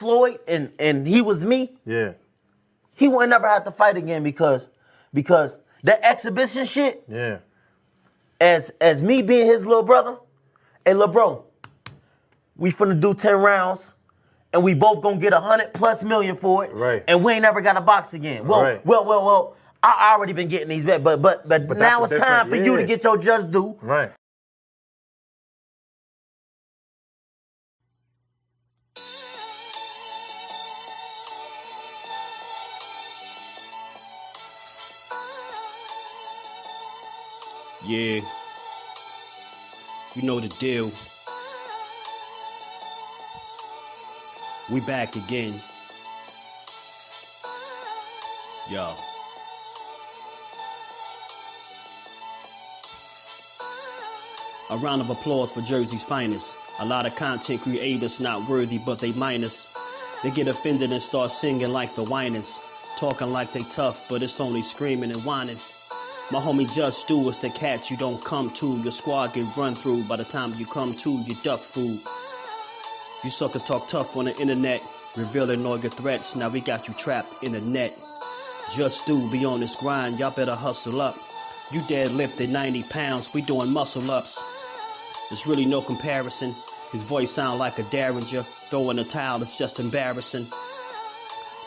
Floyd and he was me, he wouldn't never have to fight again because that exhibition shit, as me being his little brother, hey, little bro, we finna do 10 rounds and we both gonna get 100+ million for it, right? And we ain't never got to box again. Well, I already been getting these bets, but now it's time for you to get your just due, right? Yeah, you know the deal. We back again. Yo. A round of applause for Jersey's finest. A lot of content creators not worthy, but they minus. They get offended and start singing like the whiners. Talking like they tough, but it's only screaming and whining. My homie JusDueBoxing is the cat you don't come to. Your squad get run through. By the time you come to, you duck food. You suckers talk tough on the internet, revealing all your threats. Now we got you trapped in the net. JusDueBoxing be on this grind, y'all better hustle up. You deadlifted 90 pounds, we doing muscle ups. There's really no comparison. His voice sound like a derringer. Throwing a towel, it's just embarrassing.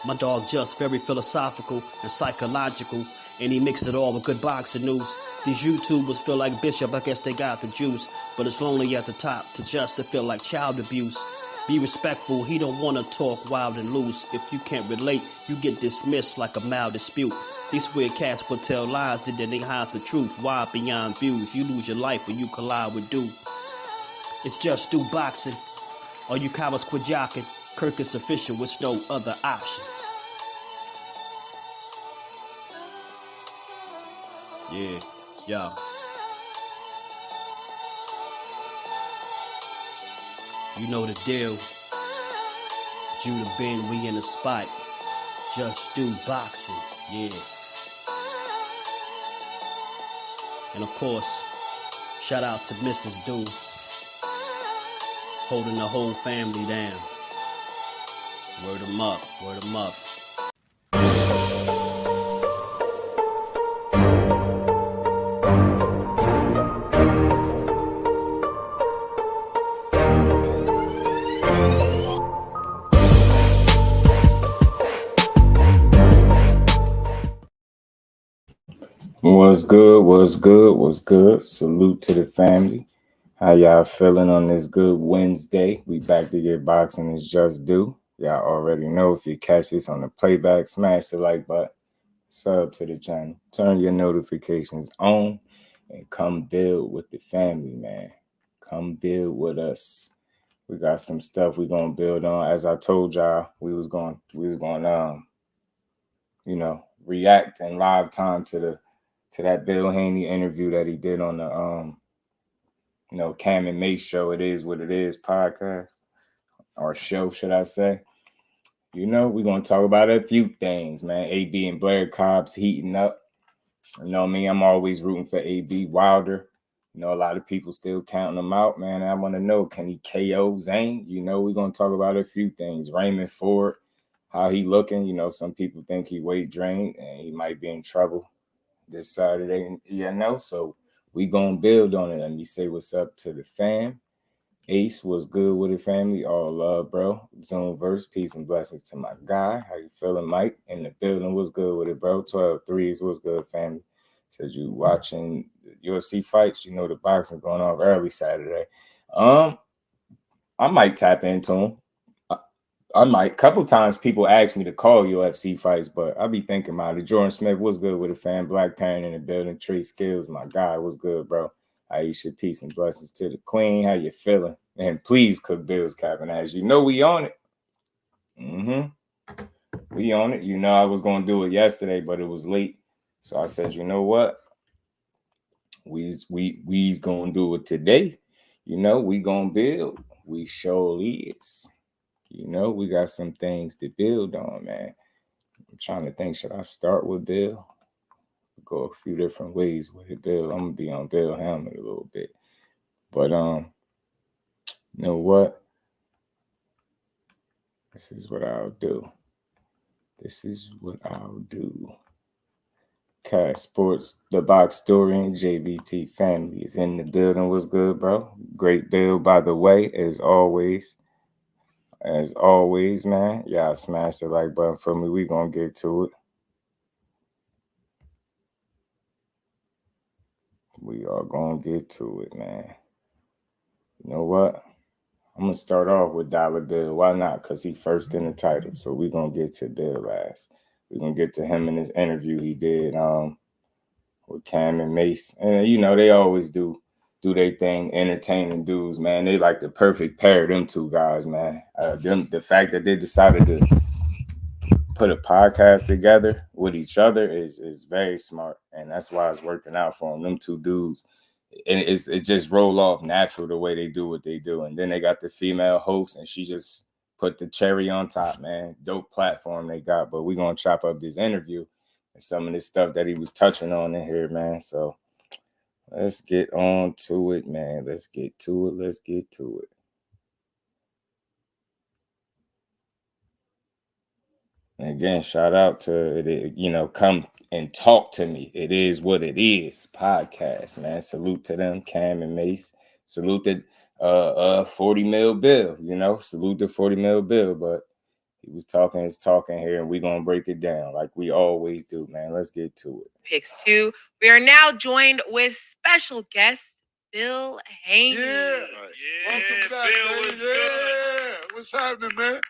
My dog Just very philosophical and psychological. And he mixed it all with good boxing news. These YouTubers feel like Bishop, I guess they got the juice. But it's lonely at the top to Just to feel like child abuse. Be respectful, he don't wanna talk wild and loose. If you can't relate, you get dismissed like a mild dispute. These weird cats would tell lies, then they hide the truth. Why beyond views? You lose your life when you collide with dude. It's JusDueBoxing. All you cowards quit jocking. Kirk is official with no other options. Yeah, yo. You know the deal. Judah Ben, we in the spot. JusDueBoxing, yeah. And of course, shout out to Mrs. Do, holding the whole family down. Word 'em up, word 'em up. What's good? What's good? What's good? Salute to the family. How y'all feeling on this good Wednesday? We back to get boxing. It's Just Do. Y'all already know if you catch this on the playback, smash the like button, sub to the channel, turn your notifications on, and come build with the family, man. Come build with us. We got some stuff we gonna build on. As I told y'all, we was going react in live time to that Bill Haney interview that he did on the Cam and Mase show. It Is What It Is podcast, or show, should I say. We're going to talk about a few things, man. AB and Blair, Cobbs heating up. You know what I mean? I'm always rooting for AB. Wilder. A lot of people still counting him out, man. I want to know, can he KO Zhang? We're going to talk about a few things. Raymond Ford, how he looking. Some people think he weight drained and he might be in trouble this Saturday, so we gonna build on it. Let me say what's up to the fam. Ace was good with the family. All love, bro. Zone verse, peace and blessings to my guy. How you feeling, Mike? In the building, what's good with it, bro? 12 threes, what's good, family? Said you watching UFC fights. The boxing going on early Saturday. I might tap into him. I might. Couple times people ask me to call UFC fights, but I be thinking about it. Jordan Smith was good with a fan. Black Parent in the building. Trey Skills, my guy, was good, bro. Aisha, peace and blessings to the queen. How you feeling? And please cook Bills, Captain. As we on it. We on it. I was gonna do it yesterday, but it was late, so I said, you know what? We's gonna do it today. We gonna build. We surely is. We got some things to build on, man. I'm trying to think, should I start with Bill? Go a few different ways with it, Bill. I'm going to be on Bill Helmet a little bit. But, you know what? This is what I'll do. This is what I'll do. Cat Sports, the box story, and JBT family is in the building. What's good, bro? Great build, by the way, as always. As always, man. Y'all smash the like button for me. We gonna get to it. We are gonna get to it, man. You know what? I'm gonna start off with Dollar Bill. Why not? Because he first in the title. So we gonna get to Bill last. We're gonna get to him in his interview he did with Cam and Mase. And you know, they always do their thing, entertaining dudes, man. They like the perfect pair, them two guys, man. The fact that they decided to put a podcast together with each other is very smart, and that's why it's working out for them. Them two dudes, and it just roll off natural the way they do what they do. And then they got the female host, and she just put the cherry on top, man. Dope platform they got. But we're gonna chop up this interview and some of this stuff that he was touching on in here, man. So let's get on to it, man. Let's get to it. And again, shout out to it, you know, come and talk to me. It is what it is. Podcast, man. Salute to them, Cam and Mase. Salute the 40 mil bill, you know. Salute the 40 mil bill. But he was talking his talking here, and we're gonna break it down like we always do, man. Let's get to it. Picks 2. We are now joined with special guest Bill Haney. Yeah. Welcome back, baby. Yeah. What's happening, man?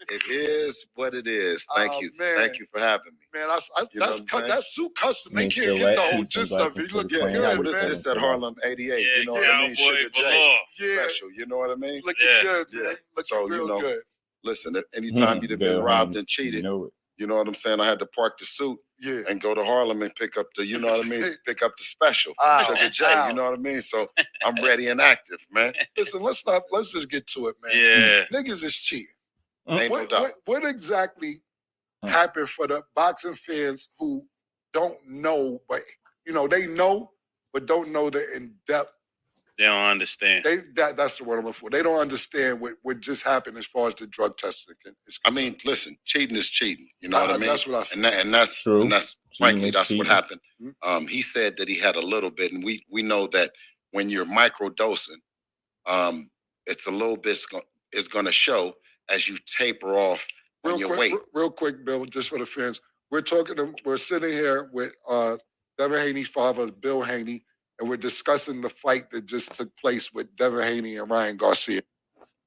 It is what it is. Thank you. Man. Thank you for having me. Man, that's suit custom. They can't Still get the at whole peace gist and of it. blessings You look to the good, queen. man. This at Harlem 88. Yeah, You know what I mean? Sugar J. Yeah. Special. You know what I mean? Looking good, man. Yeah. Looking So, real you know, good. listen, anytime you've been Bill robbed Haney, and cheated, you know what I'm saying? I had to park the suit Yeah. and go to Harlem and pick up the, you know what I mean? Pick up the special. Ow. Sugar J. Ow. You know what I mean? So I'm ready and active, man. Listen, let's just get to it, man. Yeah. Niggas is cheating. Ain't no doubt. What exactly happened for the boxing fans who don't know, but you know, they know, but don't know the in-depth. They don't understand. That's the word I'm looking for. They don't understand what just happened as far as the drug testing is I mean, listen, cheating is cheating. You know what I mean? That's what I said. And that's True. And that's frankly, that's cheating. what happened. Mm-hmm. He said that he had a little bit, and we know that when you're microdosing, it's a little bit is going to show as you taper off on your weight. Real quick, Bill, just for the fans. We're sitting here with Devin Haney's father, Bill Haney, and we're discussing the fight that just took place with Devin Haney and Ryan Garcia.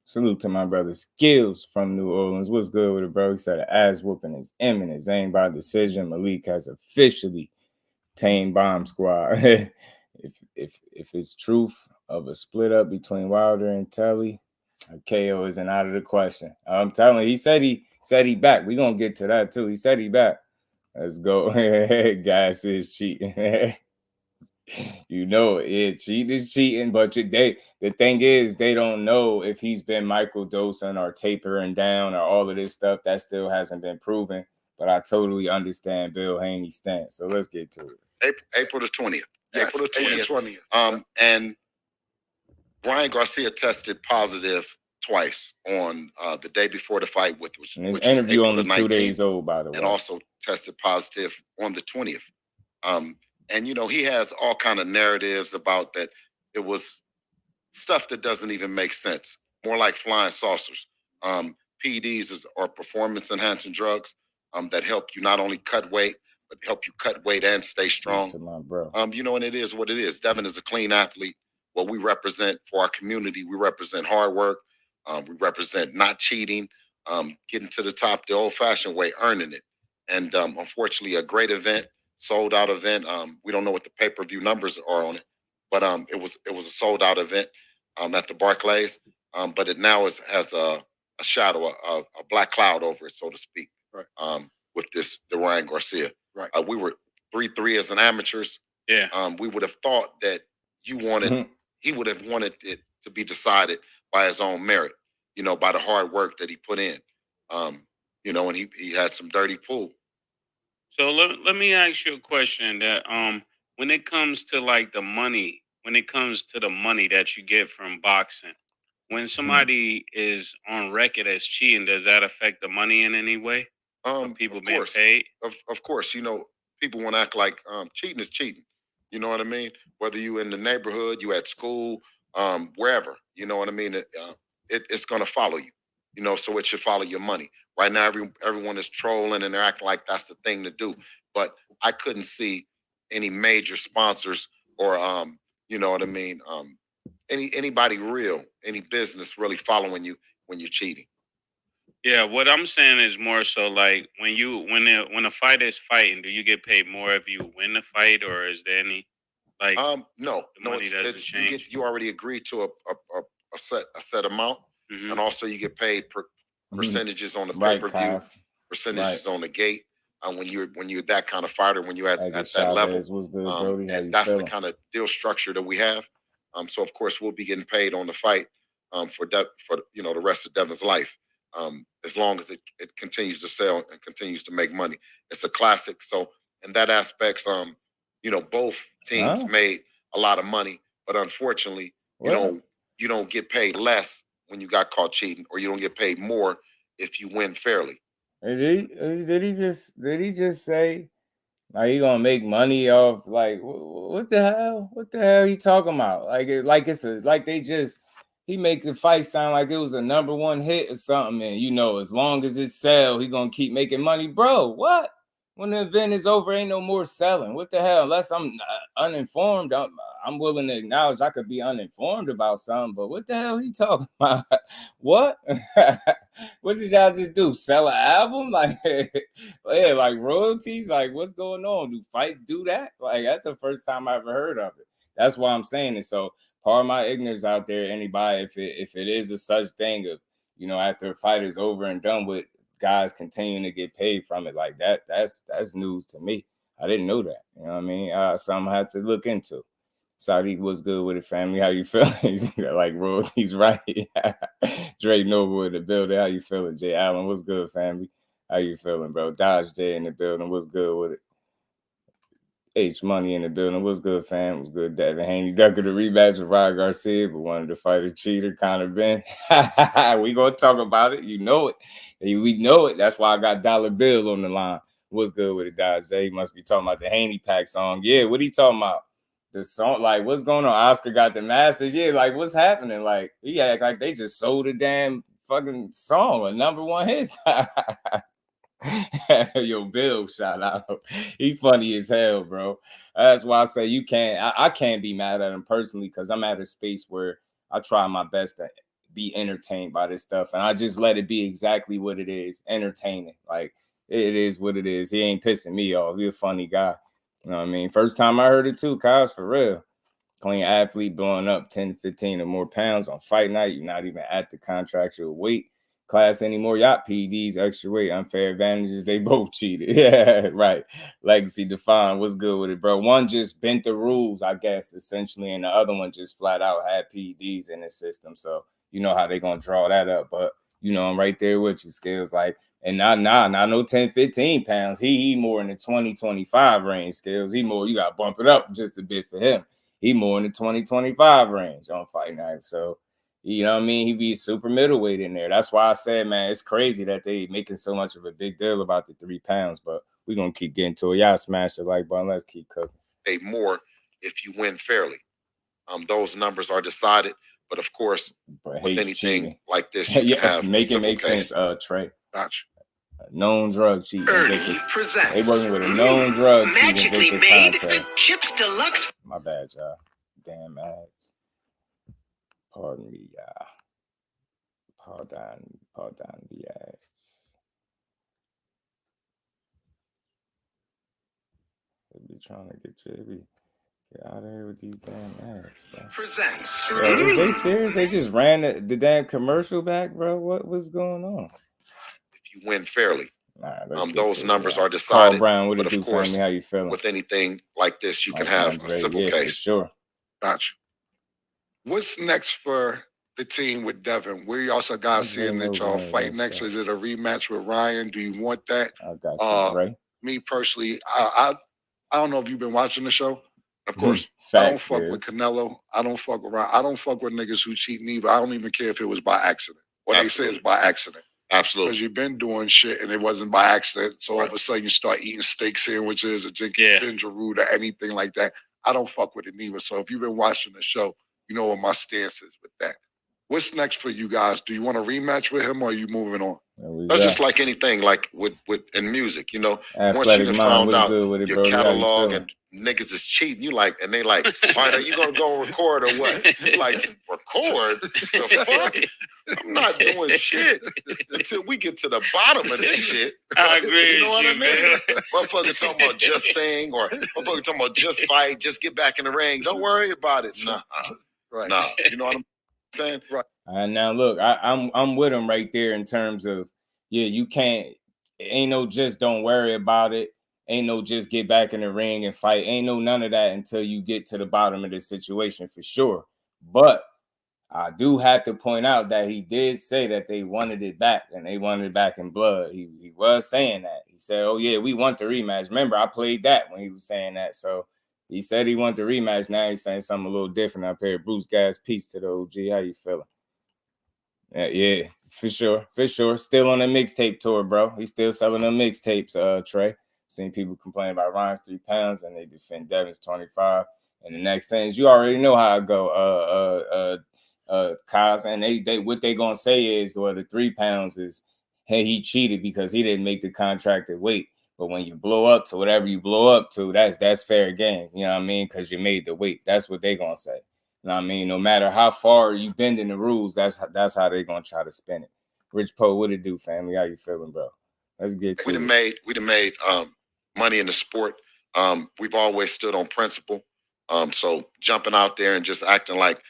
Salute to my brother Skills from New Orleans. What's good with it, bro? He said the ass whooping is imminent. Zhang by decision. Malik has officially tamed Bomb Squad. if it's truth of a split up between Wilder and Telly, KO isn't out of the question. I'm telling you, he said he back. We're gonna get to that too. He said he back. Let's go. Guys is cheating. You know, cheating is cheating, but the thing is, they don't know if he's been microdosing or tapering down or all of this stuff. That still hasn't been proven. But I totally understand Bill Haney's stance. So let's get to it. April the 20th. Yes, April the 20th. 20th. And Ryan Garcia tested positive twice on the day before the fight, which was interview April only the 19th, 2 days old, by the way, and also tested positive on the 20th. And you know, he has all kind of narratives about that. It was stuff that doesn't even make sense. More like flying saucers. PEDs are performance enhancing drugs that help you not only cut weight, but help you cut weight and stay strong. My bro. You know, and it is what it is. Devin is a clean athlete. What we represent for our community, we represent hard work. We represent not cheating, getting to the top the old-fashioned way, earning it. And unfortunately, a great event, sold-out event. We don't know what the pay-per-view numbers are on it, but it was a sold-out event at the Barclays. But it now has a shadow, a black cloud over it, so to speak. Right. With the Ryan Garcia. Right. We were 3-3 as an amateurs. Yeah. We would have thought that he would have wanted it to be decided by his own merit, you know, by the hard work that he put in. You know, and he had some dirty pool. So let me ask you a question that when it comes to like the money, when it comes to the money that you get from boxing, when somebody is on record as cheating, does that affect the money in any way? People being paid? Of course, you know, people want to act like cheating is cheating. You know what I mean? Whether you in the neighborhood, you at school, wherever, you know what I mean? It's going to follow you, you know, so it should follow your money. Right now, everyone is trolling and they're acting like that's the thing to do. But I couldn't see any major sponsors or, you know what I mean? Anybody real, any business really following you when you're cheating. Yeah, what I'm saying is more so like when a fighter is fighting, do you get paid more if you win the fight, or is there any like no, change? You already agreed to a set amount, and also you get paid percentages on the pay-per-view, percentages on the gate. When you're that kind of fighter, when you're at that level, and that's the kind of deal structure that we have. So of course we'll be getting paid on the fight for you know the rest of Devin's life. As long as it continues to sell and continues to make money. It's a classic. So in that aspects, you know, both teams made a lot of money, but unfortunately, you don't get paid less when you got caught cheating, or you don't get paid more if you win fairly. Did he just say are you gonna make money off like what the hell? What the hell are you talking about? He make the fight sound like it was a #1 hit or something, and you know, as long as it sell, he gonna keep making money, bro. What? When the event is over, ain't no more selling. What the hell? Unless I'm uninformed, I'm willing to acknowledge I could be uninformed about something. But what the hell he talking about? What? What did y'all just do? Sell an album? Like, yeah, like royalties? Like, what's going on? Do fights do that? Like, that's the first time I ever heard of it. That's why I'm saying it. So, part of my ignorance out there, anybody, if it is a such thing of, you know, after a fight is over and done with, guys continuing to get paid from it like that, that's news to me. I didn't know that. You know what I mean? Something I have to look into. Saudi, what's good with it, family? How you feeling? Like royalties, right? Drake Noble in the building. How you feeling? Jay Allen, what's good, family? How you feeling, bro? Dodge J in the building. What's good with it? H Money in the building. What's good, fam? What's good, Devin Haney? Ducker the rematch with Ryan Garcia, but wanted to fight a cheater, Conor Ben. We gonna talk about it. You know it. We know it. That's why I got Dollar Bill on the line. What's good with it, Dodge J? He must be talking about the Haney Pack song. Yeah, what he talking about? The song, like, what's going on? Oscar got the masters. Yeah, like, what's happening? Like, he act like they just sold a damn fucking song, a #1 hit. Yo, Bill, shout out. He funny as hell, bro. That's why I say you can't. I can't be mad at him personally because I'm at a space where I try my best to be entertained by this stuff, and I just let it be exactly what it is, entertaining. Like it is what it is. He ain't pissing me off. He a funny guy. You know what I mean? First time I heard it too, Cobbs, for real. Clean athlete blowing up 10, 15 or more pounds on fight night. You're not even at the contractual weight class anymore. Y'all PDs, extra weight, unfair advantages. They both cheated. Yeah, right. Legacy defined. What's good with it, bro? One just bent the rules, I guess, essentially, and the other one just flat out had PDs in the system. So you know how they gonna draw that up. But you know, I'm right there with you. Skills like, and not no 10, 15 pounds. He more in the 20, 25 range. Skills. He more. You gotta bump it up just a bit for him. He more in the 20, 25 range on fight night. So. You know what I mean? He be super middleweight in there. That's why I said, man, it's crazy that they making so much of a big deal about the 3 pounds. But we're going to keep getting to it. Y'all smash the like button. Let's keep cooking. Pay more if you win fairly. Those numbers are decided. But, of course, with anything cheating like this, you can have make it make sense, Trey. Gotcha. Known drug cheating. Ernie presents. They working with a known drug magically made the Chips Deluxe. My bad, y'all. Damn ads. Pardon me, y'all. Pardon the ads. They be trying to get you. Get out of here with these damn ads, bro. Presents. Bro, is they serious? They just ran the damn commercial back, bro? What was going on? If you win fairly. Those numbers are decided. Carl Brown, what but it do, of course, family? How you feeling? With anything like this, you can have a civil case. For sure. Gotcha. What's next for the team with Devin? We also got seeing that y'all fight next. Is it a rematch with Ryan? Do you want that? I got you, Ray. Me personally, I don't know if you've been watching the show. Of course. I don't fuck with Canelo. I don't fuck around. I don't fuck with niggas who cheat neither. I don't even care if it was by accident. What they say is by accident. Absolutely. Because you've been doing shit and it wasn't by accident. So all of a sudden you start eating steak sandwiches or drinking ginger root or anything like that. I don't fuck with it neither. So if you've been watching the show, you know what my stance is with that. What's next for you guys? Do you want a rematch with him or are you moving on? That's just like anything, like with in music, you know. Athletic once you done found out your catalog and niggas is cheating, you like, and they like, all right, are you gonna go record or what? You like, record? The fuck? I'm not doing shit until we get to the bottom of this shit. I agree. You know what I mean? Motherfucker talking about just sing or motherfucker talking about just fight, just get back in the ring. Don't worry about it. Nah, nah. You know what I'm saying? Right. Now look, I'm with him right there in terms of you can't. Ain't no just don't worry about it. Ain't no just get back in the ring and fight. Ain't no none of that until you get to the bottom of the situation for sure. But I do have to point out that he did say that they wanted it back and they wanted it back in blood. He was saying that. He said, "Oh yeah, we want the rematch." Remember, I played that when he was saying that. So he said he wanted the rematch. Now he's saying something a little different up here. Bruce Gas, peace to the OG. How you feeling? Yeah, for sure. Still on the mixtape tour, bro. He's still selling them mixtapes, Trey. Seen people complain about Ryan's 3 pounds and they defend Devin's 25. And the next sentence, you already know how I go. Cobbs, and they what they gonna say is, well, the 3 pounds is, hey, he cheated because he didn't make the contracted weight. But when you blow up to whatever you blow up to, that's fair game. You know what I mean? Because you made the weight. That's what they gonna say. You know what I mean? No matter how far you bend in the rules, that's how they gonna try to spin it. Rich Poe, what it do, family? How you feeling, bro? Let's get to it. We done made money in the sport. We've always stood on principle. So jumping out there and just acting like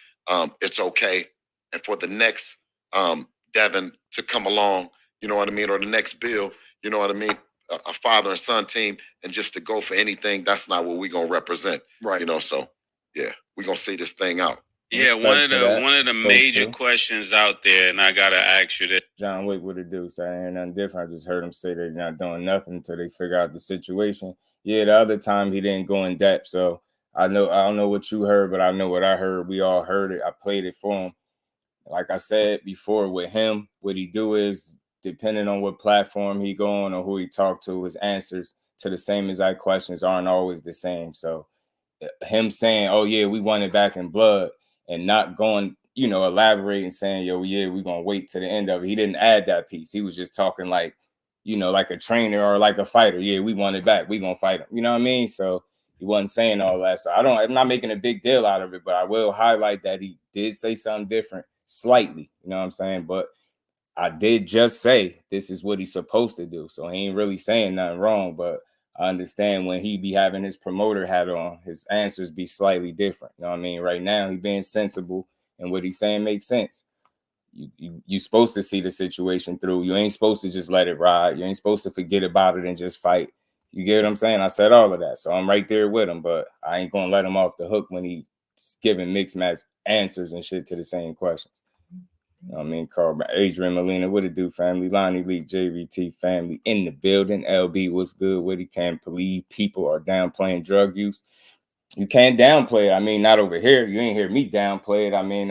it's okay, and for the next Devin to come along, you know what I mean, or the next Bill, you know what I mean, a father and son team, and just to go for anything, that's not what we're gonna represent, right? You know, so yeah, we're gonna see this thing out. Yeah, one of the major questions out there, and I gotta ask you this. John Wick, what it do? So I ain't nothing different. I just heard him say they're not doing nothing until they figure out the situation. Yeah, the other time he didn't go in depth, so I don't know what you heard, but I know what I heard. We all heard it. I played it for him. Like I said before, with him, what he do is, depending on what platform he go on or who he talk to, his answers to the same exact questions aren't always the same. So him saying, "Oh yeah, we want it back in blood," and not going, elaborating, saying, "Yo, yeah, we're gonna wait to the end of it." He didn't add that piece. He was just talking like, like a trainer or like a fighter. Yeah, we want it back. We gonna fight him. You know what I mean? So he wasn't saying all that. So I'm not making a big deal out of it, but I will highlight that he did say something different slightly. You know what I'm saying? But I did just say this is what he's supposed to do. So he ain't really saying nothing wrong, but I understand when he be having his promoter hat on, his answers be slightly different. You know what I mean? Right now, he being sensible and what he's saying makes sense. You supposed to see the situation through. You ain't supposed to just let it ride. You ain't supposed to forget about it and just fight. You get what I'm saying? I said all of that. So I'm right there with him, but I ain't going to let him off the hook when he's giving mixed match answers and shit to the same questions. You know what I mean? Carl, Adrian Molina, what it do, family? Lonnie Lee, JVT family in the building. LB, what's good? What he can't believe people are downplaying drug use. You can't downplay it. I mean, not over here. You ain't hear me downplay it. I mean,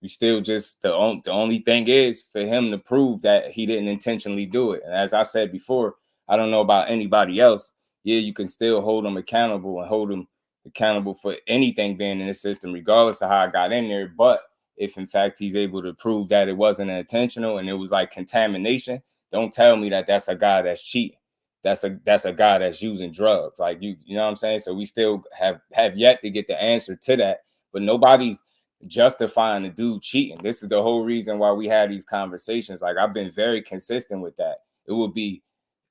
you still just, the only thing is for him to prove that he didn't intentionally do it. And as I said before, I don't know about anybody else. Yeah, you can still hold them accountable and hold them accountable for anything being in the system, regardless of how I got in there. But if in fact he's able to prove that it wasn't intentional and it was like contamination, don't tell me that that's a guy that's cheating. That's a guy that's using drugs. Like you know what I'm saying? So we still have yet to get the answer to that. But nobody's justifying the dude cheating. This is the whole reason why we had these conversations. Like I've been very consistent with that.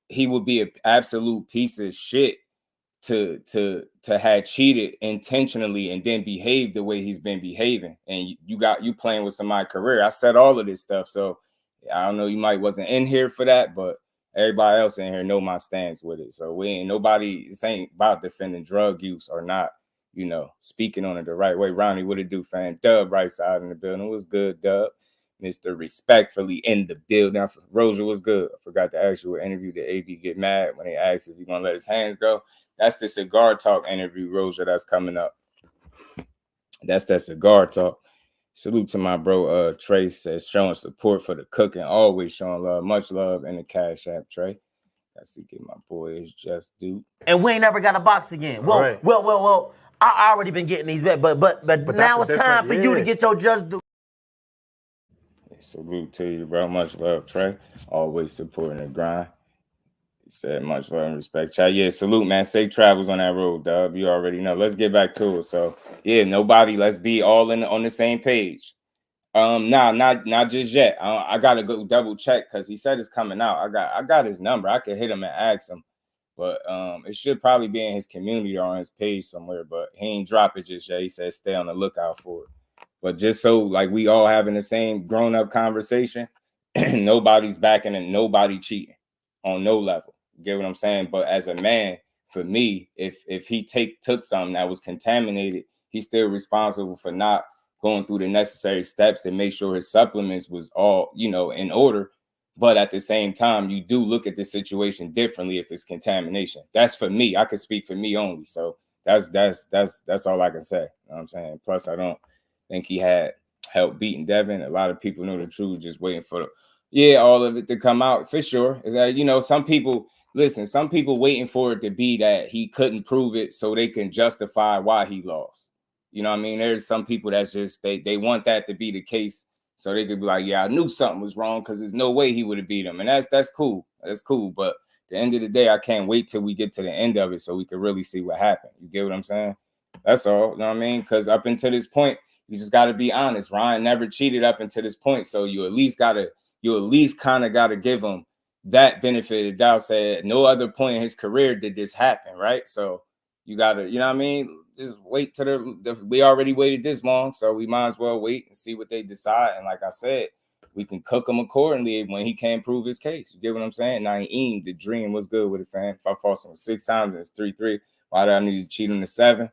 He would be an absolute piece of shit to have cheated intentionally and then behave the way he's been behaving. And you playing with somebody's career. I said all of this stuff. So I don't know, you might wasn't in here for that, but everybody else in here know my stance with it. So this ain't about defending drug use or not, speaking on it the right way. Ronnie, what it do, fam? Dub right side in the building. What's good, Dub? Mr. Respectfully in the build. Now, Rosa was good. I forgot to ask you what interview did AB get mad when they asked if he's going to let his hands go. That's the Cigar Talk interview, Rosa, that's coming up. That's that Cigar Talk. Salute to my bro, Trey says, showing support for the cooking, always showing love. Much love in the Cash App, Trey. Let's see, get my boy is just dude. And we ain't never got a box again. Well, Right. well. I already been getting these back, but now it's time for you to get your just due. Salute to you, bro. Much love, Trey. Always supporting the grind. He said much love and respect. Chat. Yeah, salute, man. Safe travels on that road, dub. You already know. Let's get back to it. So, yeah, nobody. Let's be all on the same page. Nah, not just yet. I gotta go double check because he said it's coming out. I got his number. I could hit him and ask him. But it should probably be in his community or on his page somewhere. But he ain't drop it just yet. He said stay on the lookout for it. But just so like we all having the same grown-up conversation, nobody's backing and nobody cheating on no level. You get what I'm saying? But as a man, for me, if he took something that was contaminated, he's still responsible for not going through the necessary steps to make sure his supplements was all, in order. But at the same time, you do look at the situation differently if it's contamination. That's for me. I could speak for me only. So that's all I can say. You know what I'm saying? Plus, I don't think he had help beating Devin. A lot of people know the truth, just waiting for all of it to come out for sure. Is that, some people waiting for it to be that he couldn't prove it so they can justify why he lost. You know what I mean? There's some people that's just, they want that to be the case so they could be like, yeah, I knew something was wrong because there's no way he would have beat him. And that's cool. That's cool. But at the end of the day, I can't wait till we get to the end of it so we can really see what happened. You get what I'm saying? That's all. You know what I mean? Because up until this point, you just got to be honest. Ryan never cheated up until this point. So you at least kind of got to give him that benefit of the doubt. Say at no other point in his career did this happen, right? So you got to, you know what I mean? Just wait till we already waited this long, so we might as well wait and see what they decide. And like I said, we can cook him accordingly when he can't prove his case. You get what I'm saying? Naeem, the dream was good with it, fam. If I fought him 6 times and it's 3-3, why do I need to cheat him to 7?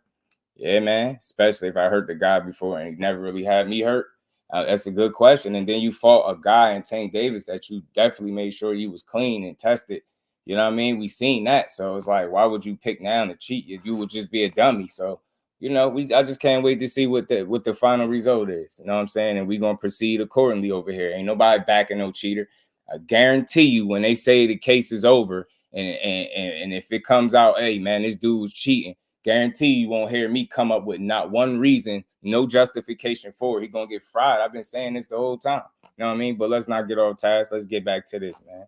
Yeah, man. Especially if I hurt the guy before and he never really had me hurt. That's a good question. And then you fought a guy in Tank Davis that you definitely made sure he was clean and tested. You know what I mean? We seen that. So it's like, why would you pick now to cheat? You would just be a dummy. So, I just can't wait to see what the final result is. You know what I'm saying? And we're going to proceed accordingly over here. Ain't nobody backing no cheater. I guarantee you when they say the case is over and if it comes out, hey, man, this dude was cheating, guarantee you won't hear me come up with not one reason, no justification for it. He's going to get fried. I've been saying this the whole time. You know what I mean? But let's not get off task. Let's get back to this, man.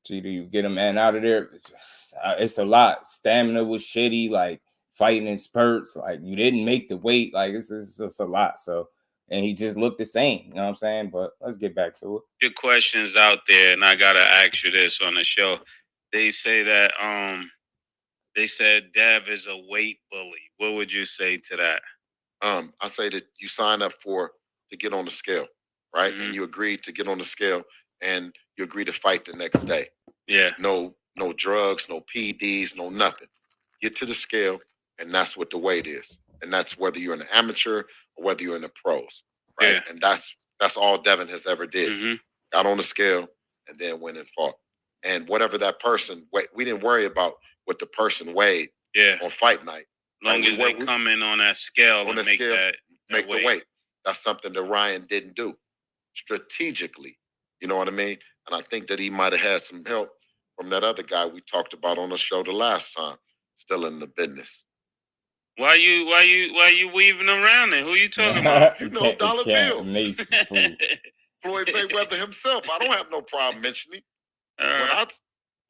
Cheater, you get a man out of there. It's a lot. Stamina was shitty, like fighting in spurts. Like you didn't make the weight. Like it's just a lot. So, and he just looked the same. You know what I'm saying? But let's get back to it. Your questions out there, and I gotta ask you this on the show. They say that they said Dev is a weight bully. What would you say to that? I say that you sign up to get on the scale, right? Mm-hmm. And you agree to get on the scale, and you agree to fight the next day. Yeah. No drugs, no PEDs, no nothing. Get to the scale, and that's what the weight is. And that's whether you're an amateur or whether you're in the pros, right? Yeah. And that's all Devin has ever did. Mm-hmm. Got on the scale and then went and fought. And whatever that person, we didn't worry about what the person weighed on fight night. As long as they come in on that scale and make the weight. That's something that Ryan didn't do strategically. You know what I mean? And I think that he might have had some help from that other guy we talked about on the show the last time, still in the business. Why you weaving around it? Who you talking about? Dollar Bill. Mase, Floyd Mayweather himself. I don't have no problem mentioning.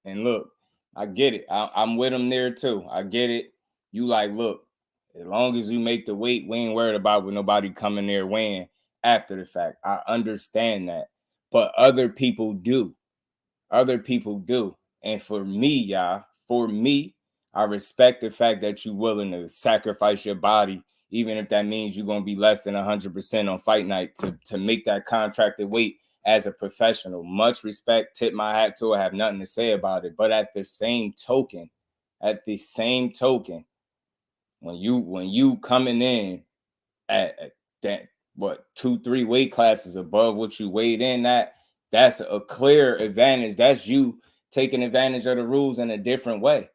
And look, I get it. I'm with him there too. I get it. You like, look, as long as you make the weight, we ain't worried about with nobody coming there weighing after the fact. I understand that. But other people do. And for me, I respect the fact that you're willing to sacrifice your body, even if that means you're going to be less than 100% on fight night to make that contracted weight as a professional. Much respect, tip my hat to it, I have nothing to say about it. But at the same token, when you coming in at that, 2-3 weight classes above what you weighed in at, that's a clear advantage. That's you taking advantage of the rules in a different way.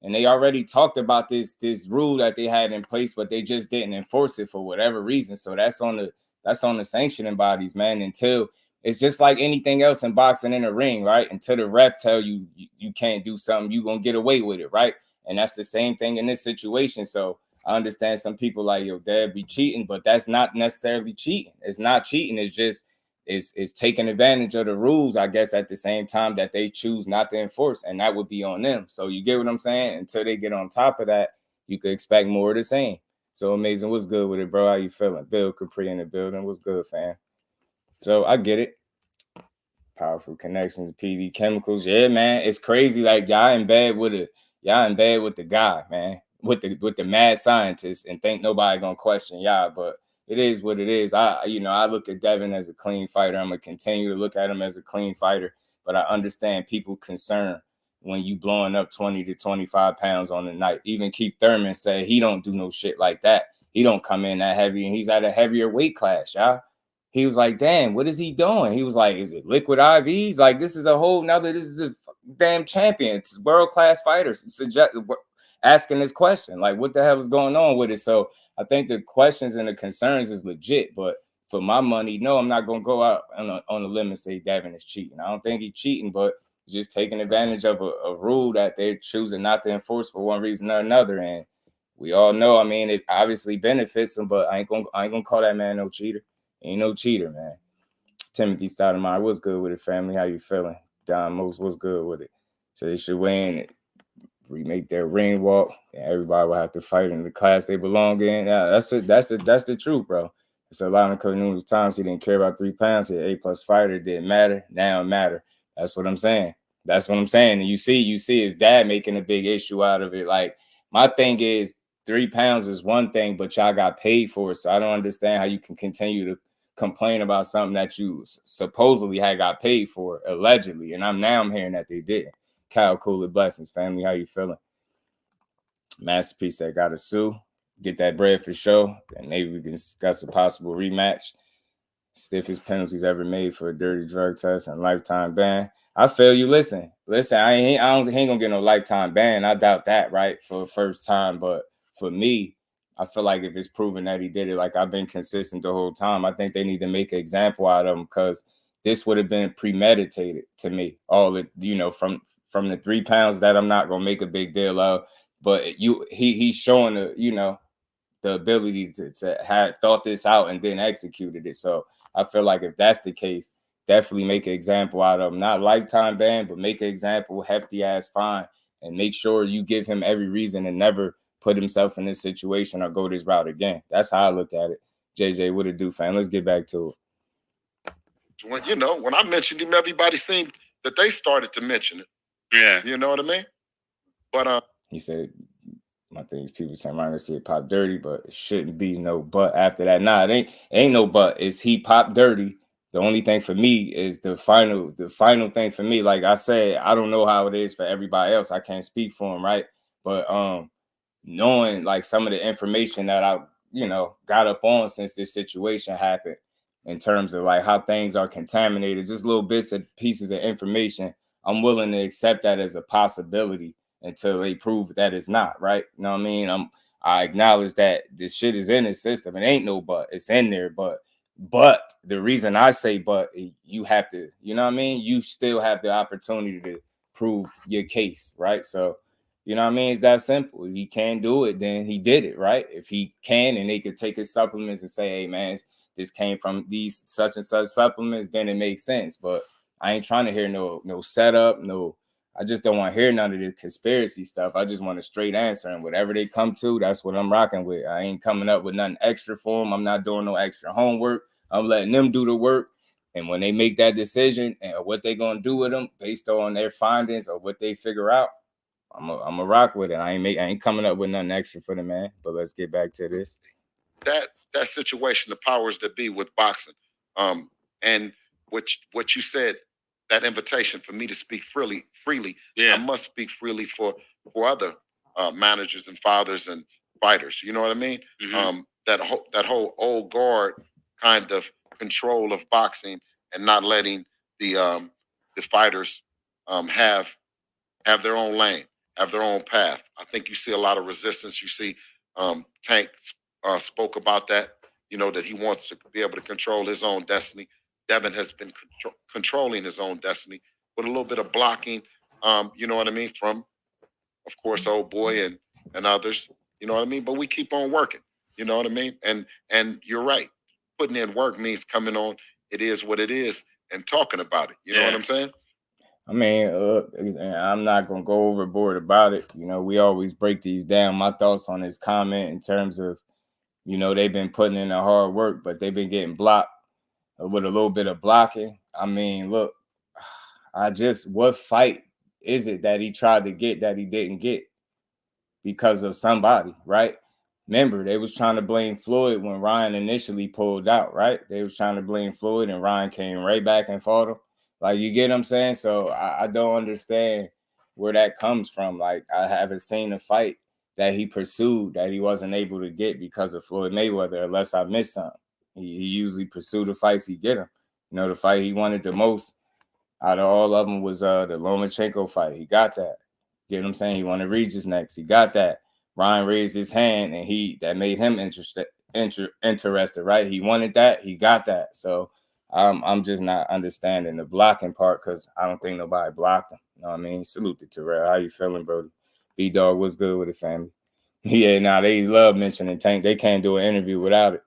And they already talked about this rule that they had in place, but they just didn't enforce it for whatever reason. So that's on the sanctioning bodies, man. Until it's just like anything else in boxing in the ring, right? Until the ref tell you you can't do something, you gonna get away with it, right? And that's the same thing in this situation. So I understand some people like, yo, dad be cheating, but that's not necessarily cheating. It's not cheating. It's just is taking advantage of the rules, I guess, at the same time that they choose not to enforce, and that would be on them. So you get what I'm saying? Until they get on top of that, you could expect more of the same. So amazing. What's good with it, bro? How you feeling? Bill Capri in the building. What's good, fam? So I get it. Powerful connections, PD chemicals. Yeah, man. It's crazy. Like y'all in bed with the guy, man, with the mad scientist, and think nobody gonna question y'all, but it is what it is. I look at Devin as a clean fighter. I'm gonna continue to look at him as a clean fighter, but I understand people concern when you blowing up 20 to 25 pounds on the night. Even Keith Thurman said he don't do no shit like that. He don't come in that heavy, and he's at a heavier weight class, y'all. He was like, damn, what is he doing? He was like, is it liquid IVs? Like, this is a whole nother, this is a damn champion. It's world-class fighters asking this question. Like, what the hell is going on with it? So I think the questions and the concerns is legit, but for my money, no, I'm not going to go out on a limb and say Devin is cheating. I don't think he's cheating, but just taking advantage of a rule that they're choosing not to enforce for one reason or another. And we all know, I mean, it obviously benefits him, but I ain't gonna call that man no cheater. Ain't no cheater, man. Timothy Stoudemire, what's good with it, family? How you feeling? Don Most, what's good with it? So they should win, remake their ring walk, and everybody will have to fight in the class they belong in. Yeah, that's the truth, bro. It's a lot of Coach numerous times he didn't care about 3 pounds. He A+ fighter, it didn't matter. Now it matter. That's what I'm saying. That's what I'm saying. And you see his dad making a big issue out of it. Like, my thing is 3 pounds is one thing, but y'all got paid for it. So I don't understand how you can continue to complain about something that you supposedly had got paid for, allegedly. And I'm hearing that they didn't. Kyle Cooler, blessings, family. How you feeling? Masterpiece that got to sue. Get that bread for sure. And maybe we can discuss a possible rematch. Stiffest penalties ever made for a dirty drug test and lifetime ban. I feel you. Listen. I ain't gonna get no lifetime ban. I doubt that, right? For the first time. But for me, I feel like if it's proven that he did it, like I've been consistent the whole time, I think they need to make an example out of him, because this would have been premeditated to me. All the, from the 3 pounds that I'm not gonna make a big deal of, but he's showing the ability to have thought this out and then executed it. So I feel like if that's the case, definitely make an example out of him. Not lifetime ban, but make an example, hefty ass fine, and make sure you give him every reason to never put himself in this situation or go this route again. That's how I look at it. JJ, what it do, fam? Let's get back to it. When I mentioned him, everybody seemed that they started to mention it. Yeah. You know what I mean? But he said, my thing is people saying, I'm gonna see it pop dirty, but it shouldn't be no but after that. Nah, it ain't no but. It's he pop dirty. The only thing for me is the final thing for me. Like I said, I don't know how it is for everybody else. I can't speak for him, right? But knowing like some of the information that I, got up on since this situation happened, in terms of like how things are contaminated, just little bits and pieces of information, I'm willing to accept that as a possibility until they prove that it's not, right? You know what I mean? I acknowledge that this shit is in the system. It ain't no but. It's in there, but the reason I say but, you have to, you know what I mean? You still have the opportunity to prove your case, right? So, you know what I mean? It's that simple. If he can do it, then he did it, right? If he can, and they could take his supplements and say, hey, man, this came from these such and such supplements, then it makes sense. But I ain't trying to hear no setup, I just don't want to hear none of the conspiracy stuff. I just want a straight answer, and whatever they come to, that's what I'm rocking with. I ain't coming up with nothing extra for them. I'm not doing no extra homework. I'm letting them do the work. And when they make that decision and what they going to do with them based on their findings or what they figure out, I'm a rock with it. I ain't coming up with nothing extra for them, man. But let's get back to this. That situation, the powers that be with boxing, and what you said, that invitation for me to speak freely, yeah. I must speak freely for other managers and fathers and fighters. You know what I mean? Mm-hmm. That whole old guard kind of control of boxing and not letting the fighters have their own lane, have their own path. I think you see a lot of resistance. You see Tank spoke about that, that he wants to be able to control his own destiny. Devin has been controlling his own destiny with a little bit of blocking, you know what I mean, from, of course, old boy and others, you know what I mean? But we keep on working, you know what I mean? And you're right. Putting in work means coming on, it is what it is, and talking about it. You know what I'm saying? I mean, I'm not going to go overboard about it. We always break these down. My thoughts on his comment in terms of, they've been putting in the hard work, but they've been getting blocked with a little bit of blocking. I mean, look, what fight is it that he tried to get that he didn't get because of somebody, right? Remember, they was trying to blame Floyd when Ryan initially pulled out, right? They was trying to blame Floyd and Ryan came right back and fought him. Like, you get what I'm saying? So I don't understand where that comes from. Like, I haven't seen a fight that he pursued that he wasn't able to get because of Floyd Mayweather, unless I missed something. He usually pursued the fights he get him. The fight he wanted the most out of all of them was the Lomachenko fight. He got that. You know what I'm saying? He wanted Regis next. He got that. Ryan raised his hand, and that made him interested, right? He wanted that. He got that. So I'm just not understanding the blocking part because I don't think nobody blocked him. You know what I mean? Salute to Terrell. How you feeling, Brody? B-Dog, what's good with the family? Yeah, now they love mentioning Tank. They can't do an interview without it.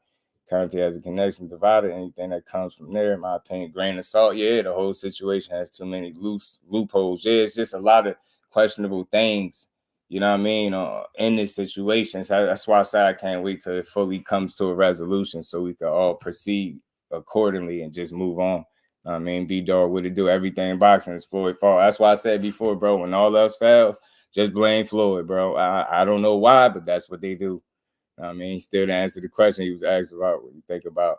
Currency has a connection divided. Anything that comes from there, in my opinion, grain of salt. Yeah, the whole situation has too many loopholes. Yeah, it's just a lot of questionable things, you know what I mean, in this situation. So that's why I say I can't wait till it fully comes to a resolution so we can all proceed accordingly and just move on. I mean, B-Dog, what it do? Everything in boxing is Floyd fault. That's why I said before, bro, when all else fails, just blame Floyd, bro. I don't know why, but that's what they do. I mean, still to answer the question he was asked about what you think about.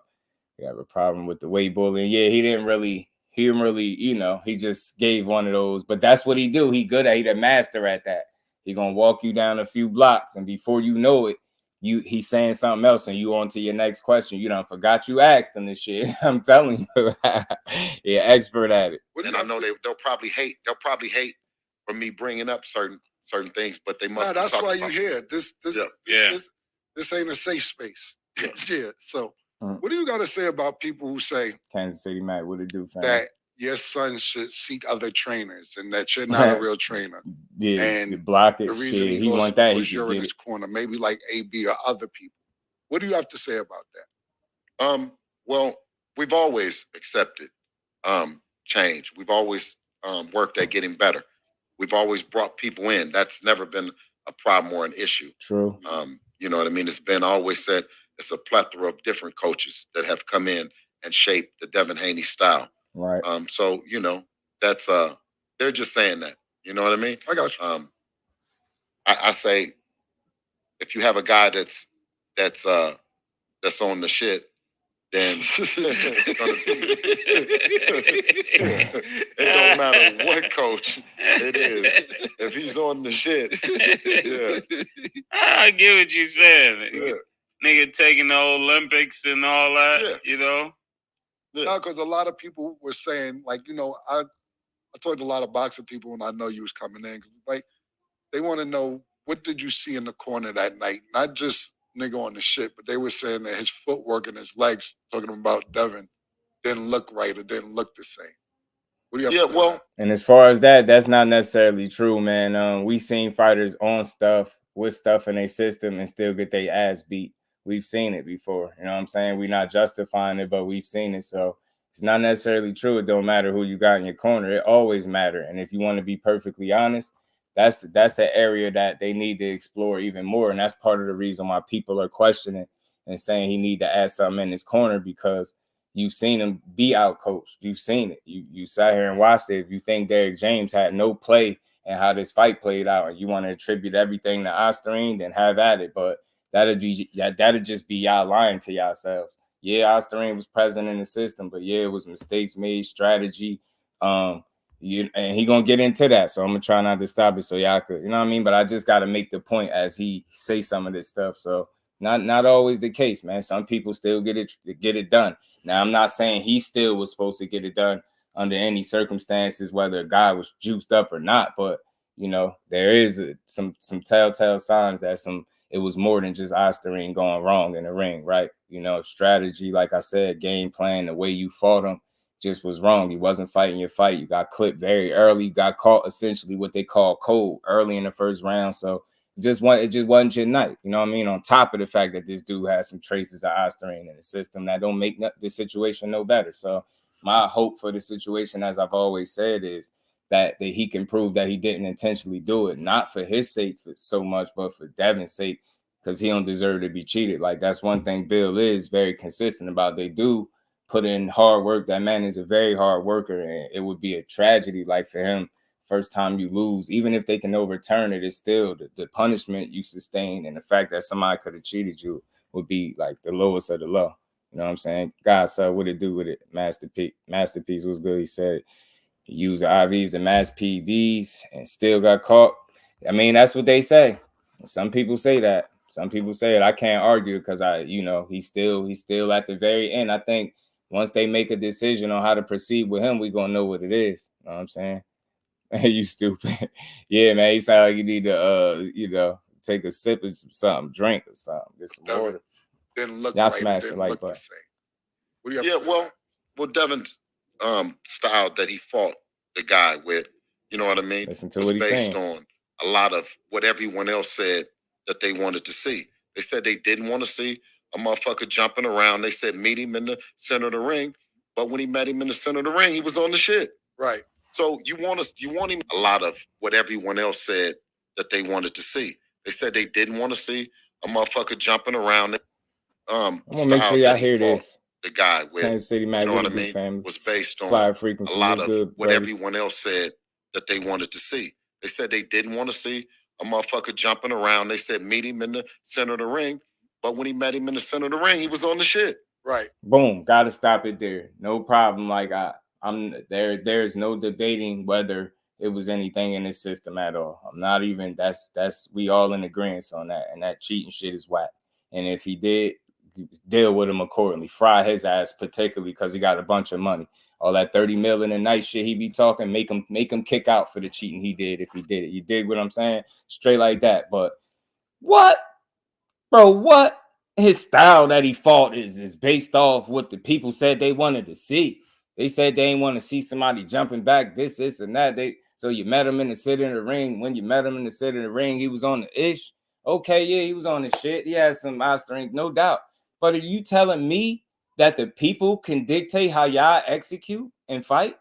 You have a problem with the weight bullying. Yeah, he didn't really, he just gave one of those, but that's what he do. He good at, he the master at that. He gonna walk you down a few blocks, and before you know it, he's saying something else, and you on to your next question. You done forgot you asked him this shit. I'm telling you, yeah, expert at it. And I know they'll probably hate for me bringing up certain things, but they must. Nah, that's why you here. This ain't a safe space. Yeah. So, what do you got to say about people who say Kansas City Mac? What it do, fam? That your son should seek other trainers and that you're not a real trainer? Yeah, and you block it. The reason he want that. He you're in his corner, maybe like AB or other people. What do you have to say about that? Well, we've always accepted change. We've always worked at getting better. We've always brought people in. That's never been a problem or an issue. True. You know what I mean? It's been always said it's a plethora of different coaches that have come in and shaped the Devin Haney style. Right. So, that's they're just saying that. You know what I mean? I got you. I say if you have a guy that's on the shit, then it's gonna be it don't matter what coach it is. If he's on the shit, yeah. I get what you said. Yeah. Nigga taking the Olympics and all that, Yeah. No, because a lot of people were saying, like, I talked to a lot of boxing people when I know you was coming in. Like, they want to know, what did you see in the corner that night? Not just nigga on the shit, but they were saying that his footwork and his legs, talking about Devin, didn't look right or didn't look the same. What do you have to say? And as far as that's not necessarily true, man. We seen fighters on stuff with stuff in their system and still get their ass beat. We've seen it before. You know what I'm saying? We're not justifying it, but we've seen it. So it's not necessarily true. It don't matter who you got in your corner. It always matter. And if you want to be perfectly honest, that's the area that they need to explore even more. And that's part of the reason why people are questioning and saying he need to add something in his corner, because you've seen him be out coached. You've seen it. You sat here and watched it. If you think Derrick James had no play in how this fight played out and you want to attribute everything to Osterine, then have at it. But that'd just be y'all lying to yourselves. Yeah, Osterine was present in the system, but yeah, it was mistakes made, strategy. And he gonna get into that. So I'm gonna try not to stop it so y'all could, you know what I mean? But I just gotta make the point as he say some of this stuff. So Not always the case, man. Some people still get it done. Now, I'm not saying he still was supposed to get it done under any circumstances, whether a guy was juiced up or not. But you know, there is some telltale signs that it was more than just Osterine going wrong in the ring, right? You know, strategy, like I said, game plan, the way you fought him just was wrong. He wasn't fighting your fight. You got clipped very early. You got caught essentially what they call cold early in the first round. So it just wasn't your night. You know what I mean? On top of the fact that this dude has some traces of Osterine in the system that don't make the situation no better. So my hope for the situation, as I've always said, is that he can prove that he didn't intentionally do it, not for his sake so much, but for Devin's sake, because he don't deserve to be cheated. Like, that's one thing Bill is very consistent about. They do put in hard work. That man is a very hard worker, and it would be a tragedy, like, for him, first time you lose, even if they can overturn it, it's still the punishment you sustain, and the fact that somebody could have cheated you would be like the lowest of the low. You know what I'm saying? God, so what it do with it? Masterpiece was good. He said he used the IVs, the mass PDs, and still got caught. I mean, that's what they say. Some people say that. Some people say it. I can't argue because he's still at the very end. I think once they make a decision on how to proceed with him, we're gonna know what it is. You know what I'm saying? You stupid. Yeah, man. He sound like you need to take a sip of something, drink or something, get some water. Didn't look y'all right. smash the Didn't like look button. the same. What do you have to say? Well, Devin's style that he fought the guy with, you know what I mean? Listen to was what he's based saying. on a lot of what everyone else said that they wanted to see. They said they didn't want to see a motherfucker jumping around. They said meet him in the center of the ring, but when he met him in the center of the ring, he was on the shit. Right. So you want him a lot of what everyone else said that they wanted to see. They said they didn't want to see a motherfucker jumping around. I'm gonna make sure y'all hear this. The guy with, Kansas City, man, you know what I really mean, family. was based on Flyer frequency, a lot of good, what buddy. everyone else said that they wanted to see. They said they didn't want to see a motherfucker jumping around. They said meet him in the center of the ring, but when he met him in the center of the ring, he was on the shit. Right. Boom. Gotta stop it there. No problem. Like I'm there. There's no debating whether it was anything in this system at all. I'm not even. That's we all in agreement on that. And that cheating shit is whack. And if he did, deal with him accordingly. Fry his ass, particularly because he got a bunch of money. All that 30 million a night shit he be talking, make him kick out for the cheating he did if he did it. You dig what I'm saying? Straight like that. But what? Bro, what? His style that he fought is based off what the people said they wanted to see. They said they didn't want to see somebody jumping back, this, and that. So you met him in the center of the ring. When you met him in the center of the ring, he was on the ish. Okay, yeah, he was on the shit. He had some eye strength, no doubt. But are you telling me that the people can dictate how y'all execute and fight?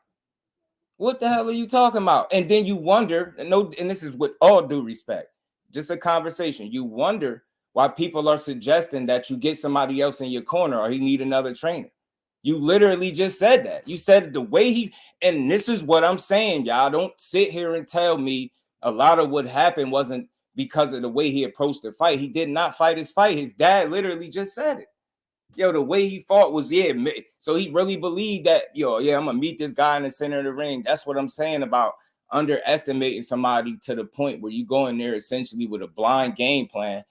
What the hell are you talking about? And then you wonder, and this is with all due respect, just a conversation. You wonder why people are suggesting that you get somebody else in your corner or he need another trainer. You literally just said that. You said the way and this is what I'm saying, y'all. Don't sit here and tell me a lot of what happened wasn't because of the way he approached the fight. He did not fight his fight. His dad literally just said it. Yo, the way he fought was, so he really believed that, I'm going to meet this guy in the center of the ring. That's what I'm saying about underestimating somebody to the point where you go in there essentially with a blind game plan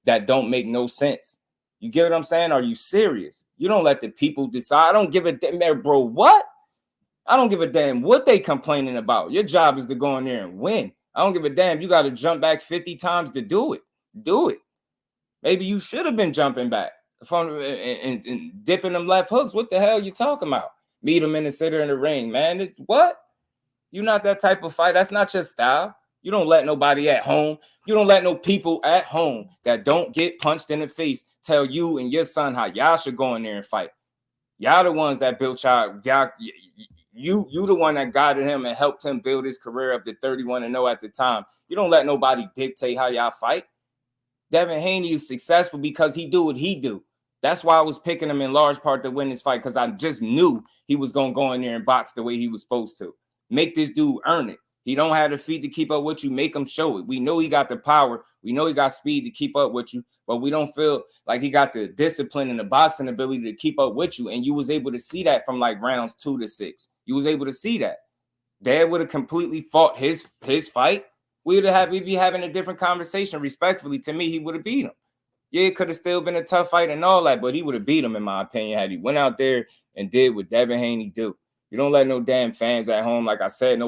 that don't make no sense. You get what I'm saying? Are you serious? You don't let the people decide. I don't give a damn, bro. What? I don't give a damn what they complaining about. Your job is to go in there and win. I don't give a damn. You got to jump back 50 times to do it. Do it. Maybe you should have been jumping back and dipping them left hooks. What the hell you talking about? Meet him in the center of the ring, man. What? You're not that type of fight. That's not your style. You don't let nobody at home. You don't let no people at home that don't get punched in the face tell you and your son how y'all should go in there and fight. Y'all the ones that built y'all. You the one that guided him and helped him build his career up to 31-0 at the time. You don't let nobody dictate how y'all fight. Devin Haney is successful because he do what he do. That's why I was picking him in large part to win this fight, because I just knew he was going to go in there and box the way he was supposed to. Make this dude earn it. He don't have the feet to keep up with you. Make him show it. We know he got the power. We know he got speed to keep up with you, but we don't feel like he got the discipline and the boxing ability to keep up with you. And you was able to see that from like rounds 2 to 6. You was able to see that. Dad would have completely fought his fight. We'd be having a different conversation. Respectfully, to me, he would have beat him. Yeah, it could have still been a tough fight and all that, but he would have beat him, in my opinion, had he went out there and did what Devin Haney do. You don't let no damn fans at home, like I said,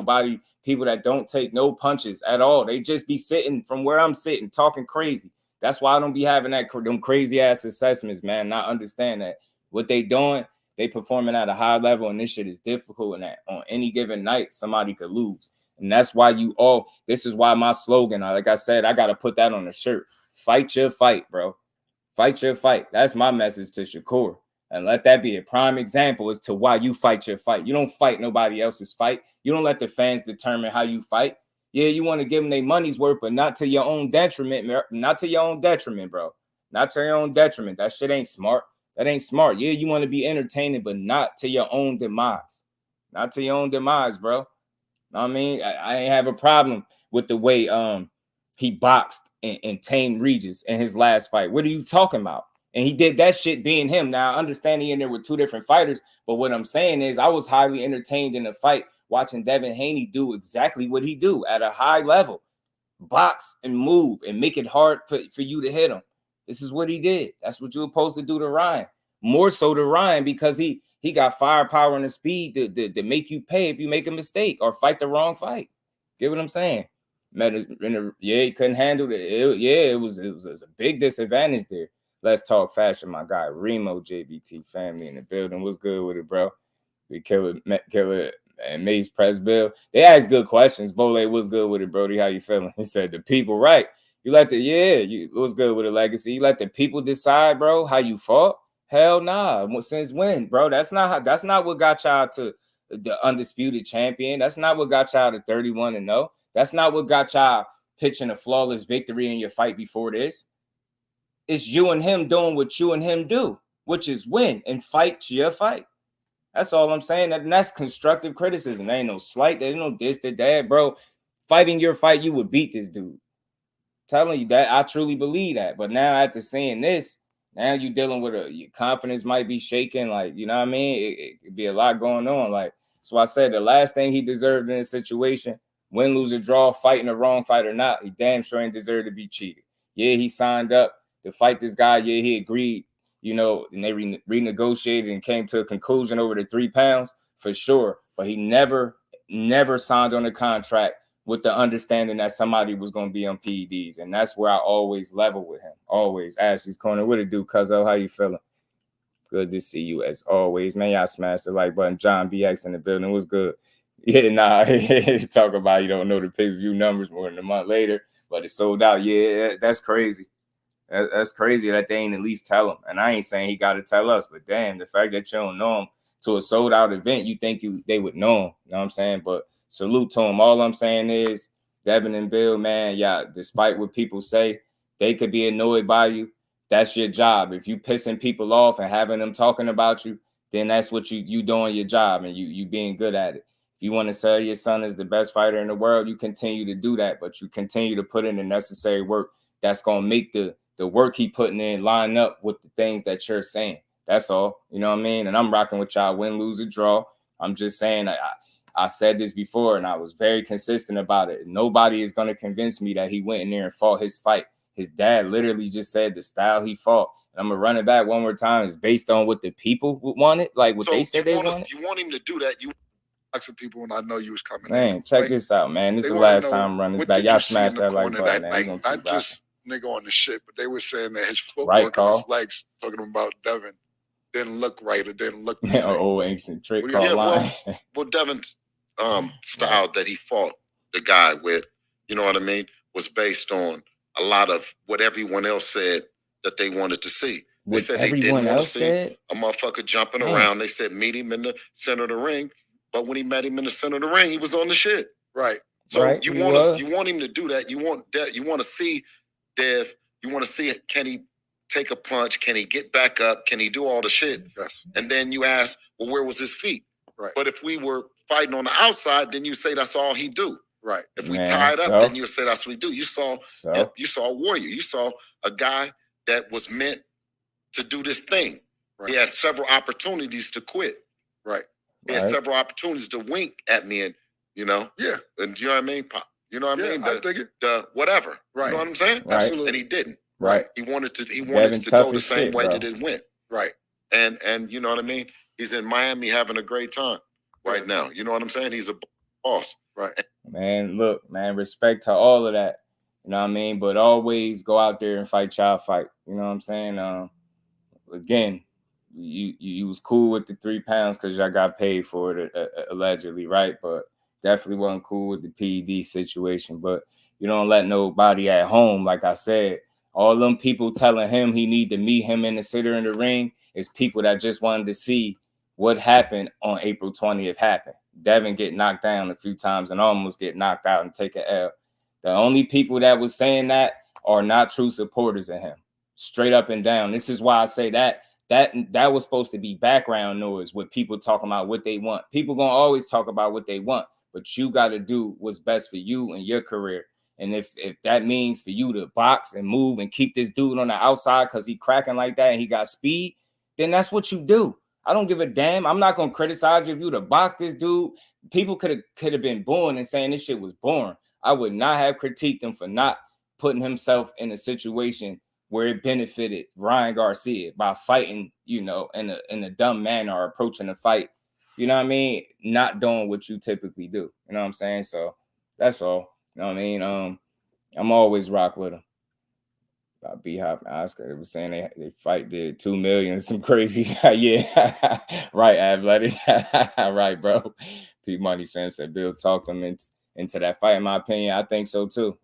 people that don't take no punches at all. They just be sitting from where I'm sitting, talking crazy. That's why I don't be having them crazy ass assessments, man. Not understand that what they doing, they performing at a high level, and this shit is difficult, and that on any given night, somebody could lose. And that's why this is why my slogan, like I said, I got to put that on the shirt. Fight your fight, bro. Fight your fight. That's my message to Shakur. And let that be a prime example as to why you fight your fight. You don't fight nobody else's fight. You don't let the fans determine how you fight. Yeah, you want to give them their money's worth, but not to your own detriment. Not to your own detriment, bro. Not to your own detriment. That shit ain't smart. That ain't smart. Yeah, you want to be entertaining, but not to your own demise. Not to your own demise, bro. Know what I mean? I ain't have a problem with the way he boxed and tamed Regis in his last fight. What are you talking about? And he did that shit being him. Now, I understand he in there with two different fighters, but what I'm saying is I was highly entertained in the fight watching Devin Haney do exactly what he do at a high level. Box and move and make it hard for you to hit him. This is what he did. That's what you're supposed to do to Ryan. More so to Ryan because he got firepower and the speed to make you pay if you make a mistake or fight the wrong fight. Get what I'm saying? He couldn't handle it. It was a big disadvantage there. Let's talk fashion, my guy. Remo JBT family in the building. What's good with it, bro? We kill it. And Mase press bill. They asked good questions. Bole, what's good with it, Brody? How you feeling? He said the people, right? You let what's good with the legacy? You let the people decide, bro, how you fought? Hell nah. Since when, bro? That's not what got y'all to the undisputed champion. That's not what got y'all to 31-0. That's not what got y'all pitching a flawless victory in your fight before this. It's you and him doing what you and him do, which is win and fight your fight. That's all I'm saying. And that's constructive criticism. There ain't no slight. There ain't no this, that, bro. Fighting your fight, you would beat this dude. I'm telling you that. I truly believe that. But now after seeing this, now you dealing with your confidence might be shaking. Like, you know what I mean? It could be a lot going on. Like, so I said the last thing he deserved in this situation, win, lose, or draw, fighting the wrong fight or not, he damn sure ain't deserved to be cheated. Yeah, he signed up to fight this guy. Yeah, he agreed. You know, and they renegotiated and came to a conclusion over the 3 pounds for sure. But he never signed on a contract with the understanding that somebody was going to be on PEDs. And that's where I always level with him. Always. Ashley's Corner. What it do, cuzzo? How you feeling? Good to see you as always. Man, y'all smash the like button. John BX in the building. What's good? Yeah, nah. Talk about you don't know the pay-per-view numbers more than a month later, but it's sold out. Yeah, that's crazy. That's crazy that they ain't at least tell him. And I ain't saying he got to tell us, but damn, the fact that you don't know him to a sold out event, you think they would know him. You know what I'm saying? But salute to him. All I'm saying is, Devin and Bill, man, yeah, despite what people say, they could be annoyed by you. That's your job. If you pissing people off and having them talking about you, then that's what you doing your job and you being good at it. If you want to sell your son as the best fighter in the world, you continue to do that, but you continue to put in the necessary work that's going to make the work he putting in line up with the things that you're saying. That's all. You know what I mean? And I'm rocking with y'all win, lose, or draw. I'm just saying I said this before and I was very consistent about it. Nobody is going to convince me that he went in there and fought his fight. His dad literally just said the style he fought. And I'm going to run it back one more time. Is based on what the people wanted, like what they said they wanted. You want him to do that. You some people, and I know you was coming. Man, check this out, man. This is the last time I'm running this back. Y'all smash that like button, man. Not just nigga on the shit, but they were saying that his footwork and his legs, talking about Devin, didn't look right or didn't look the same. Old ancient trick. Well, Devin's style that he fought the guy with, you know what I mean, was based on a lot of what everyone else said that they wanted to see. They said they didn't want to see a motherfucker jumping around. They said meet him in the center of the ring, but when he met him in the center of the ring, he was on the shit. Right. So you want him to do that. You want to see Dev. You want to see it. Can he take a punch? Can he get back up? Can he do all the shit? Yes. And then you ask, well, where was his feet? Right. But if we were fighting on the outside, then you say that's all he do. Right. If we tied up, then you say that's what he do. You saw a warrior. You saw a guy that was meant to do this thing. Right. He had several opportunities to quit. Right. He had several opportunities to wink at me and, you know. Yeah. And you know what I mean? Pop. You know what I mean? I dig it. The whatever. Right. You know what I'm saying? Absolutely. And he didn't. Right. He wanted to go the same way that it went. Right. And you know what I mean? He's in Miami having a great time right now. You know what I'm saying? He's a boss. Right. Man, look, man, respect to all of that. You know what I mean? But always go out there and fight y'all fight. You know what I'm saying? Again, you was cool with the 3 pounds because y'all got paid for it allegedly, right? But definitely wasn't cool with the PED situation. But you don't let nobody at home, like I said, all them people telling him he need to meet him in the sitter in the ring is people that just wanted to see what happened on April 20th happen. Devin get knocked down a few times and almost get knocked out and take an L. The only people that was saying that are not true supporters of him. Straight up and down. This is why I say that was supposed to be background noise with people talking about what they want. People gonna always talk about what they want, but you got to do what's best for you and your career. And if that means for you to box and move and keep this dude on the outside because he cracking like that and he got speed, then that's what you do. I don't give a damn. I'm not gonna criticize you if you to box this dude. People could have been born and saying this shit was boring. I would not have critiqued him for not putting himself in a situation where it benefited Ryan Garcia by fighting, you know, in a dumb manner or approaching a fight. You know what I mean? Not doing what you typically do. You know what I'm saying? So that's all. You know what I mean? I'm always rock with him. B-Hop and Oscar, they were saying they fight did 2 million, some crazy. Yeah, right, athletic. Right, bro. P Money said Bill talked them into that fight. In my opinion, I think so too.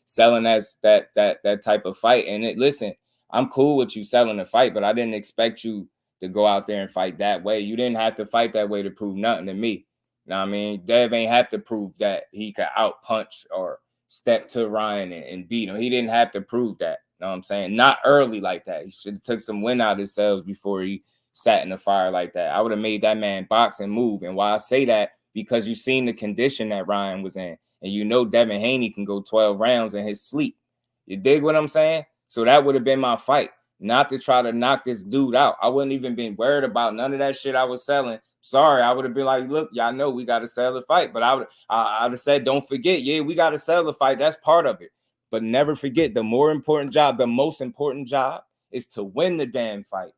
Selling that type of fight. And listen, I'm cool with you selling the fight, but I didn't expect you to go out there and fight that way. You didn't have to fight that way to prove nothing to me. You know what I mean? Dev ain't have to prove that he could out punch or step to Ryan and beat him. He didn't have to prove that. You know what I'm saying? Not early like that. He should have took some wind out of his sails before he sat in the fire like that. I would have made that man box and move. And why I say that, because you seen the condition that Ryan was in. And you know Devin Haney can go 12 rounds in his sleep. You dig what I'm saying? So that would have been my fight. Not to try to knock this dude out. I wouldn't even been worried about none of that shit I was selling. Sorry, I would have been like, look, y'all know we got to sell the fight. But I'd have said, don't forget, yeah, we got to sell the fight. That's part of it. But never forget, the most important job is to win the damn fight.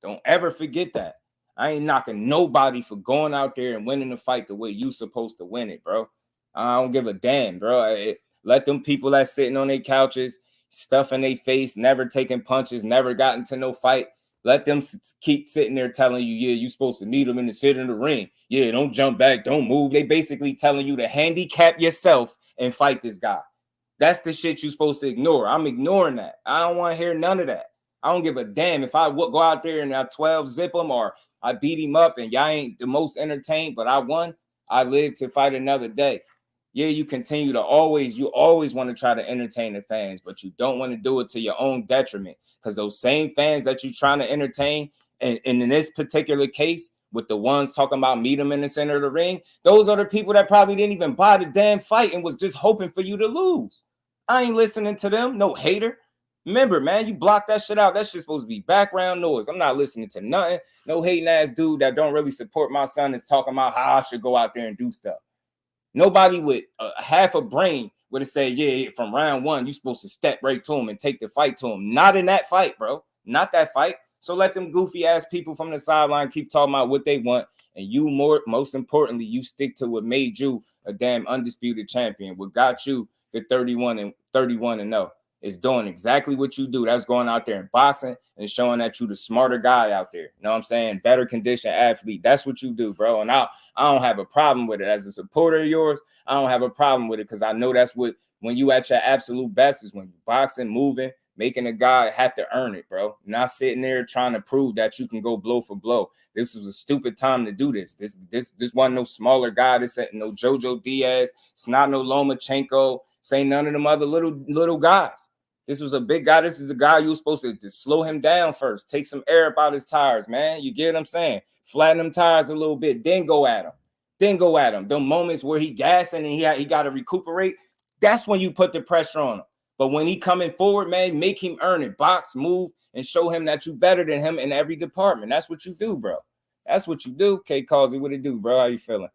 Don't ever forget that. I ain't knocking nobody for going out there and winning the fight the way you supposed to win it, bro. I don't give a damn, bro. Let them people that's sitting on their couches, stuffing their face, never taking punches, never gotten to no fight. Let them keep sitting there telling you, yeah, you supposed to need them in the sit in the ring. Yeah, don't jump back, don't move. They basically telling you to handicap yourself and fight this guy. That's the shit you're supposed to ignore. I'm ignoring that. I don't want to hear none of that. I don't give a damn if I go out there and I 12 zip him or I beat him up and y'all ain't the most entertained, but I won. I live to fight another day. Yeah, you continue to always want to try to entertain the fans, but you don't want to do it to your own detriment, because those same fans that you're trying to entertain, and in this particular case, with the ones talking about meet them in the center of the ring, those are the people that probably didn't even buy the damn fight and was just hoping for you to lose. I ain't listening to them, no hater. Remember, man, you block that shit out. That shit's supposed to be background noise. I'm not listening to nothing. No hating ass dude that don't really support my son is talking about how I should go out there and do stuff. Nobody with half a brain would have said, yeah, from round one, you're supposed to step right to him and take the fight to him. Not in that fight, bro. Not that fight. So let them goofy ass people from the sideline keep talking about what they want. And you, most importantly, you stick to what made you a damn undisputed champion. What got you the 31-0 is doing exactly what you do. That's going out there and boxing and showing that you the smarter guy out there. You know what I'm saying? Better conditioned athlete. That's what you do, bro. And I don't have a problem with it. As a supporter of yours, I don't have a problem with it, because I know that's what, when you at your absolute best, is when you boxing, moving, making a guy have to earn it, bro. Not sitting there trying to prove that you can go blow for blow. This was a stupid time to do this. This wasn't no smaller guy. This ain't no Jojo Diaz. It's not no Lomachenko. Say none of them other little guys. This was a big guy. This is a guy you were supposed to slow him down first. Take some air about his tires, man. You get what I'm saying? Flatten them tires a little bit, then go at him. The moments where he gassing and he got to recuperate, that's when you put the pressure on him. But when he coming forward, man, make him earn it. Box, move, and show him that you better than him in every department. That's what you do, bro. That's what you do. K. Causey, what it do, bro? How you feeling?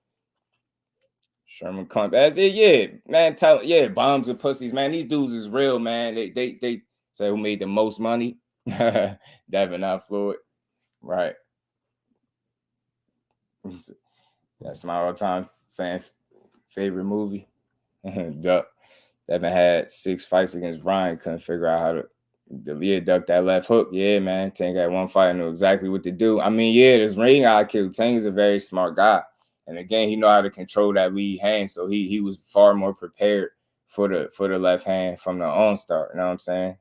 Sherman Clump. Man. Bombs and pussies, man. These dudes is real, man. They say who made the most money. Devin, not Floyd. Right. That's my all-time favorite movie. Duck. Devin had 6 fights against Ryan. Couldn't figure out how to duck that left hook. Yeah, man. Tank had one fight and knew exactly what to do. I mean, this ring IQ. Tank is a very smart guy. And again, he know how to control that lead hand. So he was far more prepared for the left hand from the onstart. You know what I'm saying?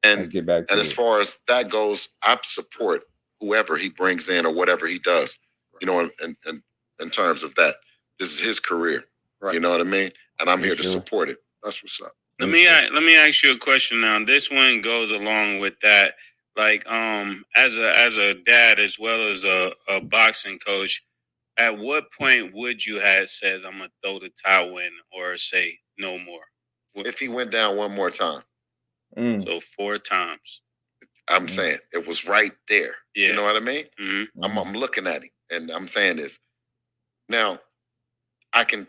And let's get back to as far as that goes, I support whoever he brings in or whatever he does. You know, in terms of that, this is his career. Right. You know what I mean? And I'm here to support it. That's what's up. Let me ask you a question now. This one goes along with that. Like, as a dad as well as a boxing coach, at what point would you have said, I'm gonna throw the towel in or say no more? If he went down one more time. So 4 times. I'm saying it was right there. Yeah. You know what I mean? Mm-hmm. I'm looking at him and I'm saying this. Now, I can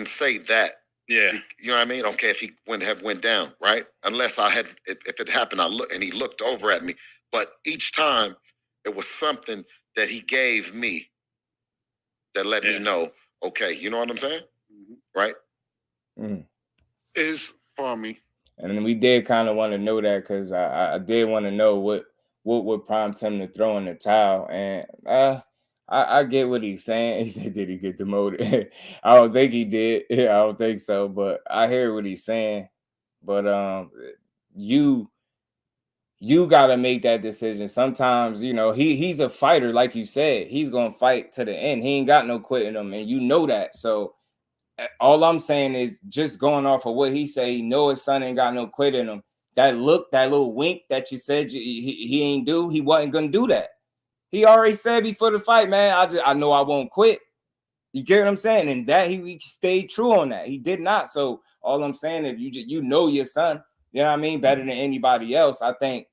say that. Yeah. You know what I mean? Okay, if he went down, right? Unless if it happened, he looked over at me. But each time it was something that he gave me that let me know, okay, you know what I'm saying? Right? Is for me. And then we did kind of want to know that because I did want to know what would prompt him to throw in the towel. And I get what he's saying. He said, did he get demoted? I don't think he did. I don't think so. But I hear what he's saying. But you got to make that decision. Sometimes, you know, he's a fighter, like you said. He's going to fight to the end. He ain't got no quit in him, and you know that. So all I'm saying is just going off of what he say, he know his son ain't got no quit in him. That look, that little wink that you said he ain't do, he wasn't going to do that. He already said before the fight, man, I know I won't quit. You get what I'm saying? And that he stayed true on that. He did not. So all I'm saying, if you know your son, you know what I mean, better than anybody else, I think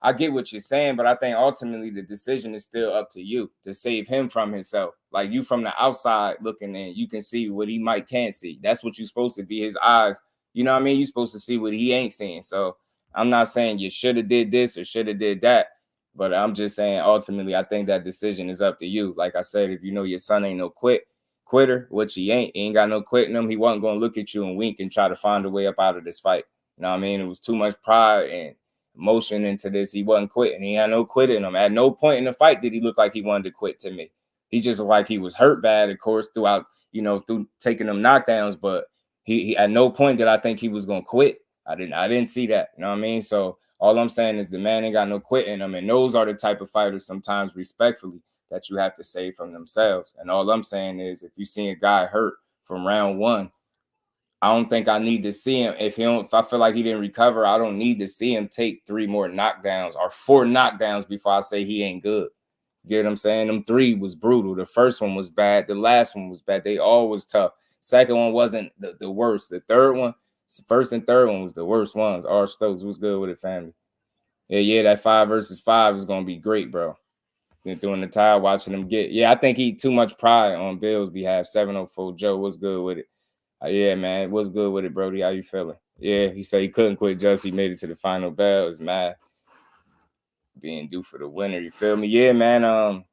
I get what you're saying, but I think ultimately the decision is still up to you to save him from himself. Like you from the outside looking in, you can see what he can't see. That's what you're supposed to be, his eyes. You know what I mean? You're supposed to see what he ain't seeing. So I'm not saying you should have did this or should have did that, but I'm just saying ultimately I think that decision is up to you. Like I said, if you know your son ain't no quitter, which he ain't got no quit in him, he wasn't going to look at you and wink and try to find a way up out of this fight. You know what I mean? It was too much pride and emotion into this. He wasn't quitting. He had no quit in him. At no point in the fight did he look like he wanted to quit to me. He just looked like he was hurt bad, of course, throughout, through taking them knockdowns, but he at no point did I think he was going to quit. I didn't see that. You know what I mean? So all I'm saying is the man ain't got no quit in him. And those are the type of fighters sometimes respectfully that you have to save from themselves. And all I'm saying is if you see a guy hurt from round 1, I don't think I need to see him. If I feel like he didn't recover, I don't need to see him take 3 more knockdowns or 4 knockdowns before I say he ain't good. You get what I'm saying? Them 3 was brutal. The first one was bad. The last one was bad. They all was tough. Second one wasn't the worst. The third one, first and third one was the worst ones. R. Stokes was good with it, family. Yeah, that 5 versus 5 is going to be great, bro. Been throwing the towel, watching them get. Yeah, I think he too much pride on Bill's behalf. 704 Joe was good with it. Yeah, man, what's good with it, Brody? How you feeling? Yeah, he said he couldn't quit just. He made it to the final bell. It was mad being due for the winner. You feel me? Yeah, man.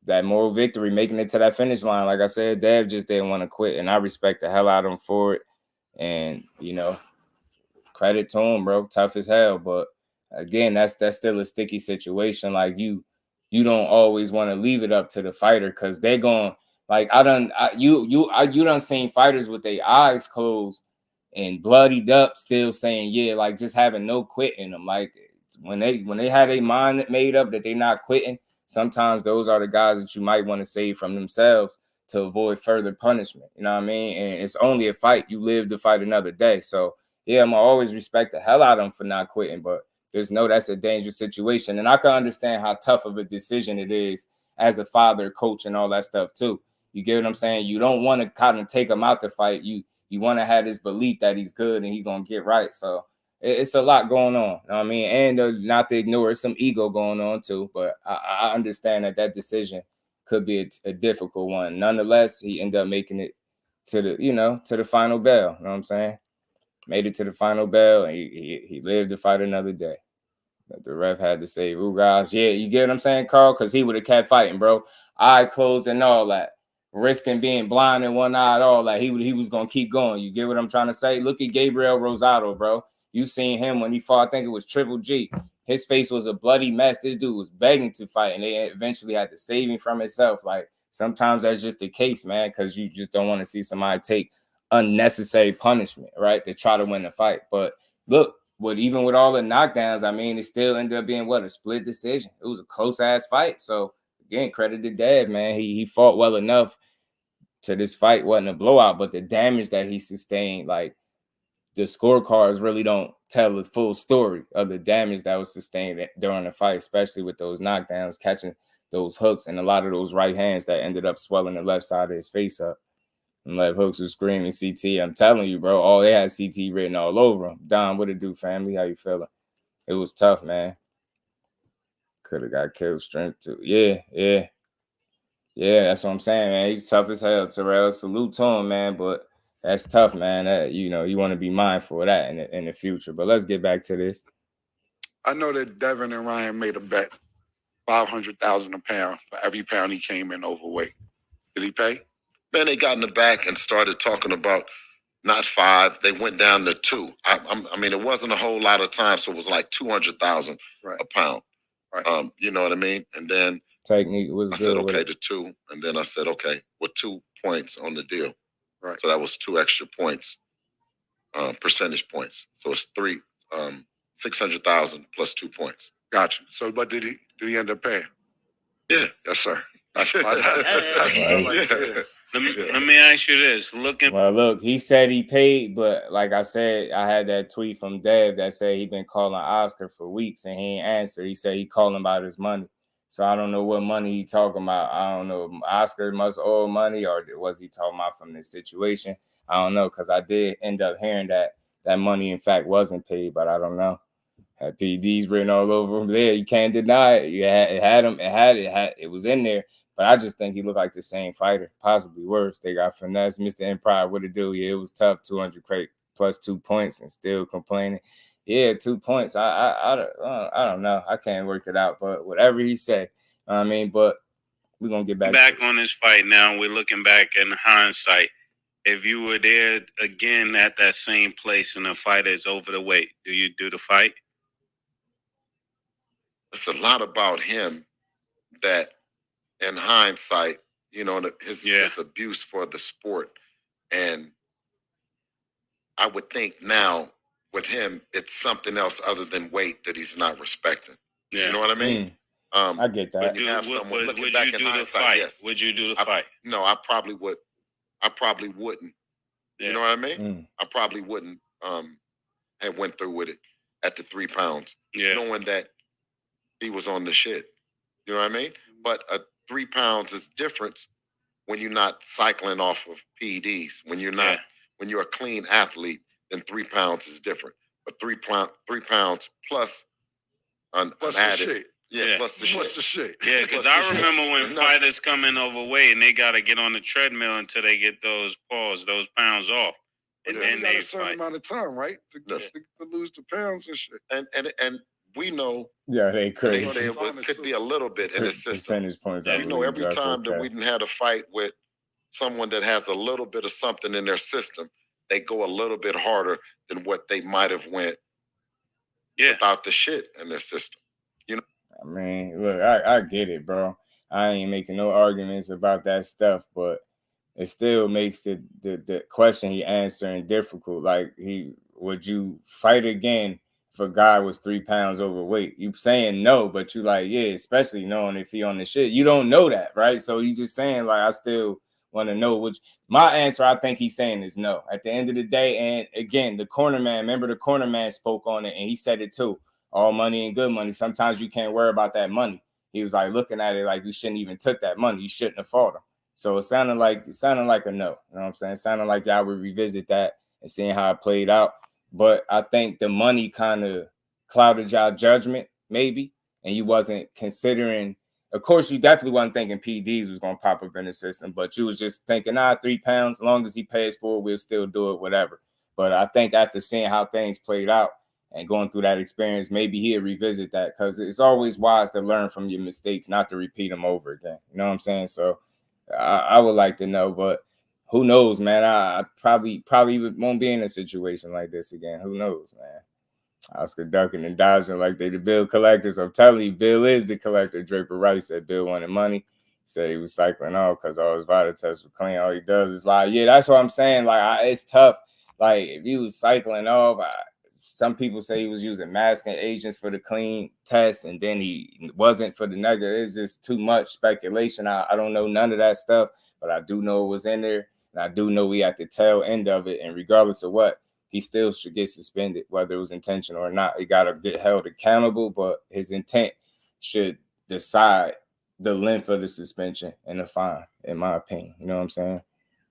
That moral victory, making it to that finish line. Like I said, Dev just didn't want to quit, and I respect the hell out of him for it. And credit to him, bro. Tough as hell, but again, that's still a sticky situation. Like you don't always want to leave it up to the fighter because they're going. Like you done seen fighters with their eyes closed and bloodied up, still saying like just having no quit in them. Like when they had their mind made up that they're not quitting, sometimes those are the guys that you might want to save from themselves to avoid further punishment. You know what I mean? And it's only a fight. You live to fight another day. So yeah, I'm gonna always respect the hell out of them for not quitting, but just know that's a dangerous situation. And I can understand how tough of a decision it is as a father, coach, and all that stuff too. You get what I'm saying? You don't want to kind of take him out the fight. You want to have this belief that he's good and he's going to get right. So it's a lot going on. You know what I mean? And not to ignore some ego going on too. But I understand that decision could be a difficult one. Nonetheless, he ended up making it to the final bell. You know what I'm saying? Made it to the final bell, and he lived to fight another day. But the ref had to say, "Rugas, yeah, you get what I'm saying, Carl? Because he would have kept fighting, bro. Eye closed and all that, risking being blind in one eye and all that. He was gonna keep going. You get what I'm trying to say? Look at Gabriel Rosado, bro. You seen him when he fought? I think it was Triple G. His face was a bloody mess. This dude was begging to fight, and they eventually had to save him from himself. Like sometimes that's just the case, man, because you just don't want to see somebody take unnecessary punishment, right, to try to win the fight. But look, even with all the knockdowns, I mean, it still ended up being a split decision. It was a close ass fight. So again, credit to Dad, man. He fought well enough to this fight wasn't a blowout, but the damage that he sustained, like the scorecards really don't tell the full story of the damage that was sustained during the fight, especially with those knockdowns, catching those hooks and a lot of those right hands that ended up swelling the left side of his face up. And left hooks was screaming CT. I'm telling you, bro, all they had CT written all over them. Don, what it do, family? How you feeling? It was tough, man. Could have got killed strength too. Yeah, that's what I'm saying, man. He's tough as hell, Terrell. Salute to him, man. But that's tough, man. That, you want to be mindful of that in the future. But let's get back to this. I know that Devin and Ryan made a bet, $500,000 a pound for every pound he came in overweight. Did he pay? Then they got in the back and started talking about not 5. They went down to 2. I mean, it wasn't a whole lot of time, so it was like 200,000 a pound. Right. You know what I mean? And then technique was. I said okay to 2, and then I said okay with 2 points on the deal. Right. So that was 2 extra points, percentage points. So it's 600,000 plus 2 points. Gotcha. So, but did he end up paying? Yeah. Yes, sir. Let me ask you this. Well, look, he said he paid, but like I said, I had that tweet from Dev that said he been calling Oscar for weeks and he ain't answer. He said he called him about his money. So I don't know what money he talking about. I don't know. Oscar must owe money, or was he talking about from this situation? I don't know, because I did end up hearing that money, in fact, wasn't paid, but I don't know. Had PDs written all over him there. You can't deny it. It was in there. But I just think he looked like the same fighter, possibly worse. They got finesse. Mr. Empire, what it do? Yeah, it was tough. 200 crate plus 2 points and still complaining. Yeah, 2 points. I don't know. I can't work it out. But whatever he say, I mean. But we're gonna get back on this fight now. We're looking back in hindsight. If you were there again at that same place and the fight is over the weight, do you do the fight? It's a lot about him that, in hindsight, his abuse for the sport. And I would think now with him, it's something else other than weight that he's not respecting. Yeah. You know what I mean? I get that. But you have someone looking back in hindsight, yes. Would you do the fight? No, I probably would. I probably wouldn't. Yeah. You know what I mean? I probably wouldn't have went through with it at the 3 pounds. Yeah. Knowing that he was on the shit. You know what I mean? But 3 pounds is different when you're not cycling off of PEDs. When you're not, when you're a clean athlete, then 3 pounds is different. But 3 pounds plus an added. Shit. Yeah, plus the shit. Yeah, because I remember when fighters come in overweight and they got to get on the treadmill until they get those pounds off. And then they got a certain amount of time, right? To lose the pounds and shit. And we know. Yeah, they crazy. They say it could be a little bit in the system. Percentage points. You know, every time that we didn't have a fight with someone that has a little bit of something in their system, they go a little bit harder than what they might have went without the shit in their system. You know. I mean, look, I get it, bro. I ain't making no arguments about that stuff, but it still makes the question he answering difficult. Like, would you fight again if a guy was 3 pounds overweight? You saying no, but you like, yeah, especially knowing if he on the shit. You don't know that, right? So you just saying, like, I still want to know, which my answer, I think he's saying is no. At the end of the day, and again, the corner man, remember the corner man spoke on it, and he said it too. All money and good money. Sometimes you can't worry about that money. He was like looking at it like you shouldn't even took that money. You shouldn't have fought him. So it sounded like a no. You know what I'm saying? It sounded like y'all would revisit that and seeing how it played out. But I think the money kind of clouded y'all judgment, maybe, and you wasn't considering of course, you definitely wasn't thinking PDs was going to pop up in the system, but you was just thinking, 3 pounds, as long as he pays for it, we'll still do it, whatever. But I think after seeing how things played out and going through that experience, maybe he'll revisit that, because it's always wise to learn from your mistakes, not to repeat them over again. You know what I'm saying? So I would like to know, but who knows, man? I probably won't be in a situation like this again. Who knows, man? Oscar ducking and dodging like they the bill collectors. I'm telling you, Bill is the collector. Draper Rice said Bill wanted money. Said he was cycling off because all his vital tests were clean. All he does is lie. Yeah, that's what I'm saying. Like, it's tough. Like, if he was cycling off, some people say he was using masking agents for the clean test, and then he wasn't for the negative. It's just too much speculation. I don't know none of that stuff, but I do know it was in there, and I do know we at the tail end of it. And regardless of what, he still should get suspended, whether it was intentional or not. He got to get held accountable, but his intent should decide the length of the suspension and the fine, in my opinion. You know what I'm saying?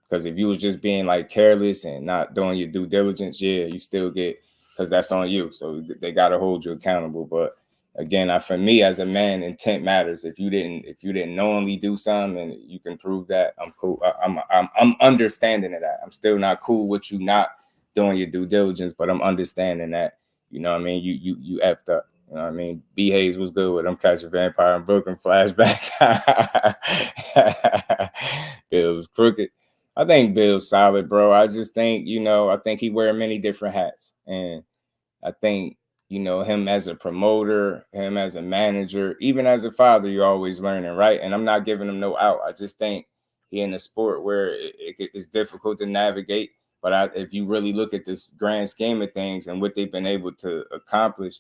Because if you was just being like careless and not doing your due diligence, yeah, you still get, because that's on you. So they got to hold you accountable. But again, for me as a man, intent matters. If you didn't knowingly do something and you can prove that, I'm cool. I'm understanding of that. I'm still not cool with you not doing your due diligence, but I'm understanding that, you know what I mean, you effed up. You know what I mean? B. Hayes was good with him catching vampire in Brooklyn flashbacks. Bill's crooked. I think Bill's solid, bro. I just think, I think he wear many different hats. And I think, him as a promoter, him as a manager, even as a father, you're always learning, right? And I'm not giving him no out. I just think he in a sport where it's difficult to navigate. But if you really look at this grand scheme of things and what they've been able to accomplish,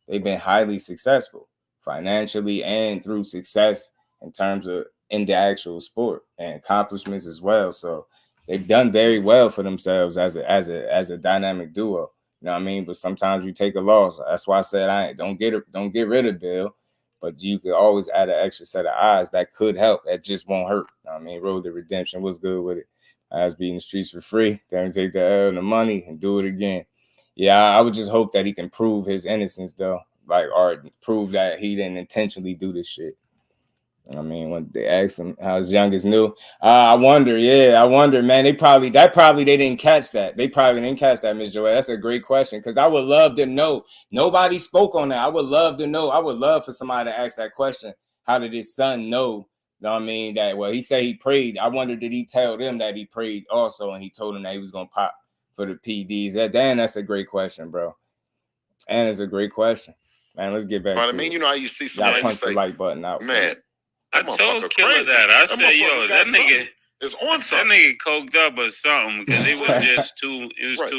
they've been highly successful financially and through success in terms of in the actual sport and accomplishments as well. So they've done very well for themselves as a dynamic duo. You know what I mean? But sometimes you take a loss. That's why I said don't get rid of Bill, but you could always add an extra set of eyes that could help. That just won't hurt. You know what I mean? Road to redemption. What's good with it? I was beating the streets for free. Then take the L and the money and do it again. Yeah, I would just hope that he can prove his innocence, though, or prove that he didn't intentionally do this shit. I mean, when they asked him how his youngest knew, I wonder, man. They probably didn't catch that. They probably didn't catch that, Ms. Joelle. That's a great question, because I would love to know. Nobody spoke on that. I would love to know. I would love for somebody to ask that question. How did his son know? You know what I mean? He said he prayed. I wonder, did he tell them that he prayed also, and he told them that he was gonna pop for the PDs? That's a great question, bro. And it's a great question, man. Let's get back. But I mean, how you see somebody punch the like button out, man. I told Killer that. I said, yo, that nigga is on something. That nigga coked up or something, because it was just too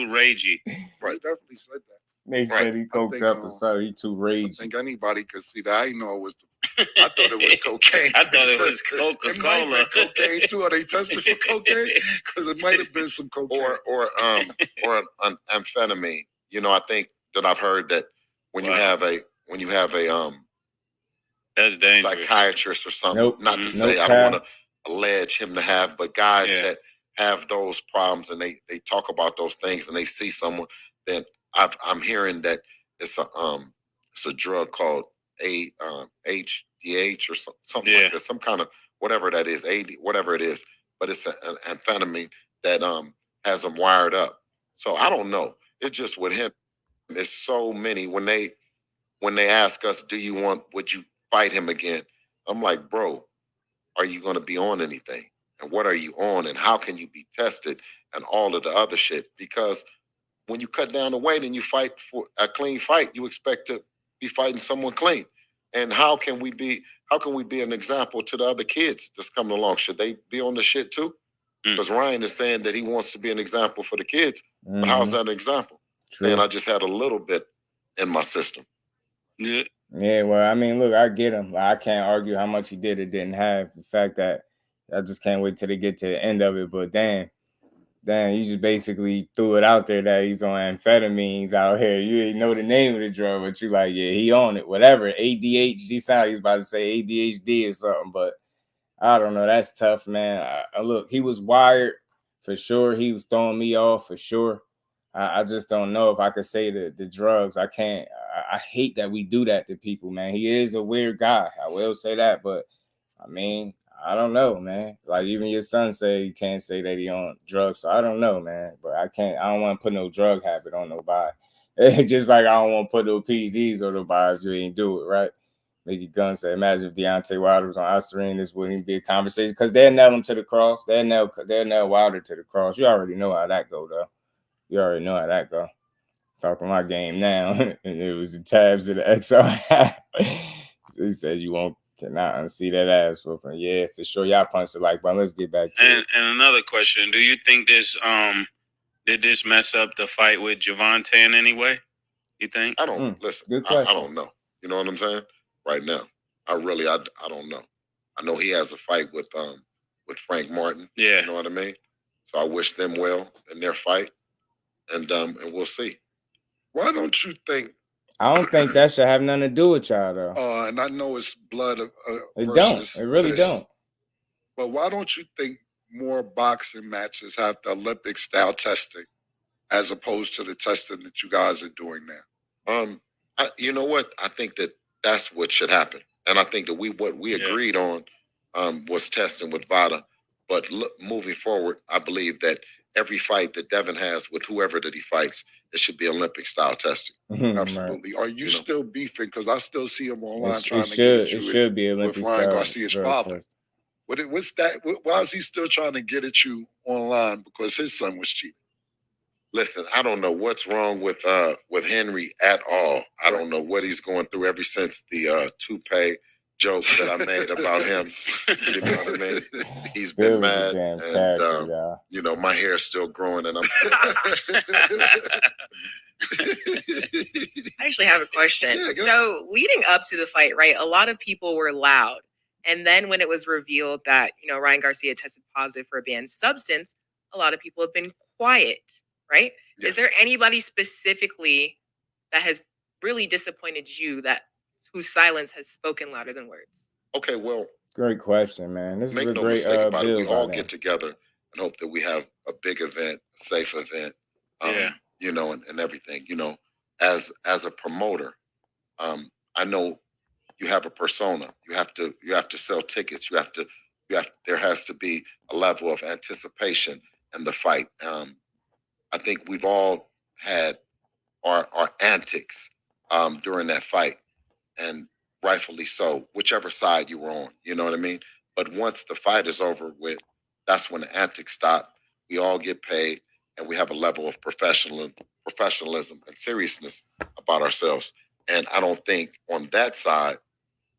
ragey. Right, definitely said that. They said he coked up or something. He too ragey. I think anybody could see that. I didn't know it was. I thought it was cocaine. I thought it was Coca-Cola. It might be cocaine too. Are they tested for cocaine? Because it might have been some cocaine or an amphetamine. I think that I've heard that when you have a that's dangerous. Psychiatrist or something. Not to say I don't want to allege him to have, but guys that have those problems and they talk about those things and they see someone, then I'm hearing that it's a drug called HDH or something like that, some kind of whatever that is, whatever it is, but it's an amphetamine that has them wired up. So I don't know. It's just with him, there's so many. When they ask us, would you fight him again? I'm like, bro, are you going to be on anything? And what are you on? And how can you be tested? And all of the other shit. Because when you cut down the weight and you fight for a clean fight, you expect to be fighting someone clean. And how can we be an example to the other kids that's coming along? Should they be on the shit too? Because Ryan is saying that he wants to be an example for the kids. But how's that an example? True. Saying I just had a little bit in my system. Yeah. Yeah, well, I mean, look, I get him. I can't argue how much he did or didn't have. The fact that I just can't wait till they get to the end of it. But damn, you just basically threw it out there that he's on amphetamines out here. You didn't know the name of the drug, but you like, yeah, he on it. Whatever. ADHD sound. He's about to say ADHD or something, but I don't know. That's tough, man. Look, he was wired for sure. He was throwing me off for sure. I just don't know if I could say the drugs. I can't. I hate that we do that to people, man. He is a weird guy. I will say that, but I mean, I don't know, man. Like even your son say you can't say that he on drugs, so I don't know, man. But I don't want to put no drug habit on nobody. It's just like I don't want to put no PEDs on nobody if you ain't do it, right? Mickey Gunn said, imagine if Deontay Wilder was on Ostarine, this wouldn't be a conversation because they'll nail him to the cross. They'll nail Wilder to the cross. You already know how that go, though. You already know how that go. Talking my game now, and it was the tabs of the XR. He said you cannot unsee that ass whooping. Yeah, for sure. Y'all punched the like button. Let's get back to it. And another question: do you think this did this mess up the fight with Gervonta in any way? You think? I don't listen. Good question. I don't know. You know what I'm saying? Right now, I don't know. I know he has a fight with Frank Martin. Yeah, you know what I mean. So I wish them well in their fight, and we'll see. Why don't you think? I don't think that should have nothing to do with y'all, though. And I know it's blood. It don't. It really don't. But why don't you think more boxing matches have the Olympic style testing as opposed to the testing that you guys are doing now? You know what? I think that's what should happen, and I think that what we agreed on was testing with Vada. But moving forward, I believe that every fight that Devin has with whoever that he fights, it should be Olympic style testing. Absolutely. Are you still beefing? Because I still see him online trying to get at you. It should be Olympic with Ryan style Garcia's father. What's that? Why is he still trying to get at you online? Because his son was cheating. Listen, I don't know what's wrong with Henry at all. I don't know what he's going through ever since the toupee joke that I made about him. You know what I mean? He's been mad, and you know, my hair is still growing, and I'm. I actually have a question. So leading up to the fight, right, a lot of people were loud. And then when it was revealed that, you know, Ryan Garcia tested positive for a banned substance, a lot of people have been quiet, right? Yes. Is there anybody specifically that has really disappointed you whose silence has spoken louder than words? Okay, well. Great question, man. This make is a no great mistake about it. We all there. Get together and hope that we have a big event, a safe event, you know, and everything. You know, as a promoter, I know you have a persona. You have to sell tickets. There has to be a level of anticipation in the fight. I think we've all had our antics during that fight, and rightfully so, whichever side you were on. You know what I mean? But once the fight is over with, that's when the antics stop. We all get paid, and we have a level of professionalism and seriousness about ourselves. And I don't think on that side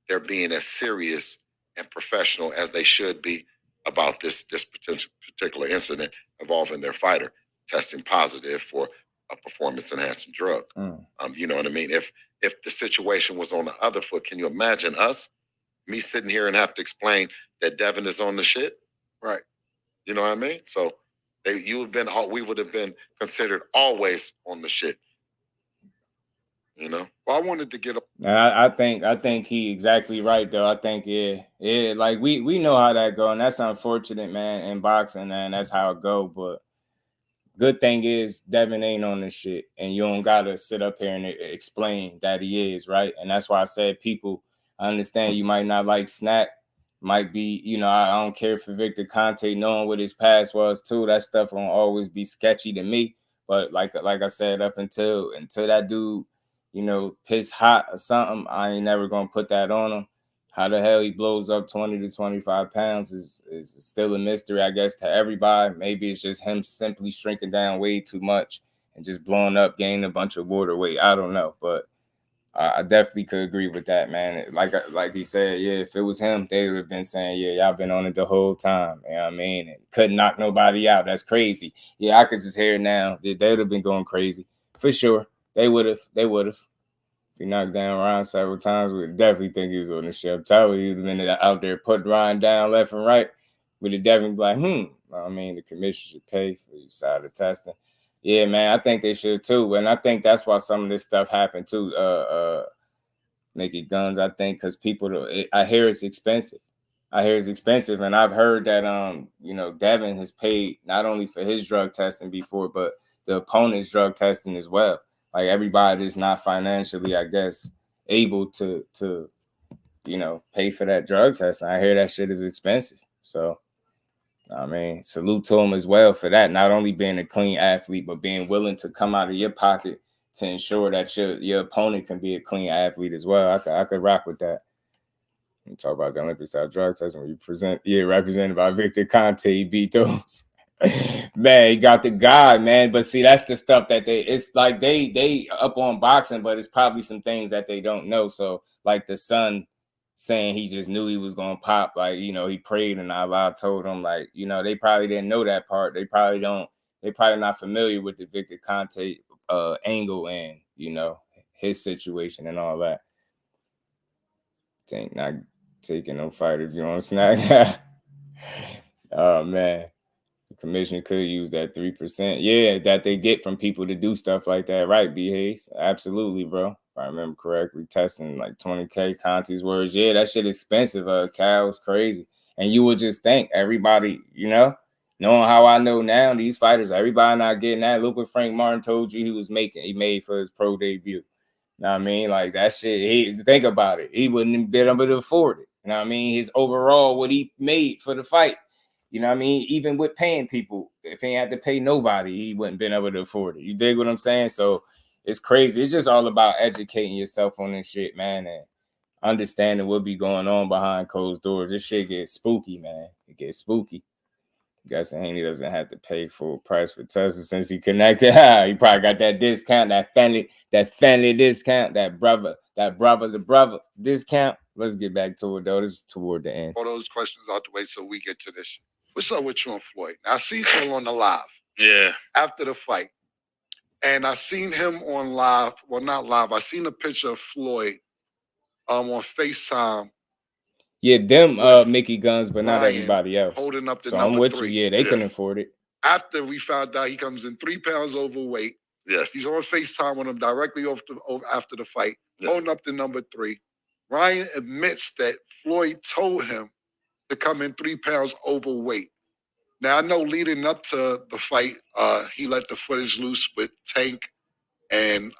they're being as serious and professional as they should be about this particular incident involving their fighter testing positive for a performance-enhancing drug. You know what I mean? If the situation was on the other foot, can you imagine me sitting here and have to explain that Devin is on the shit? Right. You know what I mean? So we would have been considered always on the shit. You know? Well, I wanted to get up. I think he exactly right though. I think like we know how that go, and that's unfortunate, man. In boxing, man, that's how it go. But good thing is Devin ain't on this shit, and you don't gotta sit up here and explain that he is, right? And that's why I said people. I understand you might not like Snack, might be, you know, I don't care for Victor Conte knowing what his past was too. That stuff won't always be sketchy to me. But like I said, up until that dude, you know, piss hot or something, I ain't never gonna put that on him. How the hell he blows up 20 to 25 pounds is still a mystery, I guess, to everybody. Maybe it's just him simply shrinking down way too much and just blowing up, gaining a bunch of water weight. I don't know, but I definitely could agree with that, man. Like he said, yeah, if it was him, they would have been saying, yeah, y'all been on it the whole time. You know what I mean? And couldn't knock nobody out. That's crazy. Yeah, I could just hear it now. They would have been going crazy. For sure. They would have. He knocked down Ryan several times. We definitely think he was on the ship. I'm telling you, he would have been out there putting Ryan down left and right. Would have definitely been like, I mean, the commission should pay for your side of testing. Yeah, man, I think they should too. And I think that's why some of this stuff happened too. Mickey Guns, I think, because I hear it's expensive. And I've heard that, you know, Devin has paid not only for his drug testing before, but the opponent's drug testing as well. like everybody is not financially, I guess, able to pay for that drug test. And I hear that shit is expensive. So, I mean, salute to him as well for that. Not only being a clean athlete, but being willing to come out of your pocket to ensure that your opponent can be a clean athlete as well. I could rock with that. You talk about the Olympic style drug test when you represented by Victor Conte, he beat those. Man, he got the guy, man. But see, that's the stuff that it's like they up on boxing, but it's probably some things that they don't know. So like the son saying he just knew he was gonna pop, like, he prayed and Allah told him, like, they probably didn't know that part. They probably not familiar with the Victor Conte angle and his situation and all that. Ain't not taking no fight if you don't snag. Oh man. The commissioner could use that 3%. Yeah, that they get from people to do stuff like that. Right, B. Hayes? Absolutely, bro. If I remember correctly, testing like 20K, Conti's words. Yeah, that shit expensive. Cal's crazy. And you would just think everybody, knowing how I know now, these fighters, everybody not getting that. Look what Frank Martin told you he made for his pro debut. Know what I mean? Like that shit, think about it. He wouldn't have been able to afford it. You know what I mean? His overall, what he made for the fight. You know what I mean? Even with paying people, if he had to pay nobody, he wouldn't been able to afford it. You dig what I'm saying? So it's crazy. It's just all about educating yourself on this shit, man, and understanding what be going on behind closed doors. This shit gets spooky, man. It gets spooky. Guessing Haney doesn't have to pay full price for testing since he connected. He probably got that discount, that family discount, that brother discount. Let's get back to it though. This is toward the end. All those questions out the way so we get to this. What's up with you and Floyd? Now, I seen him on the live. Yeah. After the fight. And I seen him on live. Well, not live. I seen a picture of Floyd on FaceTime. Yeah, them Mickey guns, but not everybody else. Holding up the so number I'm with 3. you. Yeah, they can afford it. After we found out he comes in 3 pounds overweight. Yes. He's on FaceTime with him directly after the fight. Yes. Holding up the number 3. Ryan admits that Floyd told him to come in 3 pounds overweight. Now, I know leading up to the fight, he let the footage loose with Tank and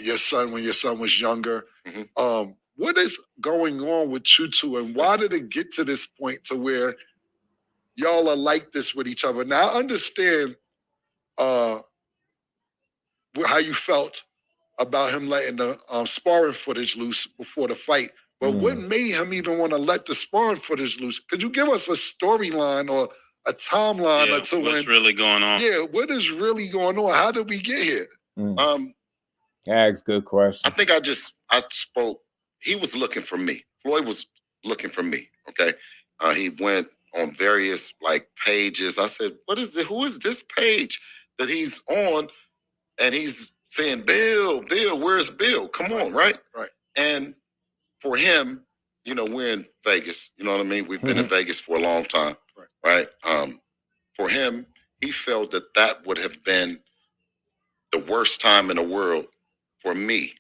your son when your son was younger. Mm-hmm. What is going on with you two, and why did it get to this point to where y'all are like this with each other? Now, I understand how you felt about him letting the sparring footage loose before the fight, but what made him even want to let the sparring footage loose? Could you give us a storyline or a timeline to what's really going on? Yeah, what is really going on? How did we get here? That's a good question. I think I spoke. He was looking for me. Floyd was looking for me. Okay. He went on various pages. I said, "What is it? Who is this page that he's on?" And he's saying, Bill, where's Bill? Come on, right? Right. And for him, we're in Vegas. You know what I mean? We've been in Vegas for a long time. Right. For him, he felt that would have been the worst time in the world for me.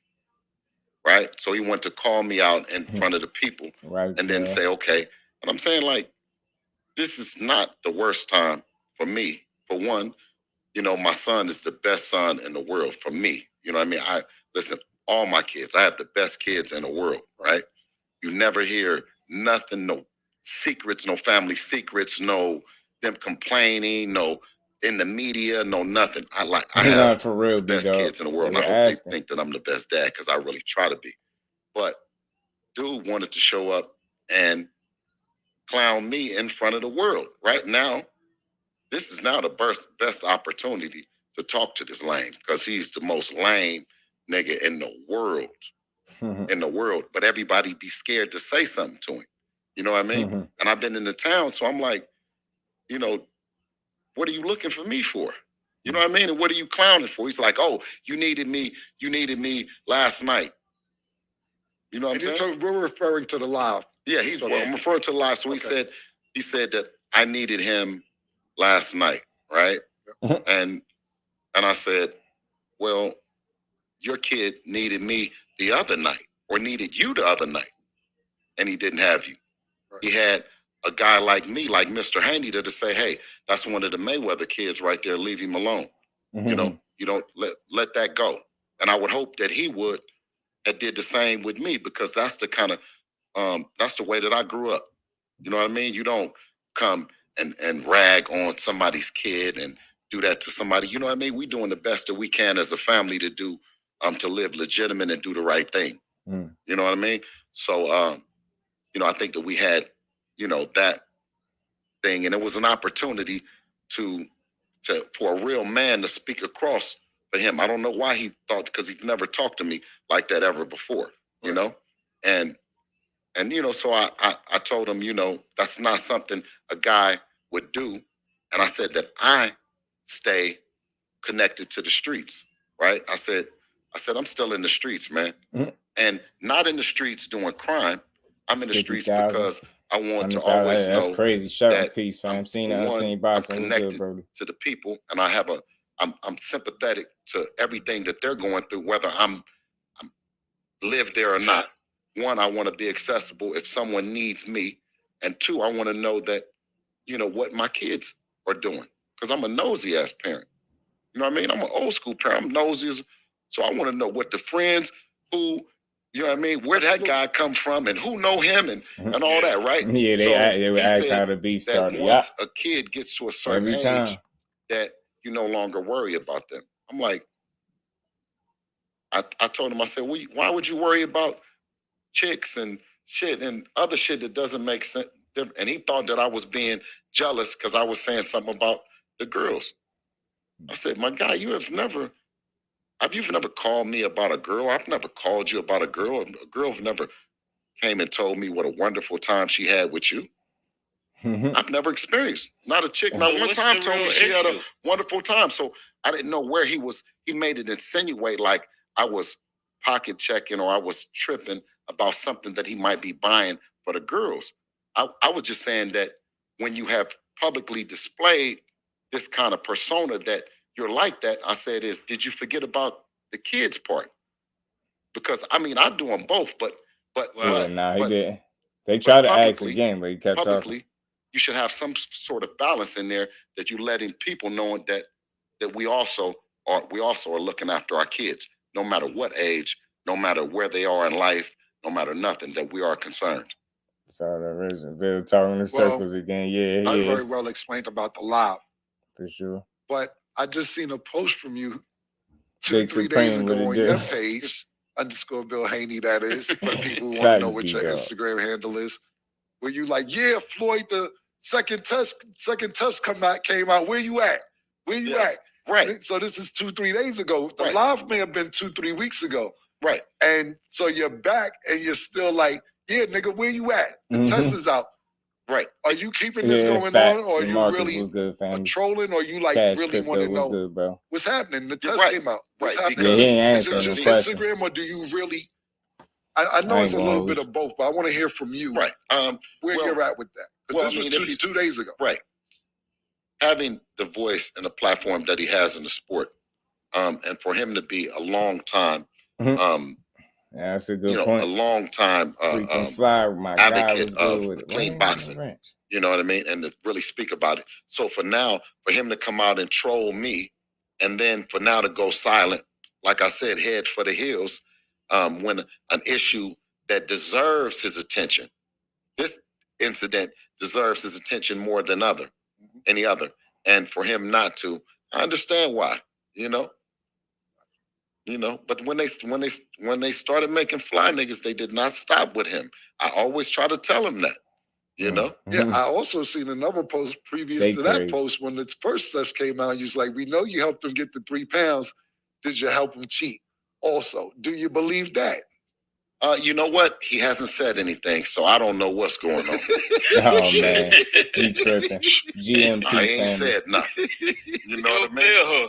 Right. So he wanted to call me out in front of the people and then say, okay. And I'm saying, this is not the worst time for me. For one, my son is the best son in the world for me. You know what I mean? Listen, all my kids, I have the best kids in the world. Right. You never hear nothing, no secrets, no family secrets, no them complaining, no in the media, no nothing. I have for real, the best kids in the world. And I hope they think that I'm the best dad because I really try to be. But dude wanted to show up and clown me in front of the world. Right now, this is now the best opportunity to talk to this lame because he's the most lame nigga in the world. In the world. But everybody be scared to say something to him. You know what I mean? And I've been in the town, so I'm like, what are you looking for me for? You know what I mean? And what are you clowning for? He's like, oh, you needed me last night. You know what I'm saying? We're referring to the live. Yeah, I'm referring to the live. So he said that I needed him last night, right? And I said, well, your kid needed me the other night or needed you the other night. And he didn't have you. Right. He had a guy like me, like Mr. Haney, to say, hey, that's one of the Mayweather kids right there. Leave him alone. You don't let that go. And I would hope that he would have did the same with me, because that's the kind of that's the way that I grew up. You know what I mean? You don't come and rag on somebody's kid and do that to somebody. You know what I mean? We doing the best that we can as a family to do to live legitimate and do the right thing. You know what I mean? So you know, I think that we had, you know, that thing, and it was an opportunity for a real man to speak across for him. I don't know why he thought, because he never talked to me like that ever before, you know? And you know, so I told him, you know, that's not something a guy would do. And I said that I stay connected to the streets, right? I said, I'm still in the streets, man. And not in the streets doing crime. I'm in the streets because I want to always know. That's crazy. Shout out, peace, fam. I'm Seen boxing. I'm connected to the people, and I'm sympathetic to everything that they're going through, whether I'm live there or not. One, I want to be accessible if someone needs me, and two, I want to know that, you know, what my kids are doing, because I'm a nosy ass parent. You know what I mean? I'm an old school parent. I'm nosy, so I want to know what the friends who, you know what I mean, where that guy come from and who know him and all that, right? Yeah, they would ask how the beef started. Once a kid gets to a certain age, that you no longer worry about them. I'm like, I told him, I said, why would you worry about chicks and shit and other shit that doesn't make sense? And he thought that I was being jealous because I was saying something about the girls. I said, my guy, you've never called me about a girl. I've never called you about a girl. A girl never came and told me what a wonderful time she had with you. I've never experienced. Not a chick, not one time told me she had a wonderful time. So I didn't know where he was. He made it insinuate like I was pocket checking or I was tripping about something that he might be buying for the girls. I was just saying that when you have publicly displayed this kind of persona that you're like that, I said did you forget about the kids part? Because I mean, I do them both, but he didn't. They tried to ask again, but he kept talking. You should have some sort of balance in there that you're letting people know that we also are looking after our kids, no matter what age, no matter where they are in life, no matter nothing, that we are concerned. Sorry, that reason. Bill talking in circles again. Yeah, I very well explained about the live. For sure. But I just seen a post from you 2-3 days ago on your page, _Bill Haney, that is, for people who want to know what your Instagram handle is, where you like, yeah, Floyd, the second test came out. Where you at? Where you at? Right. So this is 2-3 days ago. The live may have been 2-3 weeks ago. Right. And so you're back and you're still like, yeah, nigga, where you at? The test is out. Right. Are you keeping this going on, or are you really trolling, or you like really want to know what's happening? The test came out. What's happening? Is it just Instagram, or do you really? I know it's a little bit of both, but I want to hear from you. Right. Where you're at with that? Because this was 2 days ago. Right. Having the voice and the platform that he has in the sport, and for him to be a long time, yeah, that's a good point. A long time advocate of clean boxing. You know what I mean? And to really speak about it. So for him to come out and troll me, and then for now to go silent, like I said, head for the hills, when an issue that deserves his attention, this incident deserves his attention more than any other. And for him not to, I understand why, but when they started making fly niggas, they did not stop with him. I always try to tell him that, Yeah, I also seen another post previous to that post when the first test came out. You was like, we know you helped him get the 3 pounds. Did you help him cheat? Also, do you believe that? You know what? He hasn't said anything, so I don't know what's going on. Oh man, he tripping. GMP. I ain't said nothing. You know what I mean?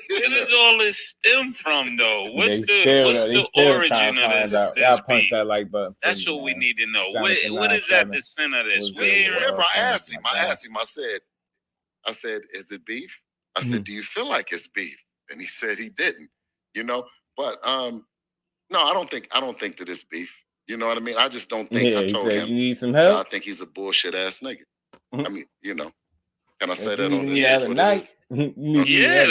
Where does all this stem from, though? What's the origin of this beef? That like button. That's what we need to know. What is at the center of this? Remember, I asked him. I said, is it beef? I said, do you feel like it's beef? And he said he didn't. But no, I don't think that it's beef. You know what I mean? I just don't think I told him. You need some help? I think he's a bullshit ass nigga. I mean, Can I say You that need on me the to have a night. Yeah,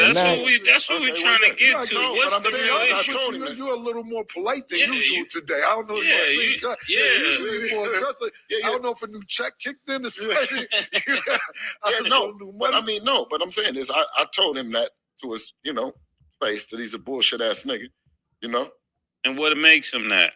that's what we trying to get to. No, What's but I'm the saying, real I issue? told him that. You're a little more polite than Yeah, usual today. I don't know. Yeah, Usually you're more aggressive. I don't know if a new check kicked in or something. But I'm saying this. I told him that to his, face that he's a bullshit ass nigga, And what makes him that?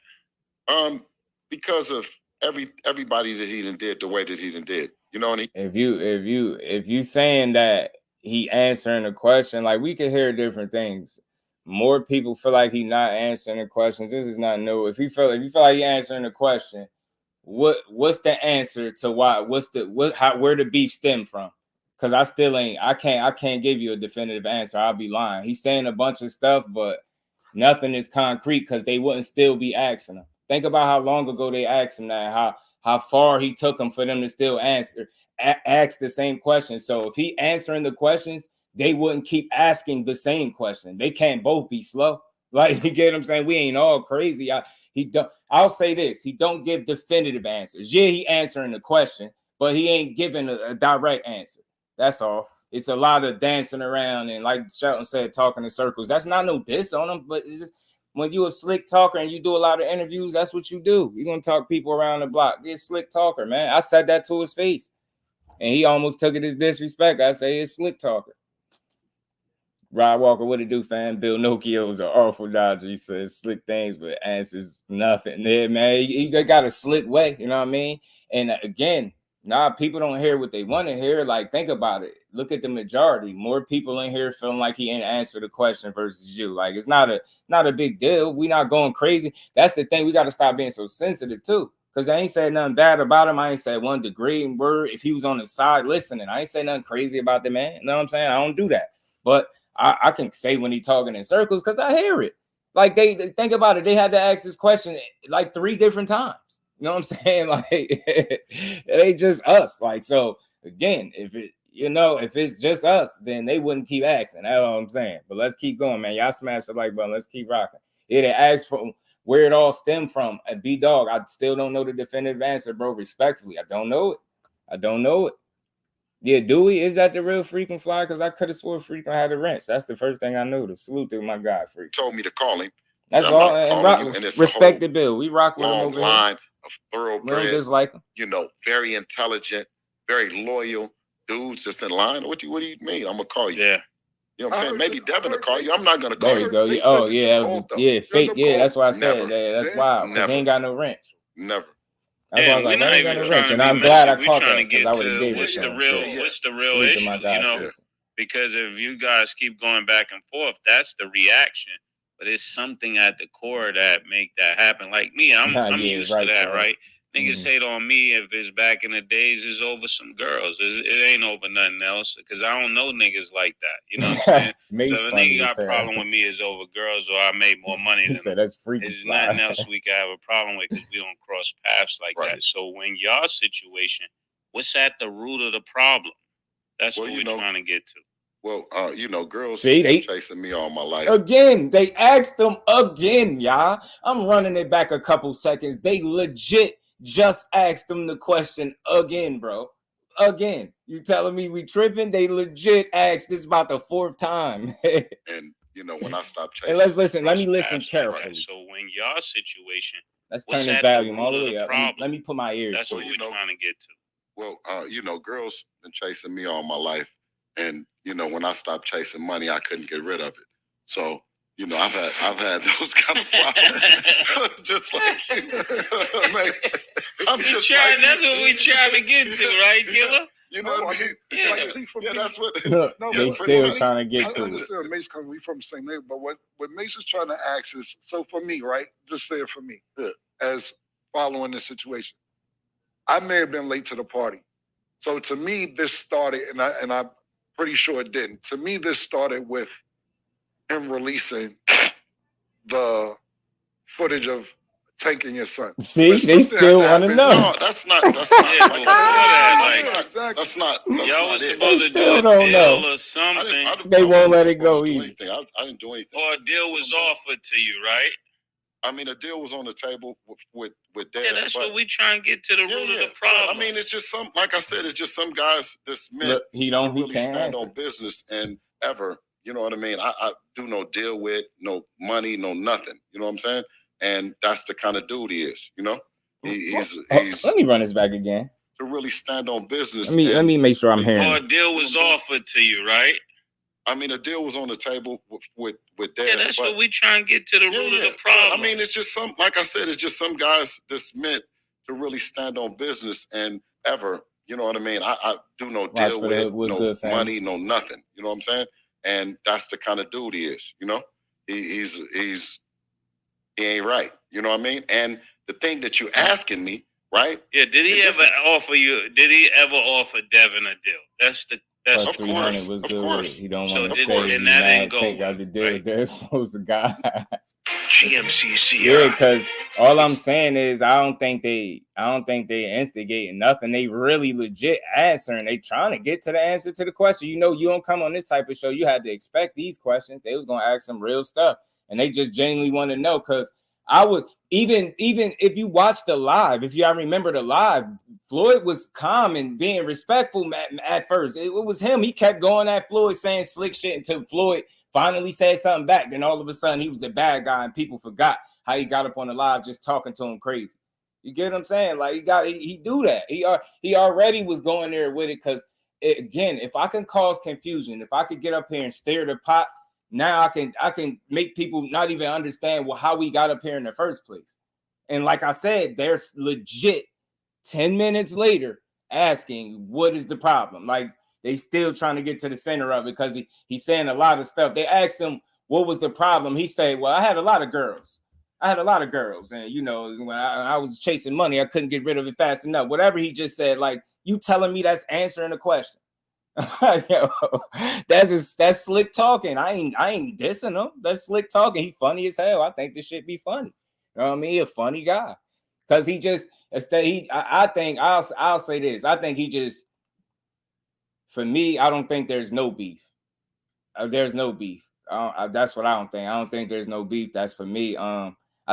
Because of everybody that he done did the way that he done did, and he. If you saying that he answering the question, like we could hear different things. More people feel like he not answering the questions. This is not new. If you feel like he answering the question, what's the answer to why? Where the beef stem from? Because I can't give you a definitive answer. I'll be lying. He's saying a bunch of stuff, but nothing is concrete because they wouldn't still be asking him. Think about how long ago they asked him that, how far he took them for them to still ask the same question. So if he answering the questions, they wouldn't keep asking the same question. They can't both be slow. Like, you get what I'm saying? We ain't all crazy. I'll say this. He don't give definitive answers. Yeah, he answering the question, but he ain't giving a direct answer. That's all. It's a lot of dancing around and, like Shelton said, talking in circles. That's not no diss on him, but it's just when you a slick talker and you do a lot of interviews, that's what you do. You're going to talk people around the block. Be a slick talker, man. I said that to his face, and he almost took it as disrespect. I say it's slick talker. Rod Walker, what it do, fam? Bill Nokio's an awful dodger. He says slick things, but answers nothing. Yeah, man, he got a slick way, you know what I mean? And again, people don't hear what they want to hear. Like, think about it. Look at the majority. More people in here feeling like he ain't answered the question versus you. Like, it's not a big deal. We not going crazy. That's the thing. We got to stop being so sensitive too. Because I ain't said nothing bad about him. I ain't said one degrading word. If he was on the side listening, I ain't say nothing crazy about the man. You know what I'm saying? I don't do that. But I can say when he talking in circles because I hear it. Like, they think about it. They had to ask this question like 3 different times. You know what I'm saying? Like, it ain't just us. Like, so again, if it's just us, then they wouldn't keep asking. That's all I'm saying. But let's keep going, man. Y'all smash the like button. Let's keep rocking. They asked for where it all stemmed from. And B-Dog, I still don't know the definitive answer, bro. Respectfully, I don't know it. Yeah, Dewey, is that the real freaking fly? Because I could have swore freaking had a wrench. That's the first thing I knew. To salute to my guy, freak. Told me to call him. That's all. And respect the bill. We rock with him over line here. Of thoroughbred, we don't dislike him. Very intelligent, very loyal dudes just in line. What do you mean? I'm gonna call you. Yeah. You know what I'm saying? Maybe Devin will call you. I'm not gonna call you. There you go. Fake. Yeah, that's why I said that. That's wild. Because he ain't got no wrench. Never. That's why I was like, I ain't got no wrench. And I'm glad I caught that because I would have gave it to him. What's the real issue? Because if you guys keep going back and forth, that's the reaction. But it's something at the core that make that happen. Like me, I'm used to that, right? Niggas hate on me if it's back in the days, it's over some girls. It ain't over nothing else because I don't know niggas like that. You know what I'm saying? So if a nigga got a problem with me is over girls or I made more money than them. That's freaky. There's nothing else we can have a problem with because we don't cross paths like that. So when y'all situation, what's at the root of the problem? That's what we're trying to get to. Well, girls they chasing me all my life. Again, they asked them again, y'all. I'm running it back a couple seconds. They legit just asked them the question again, bro. Again. You telling me we tripping? They legit asked this about the 4th time. And when I stop chasing. And let's listen. Let me listen carefully. Right. So when y'all situation, let's turn the volume all the way up. Let me put my ears. That's what we're trying to get to. Well, girls been chasing me all my life. And when I stopped chasing money, I couldn't get rid of it. So, I've had those kind of problems. Just like you. I'm just trying. Like that's what we trying to get to, right, Killer? You know what I mean? Yeah. Like, see, for me, that's what they still trying to get to. I understand Mase coming. We from the same neighborhood, but what Mase is trying to ask is, so for me, right? Just say it for me, as following this situation, I may have been late to the party. So to me, this started, and I'm pretty sure it didn't. To me, this started with him releasing the footage of taking your son. See, they still want to know. No, that's not. That's not. Y'all was supposed to do a deal or something. They won't let it go either. I didn't do anything. Or a deal was offered to you, right? I mean, a deal was on the table with Dev. Yeah, that's what we try and get to the root of the problem. I mean, it's just like I said, it's just some guys that's meant he really can't stand answer on business and ever, you know what I mean? I do no deal with, no money, no nothing. You know what I'm saying? And that's the kind of dude he is, you know? He's let me run this back again. To really stand on business. Let me make sure I'm hearing. Or a deal was offered to you, right? I mean, a deal was on the table with Dev. Yeah, that's what we try and get to the root of the problem. I mean, it's just like I said, it's just some guys that's meant to really stand on business and ever, you know what I mean? I do no deal with, no money, no nothing. You know what I'm saying? And that's the kind of dude he is, you know? He ain't right. You know what I mean? And the thing that you're asking me, right? Yeah, did he ever offer Devin a deal? That's of course. Was good with it. He don't want to say he's mad, take out the deal. Right? They're supposed to go. GMCC. Yeah, because all I'm saying is I don't think they instigating nothing. They really legit answering. They trying to get to the answer to the question. You know, you don't come on this type of show. You had to expect these questions. They was gonna ask some real stuff, and they just genuinely want to know. Because I would even if you watch the live, if y'all remember the live, Floyd was calm and being respectful at first. It was him. He kept going at Floyd, saying slick shit until Floyd finally said something back. Then all of a sudden he was the bad guy, and people forgot how he got up on the live just talking to him crazy. You get what I'm saying? Like he do that. He already was going there with it because again, if I can cause confusion, if I could get up here and stir the pot. Now I can make people not even understand how we got up here in the first place. And like I said, there's legit 10 minutes later asking what is the problem. Like they still trying to get to the center of it because he's saying a lot of stuff. They asked him what was the problem. He said, well, I had a lot of girls. And you know, when I was chasing money, I couldn't get rid of it fast enough. Whatever he just said, like you telling me that's answering the question. Yo, that's slick talking. I ain't dissing him. That's slick talking. He funny as hell. I think this shit be funny. You know what I mean? A funny guy. Cause he just I think I'll say this. I think he just, for me, I don't think there's no beef. There's no beef. That's what I don't think. I don't think there's no beef. That's for me. I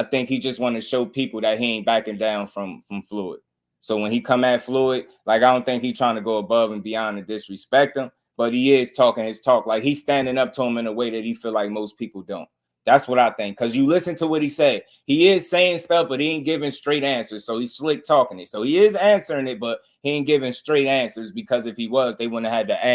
think he just want to show people that he ain't backing down from Floyd. So when he come at Floyd, like I don't think he's trying to go above and beyond and disrespect him, but he is talking his talk. Like he's standing up to him in a way that he feel like most people don't. That's what I think. Because you listen to what he said. He is saying stuff, but he ain't giving straight answers. So he's slick talking it. So he is answering it, but he ain't giving straight answers because if he was, they wouldn't have had to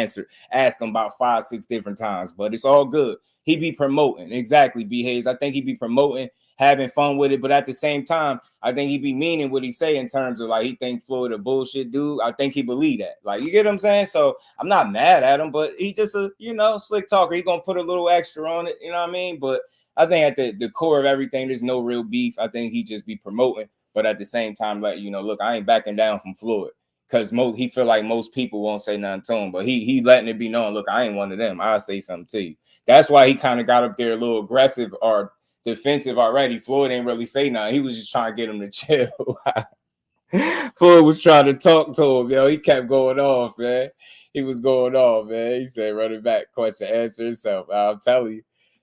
ask him about 5-6 different times. But it's all good. He be promoting. Exactly, B. Hayes. I think he be promoting, having fun with it. But at the same time, I think he be meaning what he say in terms of like he think Floyd a bullshit dude. I think he believe that. Like, you get what I'm saying? So I'm not mad at him, but he just a, slick talker. He gonna put a little extra on it. You know what I mean? But I think at the core of everything, there's no real beef. I think he just be promoting, but at the same time, like, look, I ain't backing down from Floyd because he feel like most people won't say nothing to him, but he letting it be known, look, I ain't one of them. I'll say something to you. That's why he kind of got up there a little aggressive or defensive already. Floyd ain't really say nothing. He was just trying to get him to chill. Floyd was trying to talk to him, He kept going off, man. He was going off, man. He said, run it back, question, answer himself. I'm telling you.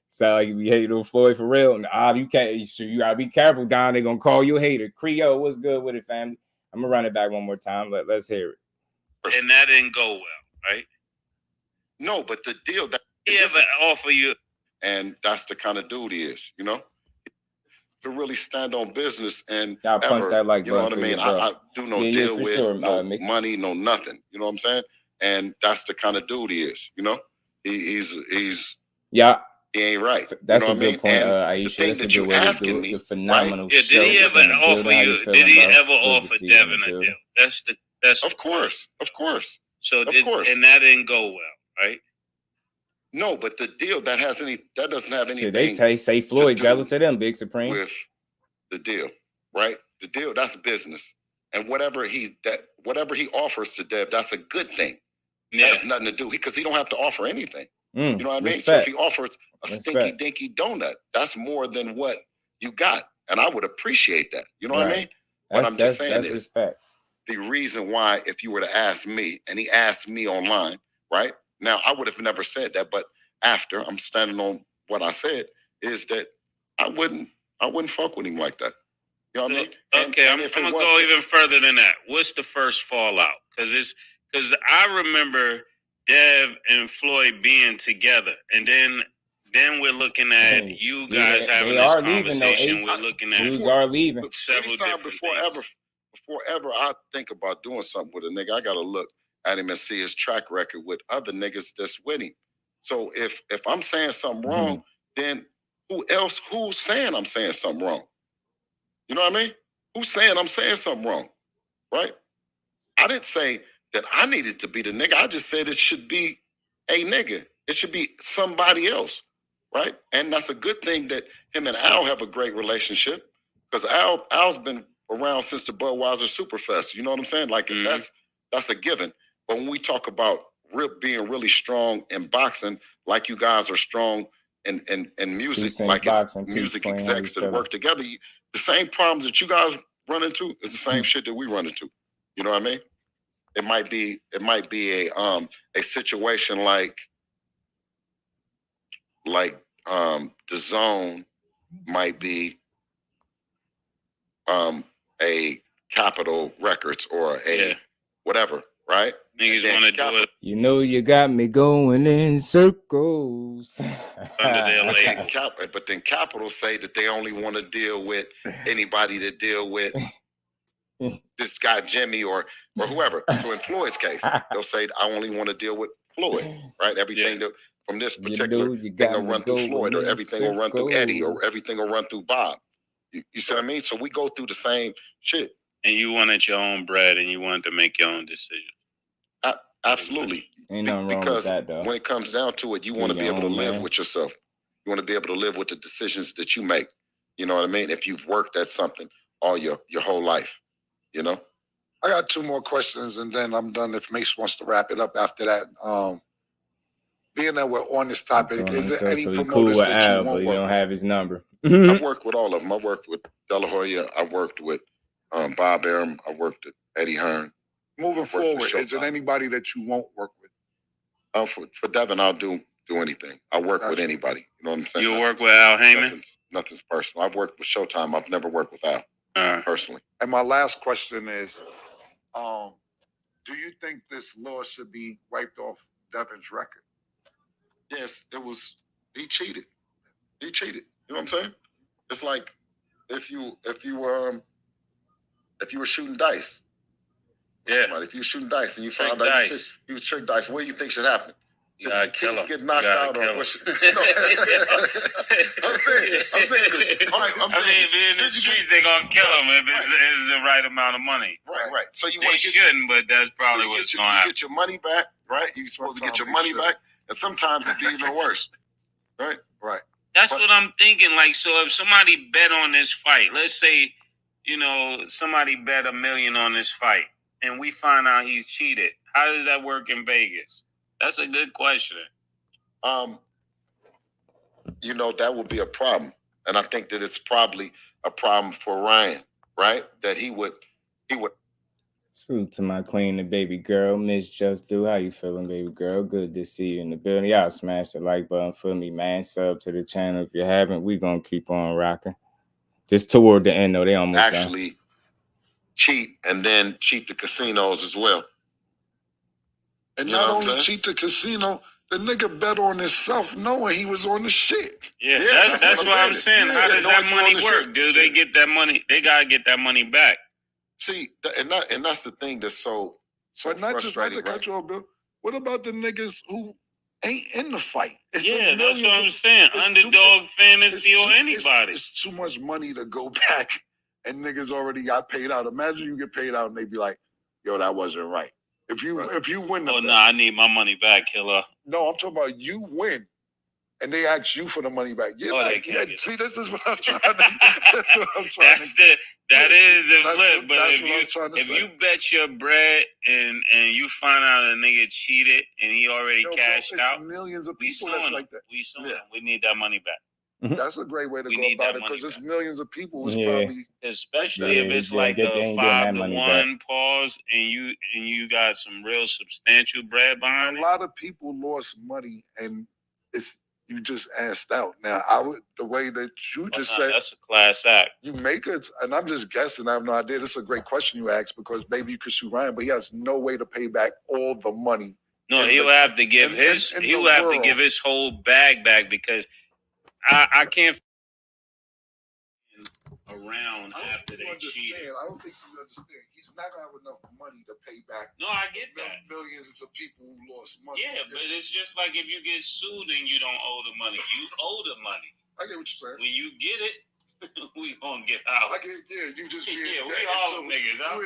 Sound like you be hating on Floyd for real. Nah, you gotta be careful, Don. They're gonna call you a hater. Creole, what's good with it, family? I'm gonna run it back one more time. Let's hear it. And that didn't go well, right? No, but the deal that he ever offer you, and that's the kind of dude he is, to really stand on business and y'all punch that like, you know what I mean? I do no deal with sure, no money, no nothing. You know what I'm saying? And that's the kind of dude he is. He's yeah. He ain't right. That's a good point, Aisha. The thing that you're asking me, the phenomenal. Right? Yeah, did he ever offer you? Did he ever offer Devin a deal? That's of course. So and that didn't go well, right? No, but the deal that doesn't have anything. They say Floyd jealous of them, Big Supreme. With the deal, right? The deal, that's business, and whatever he offers to Dev, that's a good thing. Yeah. That has nothing to do because he don't have to offer anything. You know what I mean? So if he offers a stinky dinky donut, that's more than what you got. And I would appreciate that. You know what I mean? What I'm just saying is respect. The reason why, if you were to ask me, and he asked me online, right? Now, I would have never said that, but after I'm standing on what I said, is that I wouldn't I wouldn't fuck with him like that. You know what I mean? Okay, I'm gonna go even further than that. What's the first fallout? Because I remember Dev and Floyd being together, and then we're looking at you guys having this conversation. We're looking at dudes are leaving. Several different before ever I think about doing something with a nigga, I gotta look at him and see his track record with other niggas that's with him. So if I'm saying something wrong, then who's saying I'm saying something wrong? You know what I mean? Who's saying I'm saying something wrong? Right? I didn't say that I needed to be the nigga. I just said it should be a nigga. It should be somebody else. Right? And that's a good thing that him and Al have a great relationship, because Al's been around since the Budweiser Superfest. You know what I'm saying? Like that's a given. But when we talk about being really strong in boxing, like you guys are strong in music, like it's music execs that work together, the same problems that you guys run into is the same shit that we run into. You know what I mean? It might be a situation like the Zone might be a Capitol Records or a whatever, right? Niggas want to do it. You know you got me going in circles. Under their leg. But then Capitol say that they only want to deal with anybody that deal with this guy Jimmy or whoever. So in Floyd's case, they'll say I only want to deal with Floyd, right? Everything that from this particular thing will run through Floyd, or everything will run through Eddie, or everything will run through Bob. You see what I mean? So we go through the same shit. And you wanted your own bread, and you wanted to make your own decision. Absolutely. Ain't nothing wrong with that, though. When it comes down to it, you want to be able to live with yourself. You want to be able to live with the decisions that you make. You know what I mean? If you've worked at something all your whole life, you know? I got two more questions, and then I'm done if Mase wants to wrap it up after that. Being that we're on this topic, is there any promoters that you won't you work don't with? have his number. I've worked with all of them. I worked with De La Hoya. I worked with Bob Arum. I worked with Eddie Hearn. Moving forward, is it anybody that you won't work with? For Devin, I'll do anything. I work with anybody. You know what I'm saying? You work with Al Heyman? Nothing's personal. I've worked with Showtime. I've never worked with Al personally. And my last question is, do you think this law should be wiped off Devin's record? Yes, he cheated. He cheated. You know what I'm saying? It's like if you were shooting dice. Yeah. If you were shooting dice and you found out you was shooting dice, what do you think should happen? You gotta kill him. Get knocked out, or what? I'm saying. In the streets, they're gonna kill him if it's the right amount of money. Right. So you shouldn't, but that's probably what's going to happen. Get your money back, right? You're supposed to get your money back, and sometimes it'd be even worse, right? Right. That's what I'm thinking. Like, so if somebody bet on this fight, let's say, somebody bet $1 million on this fight, and we find out he's cheated. How does that work in Vegas? That's a good question. That would be a problem. And I think that it's probably a problem for Ryan, right? That he would. Salute to my queen, the baby girl, Miss Just Do. How you feeling, baby girl? Good to see you in the building. Y'all smash the like button for me, man. Sub to the channel if you haven't. We gonna keep on rocking. Just toward the end, though. They almost actually cheat and then cheat the casinos as well. And not only cheat the casino, the nigga bet on himself knowing he was on the shit. Yeah, that's what I'm saying. How does that money work? Do they get that money? They gotta get that money back. See, and that's the thing that's so but not just not frustrating. to cut you off, Bill. What about the niggas who ain't in the fight? That's what I'm saying. Underdog fantasy or anybody. It's too much money to go back, and niggas already got paid out. Imagine you get paid out and they be like, "Yo, that wasn't right." If you win, I need my money back, killer. No, I'm talking about you win, and they ask you for the money back. See, this is what I'm trying to. That's what I'm trying to. That is a flip, but if you bet your bread and you find out a nigga cheated and he already cashed out, millions of people that's like that. We suing him. We need that money back. That's a great way to go about it because it's millions of people who's probably, especially if it's like a 5-to-1 pause and you got some real substantial bread behind it. A lot of people lost money and you just asked out. Now, the way that you just said, that's a class act. You make it, and I'm just guessing. I have no idea. This is a great question you asked because maybe you could sue Ryan, but he has no way to pay back all the money. No, he'll have to give he will have to give his whole bag back because I can't around after they cheated. I don't think you understand. He's not gonna have enough money to pay back. No, I get that. Millions of people who lost money. Yeah, but it's just like if you get sued and you don't owe the money, you owe the money. I get what you're saying. When you get it, we gonna get out. I get, you just we all niggas. I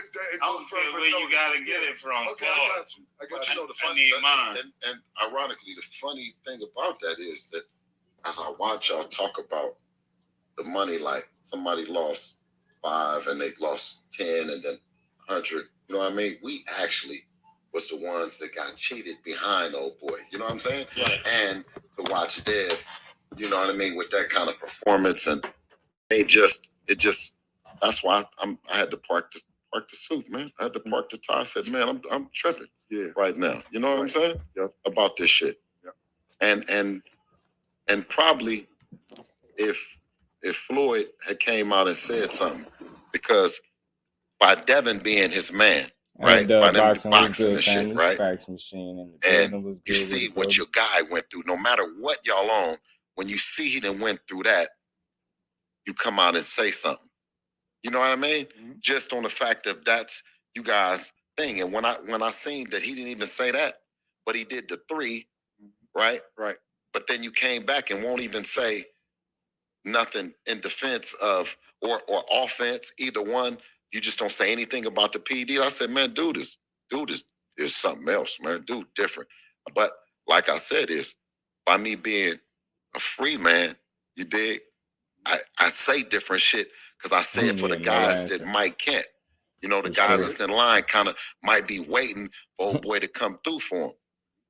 don't care where you gotta get it from. Okay, I got you. But you know the funny mine. And ironically, the funny thing about that is that as I watch y'all talk about the money, like somebody lost 5 and they lost 10 and then 100. You know what I mean? We actually was the ones that got cheated behind old boy. You know what I'm saying? Yeah. And to watch Dev, you know what I mean, with that kind of performance, and it just that's why I had to park the suit, man. I had to park the tie. I said, man, I'm tripping right now. You know what I'm saying? About this shit. And probably if Floyd had came out and said something, because by Devin being his man, right? By them boxing and shit, right? Machine and you see what your guy went through. No matter what y'all on, when you see he done went through that, you come out and say something. You know what I mean? Mm-hmm. Just on the fact that that's you guys' thing. And when I seen that he didn't even say that, but he did the 3, right? Right. But then you came back and won't even say nothing in defense of or offense, either one. You just don't say anything about the PD. I said, man, dude is something else, man. Dude different. But like I said, is by me being a free man, you dig? I say different shit because I say it for the guys that might can't. You know, the guys that's in line kind of might be waiting for old boy to come through for him,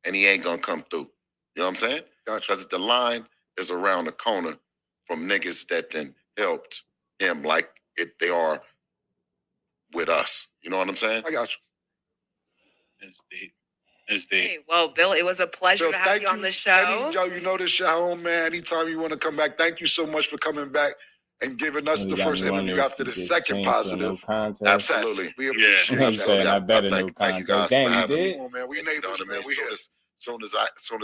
and he ain't gonna come through. You know what I'm saying? Because the line is around the corner from niggas that then helped him like they are with us. You know what I'm saying? I got you. It's deep. Hey, well, Bill, it was a pleasure to have you on the show. Joe, you know this shit home, man. Anytime you want to come back, thank you so much for coming back and giving us the first interview after the second positive. Absolutely. We appreciate it. I better thank you guys for having me. Man, we need this, man. We here. Soon as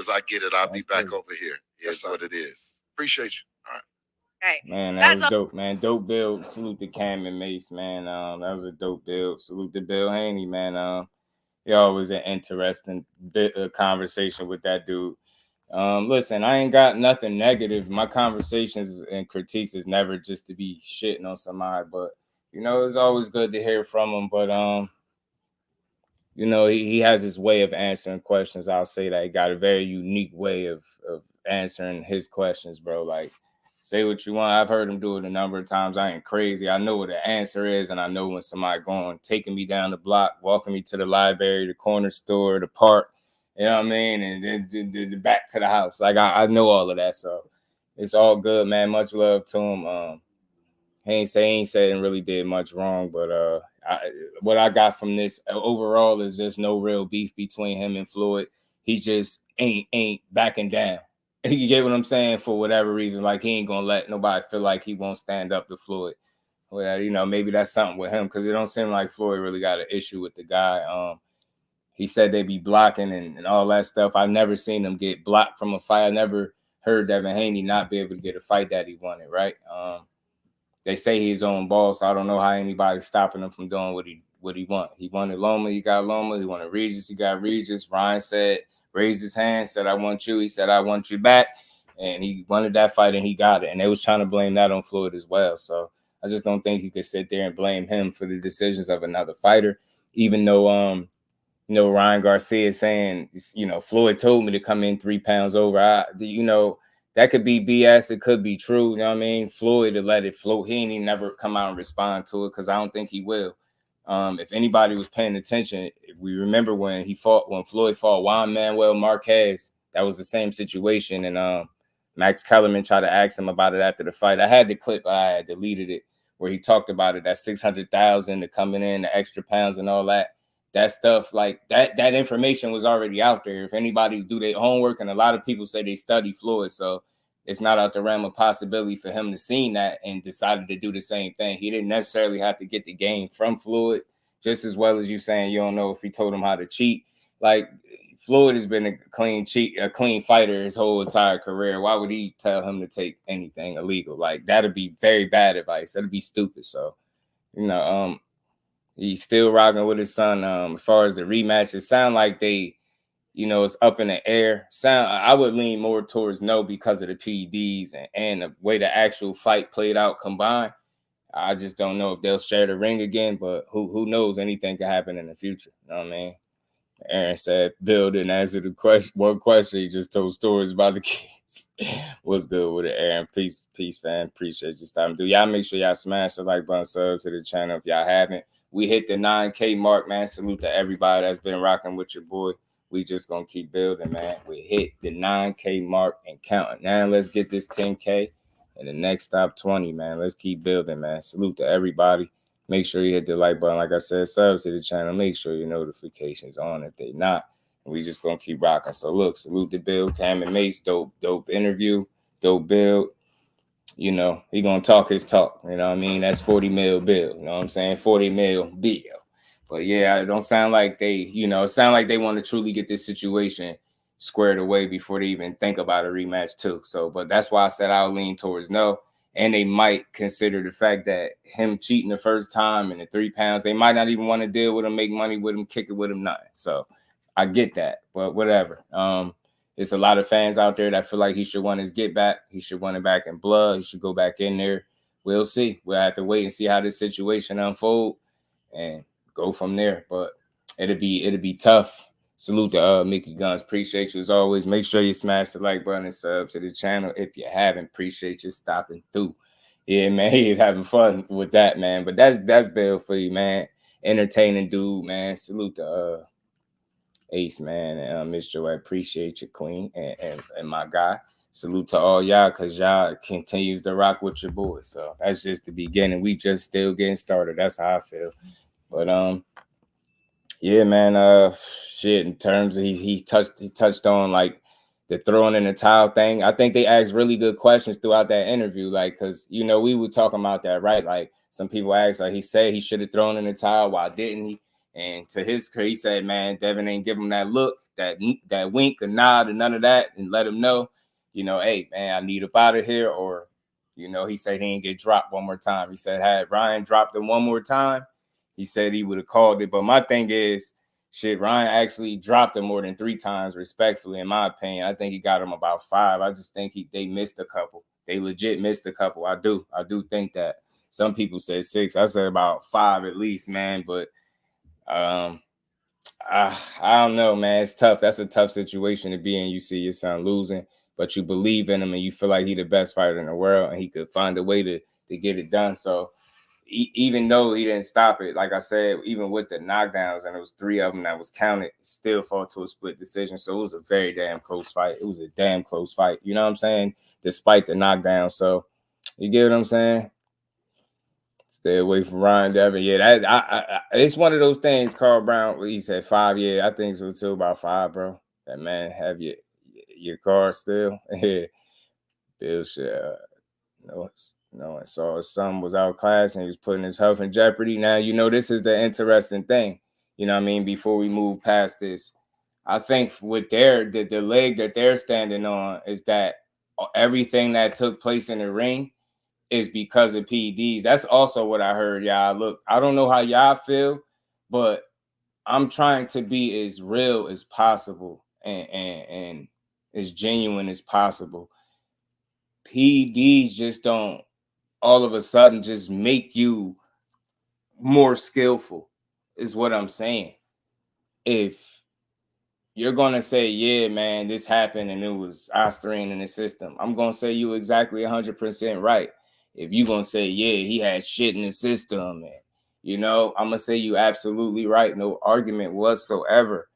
I get it, I'll be back over here. Here's what it is. Appreciate you. All right. Man, that was dope, man. Dope build. Salute to Cam and Mase, man. That was a dope build. Salute to Bill Haney, man. It always an interesting bit of conversation with that dude. Listen, I ain't got nothing negative. My conversations and critiques is never just to be shitting on somebody, but you know, it's always good to hear from him. But you know, he has his way of answering questions. I'll say that he got a very unique way of answering his questions, bro. Like, say what you want. I've heard him do it a number of times. I ain't crazy. I know what the answer is, and I know when somebody taking me down the block, walking me to the library, the corner store, the park, you know what I mean, and then back to the house. Like, I know all of that, so it's all good, man. Much love to him. He ain't said and really did much wrong, but what I got from this overall is just no real beef between him and Floyd. He just ain't backing down. You get what I'm saying? For whatever reason, like he ain't gonna let nobody feel like he won't stand up to Floyd. Well, you know, maybe that's something with him because it don't seem like Floyd really got an issue with the guy. He said they be blocking and all that stuff. I've never seen him get blocked from a fight. I never heard Devin Haney not be able to get a fight that he wanted, right? They say he's on ball, so I don't know how anybody's stopping him from doing what he want. He wanted Loma, he got Loma. He wanted Regis, he got Regis. Ryan raised his hand, said, I want you. He said, I want you back. And he wanted that fight, and he got it. And they was trying to blame that on Floyd as well. So I just don't think you could sit there and blame him for the decisions of another fighter, even though, you know, Ryan Garcia is saying, you know, Floyd told me to come in 3 pounds over. You know, that could be BS. It could be true. You know what I mean? Floyd to let it float. He ain't never come out and respond to it because I don't think he will. If anybody was paying attention, we remember when Floyd fought Juan Manuel Marquez, that was the same situation. And Max Kellerman tried to ask him about it after the fight. I had the clip, but I had deleted it, where he talked about it, that 600,000 to coming in, the extra pounds and all that. that stuff, like that information was already out there. If anybody do their homework, and a lot of people say they study Floyd, so it's not out the realm of possibility for him to seen that and decided to do the same thing. He didn't necessarily have to get the game from Floyd, just as well as you saying you don't know if he told him how to cheat. Like, Floyd has been a clean fighter his whole entire career. Why would he tell him to take anything illegal? Like, that'd be very bad advice. That'd be stupid. So, he's still rocking with his son. As far as the rematch, it sounds like they, it's up in the air. I would lean more towards no because of the PEDs and the way the actual fight played out combined. I just don't know if they'll share the ring again, but who knows? Anything can happen in the future. You know what I mean? Aaron said, Bill didn't answer the question. One question, he just told stories about the kids. What's good with it, Aaron? Peace, fam. Appreciate your time. Do y'all make sure y'all smash the like button, sub to the channel if y'all haven't. We hit the 9K mark, man. Salute to everybody that's been rocking with your boy. We just gonna keep building, man. We hit the 9K mark and counting. Now let's get this 10K and the next top 20, man. Let's keep building, man. Salute to everybody. Make sure you hit the like button. Like I said, sub to the channel. Make sure your notifications on if they not. And we just gonna keep rocking. So look, salute to Bill, Cam, and Mase. Dope interview, dope build. He gonna talk his talk. You know what I mean? That's 40 mil bill. You know what I'm saying? 40 mil bill. But yeah, it don't sound like they, it sound like they want to truly get this situation squared away before they even think about a rematch too. So, but that's why I said I'll lean towards no. And they might consider the fact that him cheating the first time and the 3 pounds, they might not even want to deal with him, make money with him, kick it with him, nothing. So I get that, but whatever. There's a lot of fans out there that feel like he should want his get back. He should want it back in blood. He should go back in there. We'll see. We'll have to wait and see how this situation unfold and go from there. But it'll be tough. Salute to Mickey Guns. Appreciate you as always. Make sure you smash the like button and sub to the channel if you haven't. Appreciate you stopping through. Yeah, man, he is having fun with that, man. But that's Bill for you, man. Entertaining dude, man. Salute to Ace, man, and Miss Joy. Appreciate you, Queen, and my guy. Salute to all y'all, because y'all continues to rock with your boys. So that's just the beginning. We just still getting started. That's how I feel. But yeah, man. Shit. In terms of he touched on like the throwing in the towel thing. I think they asked really good questions throughout that interview. Like, cause we were talking about that, right? Like some people asked, like he said he should have thrown in the towel. Why didn't he? And to his credit, he said, man, Devin ain't give him that look, that wink or nod, and none of that, and let him know, hey, man, I need up out of here. Or, he said he didn't get dropped one more time. He said had Ryan dropped him one more time, he said he would have called it. But my thing is, shit, Ryan actually dropped him more than 3 times, respectfully, in my opinion. I think he got him about 5. I just think they missed a couple. They legit missed a couple. I do think that. Some people said 6. I said about 5 at least, man. But I don't know, man. It's tough. That's a tough situation to be in. You see your son losing, but you believe in him and you feel like he's the best fighter in the world and he could find a way to get it done. So even though he didn't stop it, like I said, even with the knockdowns, and it was 3 of them that was counted, still fought to a split decision. So it was a very damn close fight. It was a damn close fight. You know what I'm saying? Despite the knockdown. So you get what I'm saying? Stay away from Ryan Devin. Yeah, it's one of those things. Carl Brown, he said 5. Yeah, I think so too. About 5, bro. That man have your car still. Yeah, Bill should and saw his son was outclassed and he was putting his health in jeopardy. Now this is the interesting thing. You know what I mean? Before we move past this, I think with the leg that they're standing on is that everything that took place in the ring is because of PEDs. That's also what I heard, y'all. Look, I don't know how y'all feel, but I'm trying to be as real as possible and as genuine as possible. PEDs just don't all of a sudden just make you more skillful, is what I'm saying. If you're going to say, yeah, man, this happened and it was ostarine in the system, I'm going to say you exactly 100% right. If you're going to say, yeah, he had shit in the system, and, I'm going to say you absolutely right. No argument whatsoever.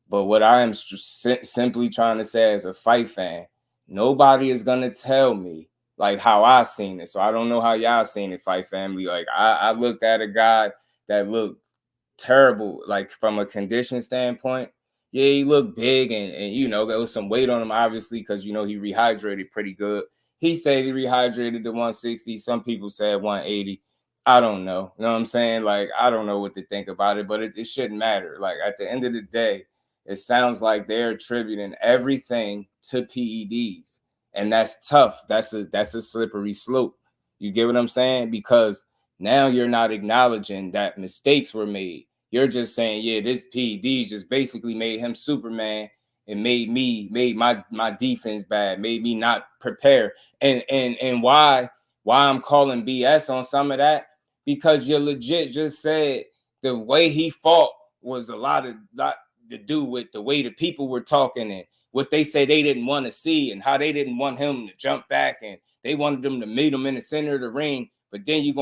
But what I am simply trying to say as a fight fan, nobody is going to tell me like how I seen it. So I don't know how y'all seen it, fight family. Like I looked at a guy that looked terrible, like from a condition standpoint. Yeah, he looked big and you know, there was some weight on him, obviously, because you know he rehydrated pretty good. He said he rehydrated to 160. Some people said 180. I don't know. You know what I'm saying? Like, I don't know what to think about it, but it shouldn't matter. Like, at the end of the day, it sounds like they're attributing everything to PEDs. And that's tough. That's a slippery slope. You get what I'm saying? Because now you're not acknowledging that mistakes were made. You're just saying, yeah, this PED just basically made him Superman and made my defense bad, made me not prepare. And why I'm calling BS on some of that? Because you legit just said the way he fought was a lot to do with the way the people were talking and what they say they didn't want to see and how they didn't want him to jump back and they wanted them to meet him in the center of the ring. But then you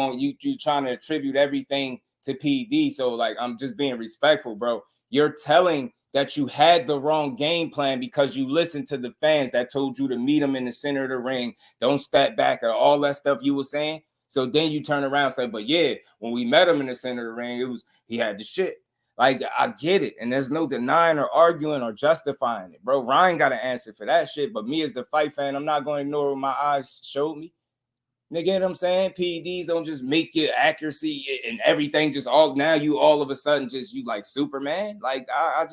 trying to attribute everything to PD. So like, I'm just being respectful, bro. You're telling that you had the wrong game plan because you listened to the fans that told you to meet him in the center of the ring. Don't step back or all that stuff you were saying. So then you turn around and say, but yeah, when we met him in the center of the ring, he had the shit. Like, I get it. And there's no denying or arguing or justifying it, bro. Ryan got an answer for that shit. But me as the fight fan, I'm not going to ignore what my eyes showed me. Nigga, you know what I'm saying? PEDs don't just make your accuracy and everything just all of a sudden just you like Superman. Like, I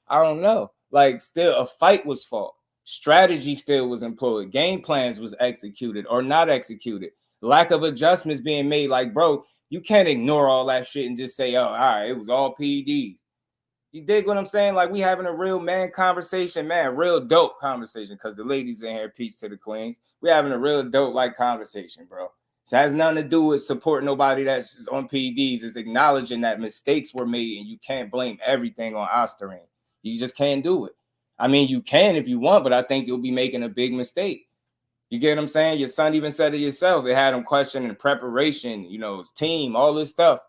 don't know. Like, still a fight was fought. Strategy still was employed. Game plans was executed or not executed. Lack of adjustments being made. Like, bro, you can't ignore all that shit and just say, oh, all right, it was all PEDs. You dig what I'm saying? Like, we having a real man conversation, man, real dope conversation, because the ladies in here, peace to the queens. We having a real dope like conversation, bro. So it has nothing to do with supporting nobody that's on PEDs. It's acknowledging that mistakes were made and you can't blame everything on Osterine. You just can't do it. I mean, you can if you want, but I think you'll be making a big mistake. You get what I'm saying? Your son even said it yourself. It had him questioning preparation, you know, his team, all this stuff.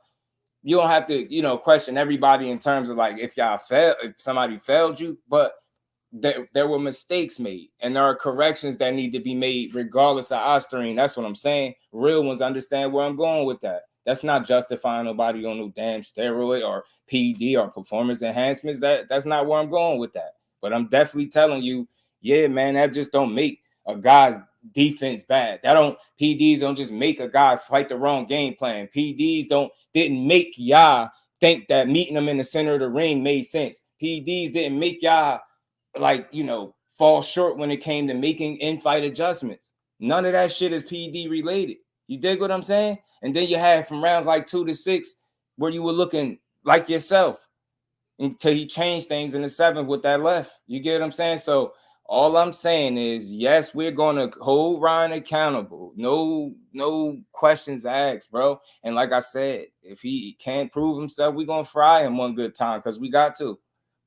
You don't have to, you know, question everybody in terms of like if somebody failed you, but there were mistakes made and there are corrections that need to be made regardless of Osterine. That's what I'm saying. Real ones understand where I'm going with that. That's not justifying nobody on no damn steroid or PD or performance enhancements. That's not where I'm going with that. But I'm definitely telling you, yeah, man, that just don't make a guy's defense bad. PDs don't just make a guy fight the wrong game plan. PDs didn't make y'all think that meeting them in the center of the ring made sense. PDs didn't make y'all like, you know, fall short when it came to making in-fight adjustments. None of that shit is PD related. You dig what I'm saying? And then you had from rounds like 2 to 6 where you were looking like yourself until he changed things in the 7th with that left. You get what I'm saying? So all I'm saying is, yes, we're going to hold Ryan accountable. No questions asked, bro. And like I said, if he can't prove himself, we're going to fry him one good time because we got to.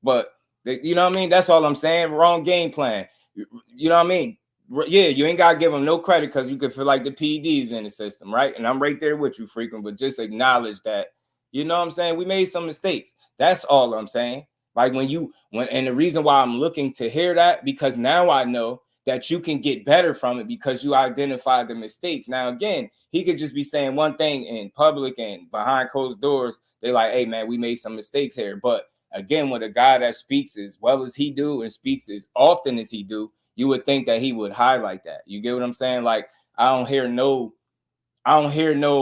But, you know what I mean? That's all I'm saying. Wrong game plan. You know what I mean? Yeah, you ain't got to give him no credit because you could feel like the PEDs in the system, right? And I'm right there with you, frequent, but just acknowledge that, you know what I'm saying? We made some mistakes. That's all I'm saying. Like and the reason why I'm looking to hear that, because now I know that you can get better from it because you identified the mistakes. Now, again, he could just be saying one thing in public and behind closed doors. They're like, hey, man, we made some mistakes here. But again, with a guy that speaks as well as he do and speaks as often as he do, you would think that he would highlight that. You get what I'm saying? Like, I don't hear no,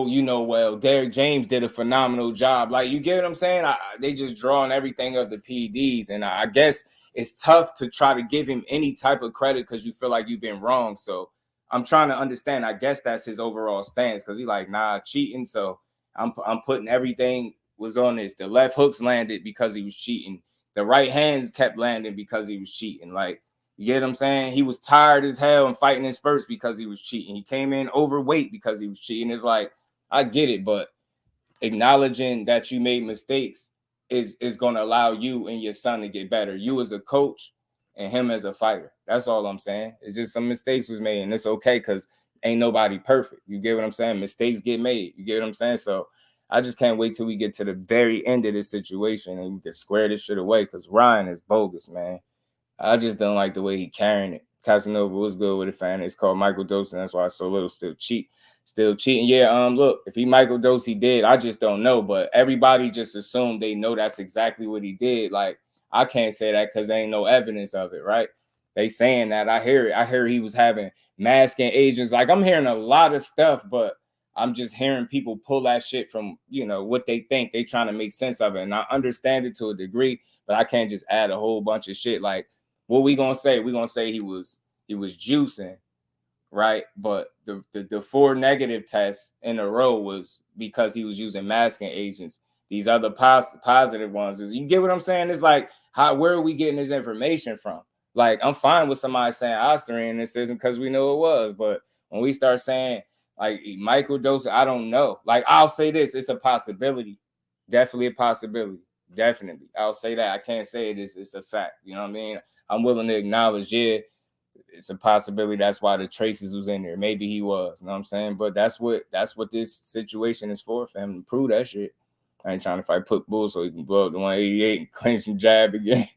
you know, well, Derrick James did a phenomenal job. Like, you get what I'm saying? They just drawing everything of the PEDs. And I guess it's tough to try to give him any type of credit because you feel like you've been wrong. So I'm trying to understand. I guess that's his overall stance because he's like, nah, cheating. So I'm putting everything was on this. The left hooks landed because he was cheating. The right hands kept landing because he was cheating. Like, you get what I'm saying? He was tired as hell and fighting in spurts because he was cheating. He came in overweight because he was cheating. It's like, I get it, but acknowledging that you made mistakes is going to allow you and your son to get better. You as a coach and him as a fighter. That's all I'm saying. It's just some mistakes was made, and it's okay because ain't nobody perfect. You get what I'm saying? Mistakes get made. You get what I'm saying? So I just can't wait till we get to the very end of this situation and we can square this shit away because Ryan is bogus, man. I just don't like the way he carrying it. Casanova was good with it, fan. It's called microdosing. That's why it's so little. Still cheating. Yeah. Look, if he microdosed, he did. I just don't know. But everybody just assumed they know that's exactly what he did. Like, I can't say that because there ain't no evidence of it, right? They saying that. I hear it. I hear he was having masking agents. Like, I'm hearing a lot of stuff, but I'm just hearing people pull that shit from, what they think. They trying to make sense of it. And I understand it to a degree, but I can't just add a whole bunch of shit. Like, what we gonna say? We gonna say he was juicing, right? But the 4 negative tests in a row was because he was using masking agents. These other positive ones, you get what I'm saying? It's like, where are we getting this information from? Like, I'm fine with somebody saying Osterine, and this isn't because we know it was, but when we start saying like microdose, I don't know. Like, I'll say this, it's a possibility. Definitely a possibility. Definitely. I'll say that. I can't say it's a fact. You know what I mean? I'm willing to acknowledge, yeah, it's a possibility. That's why the traces was in there. Maybe he was. You know what I'm saying? But that's what this situation is for him to prove that shit. I ain't trying to fight Pitbull so he can blow up the 188 and clinch and jab again.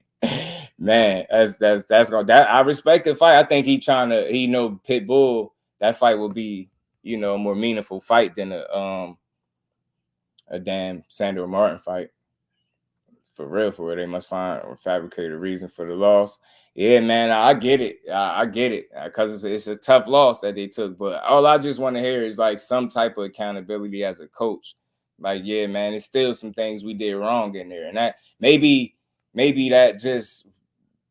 Man, that's gonna, that I respect the fight. I think Pitbull, that fight will be, a more meaningful fight than a damn Sandor Martin fight. For real, they must find or fabricate a reason for the loss. Yeah, man, I get it. I get it because it's a tough loss that they took. But all I just want to hear is like some type of accountability as a coach. Like, yeah, man, it's still some things we did wrong in there, and that maybe that just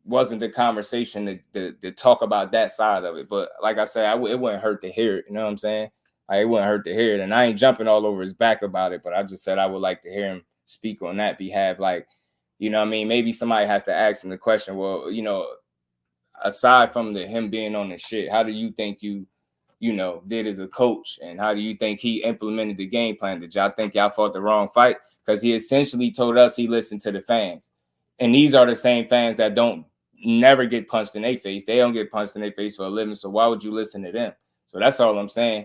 wasn't the conversation to talk about that side of it. But like I said, it wouldn't hurt to hear it. You know what I'm saying? Like, it wouldn't hurt to hear it. And I ain't jumping all over his back about it, but I just said I would like to hear him speak on that behalf. Like, you know what I mean? Maybe somebody has to ask him the question, well, aside from him being on the shit, how do you think you did as a coach? And how do you think he implemented the game plan? Did y'all think y'all fought the wrong fight? Because he essentially told us he listened to the fans. And these are the same fans that don't never get punched in their face. They don't get punched in their face for a living. So why would you listen to them? So that's all I'm saying.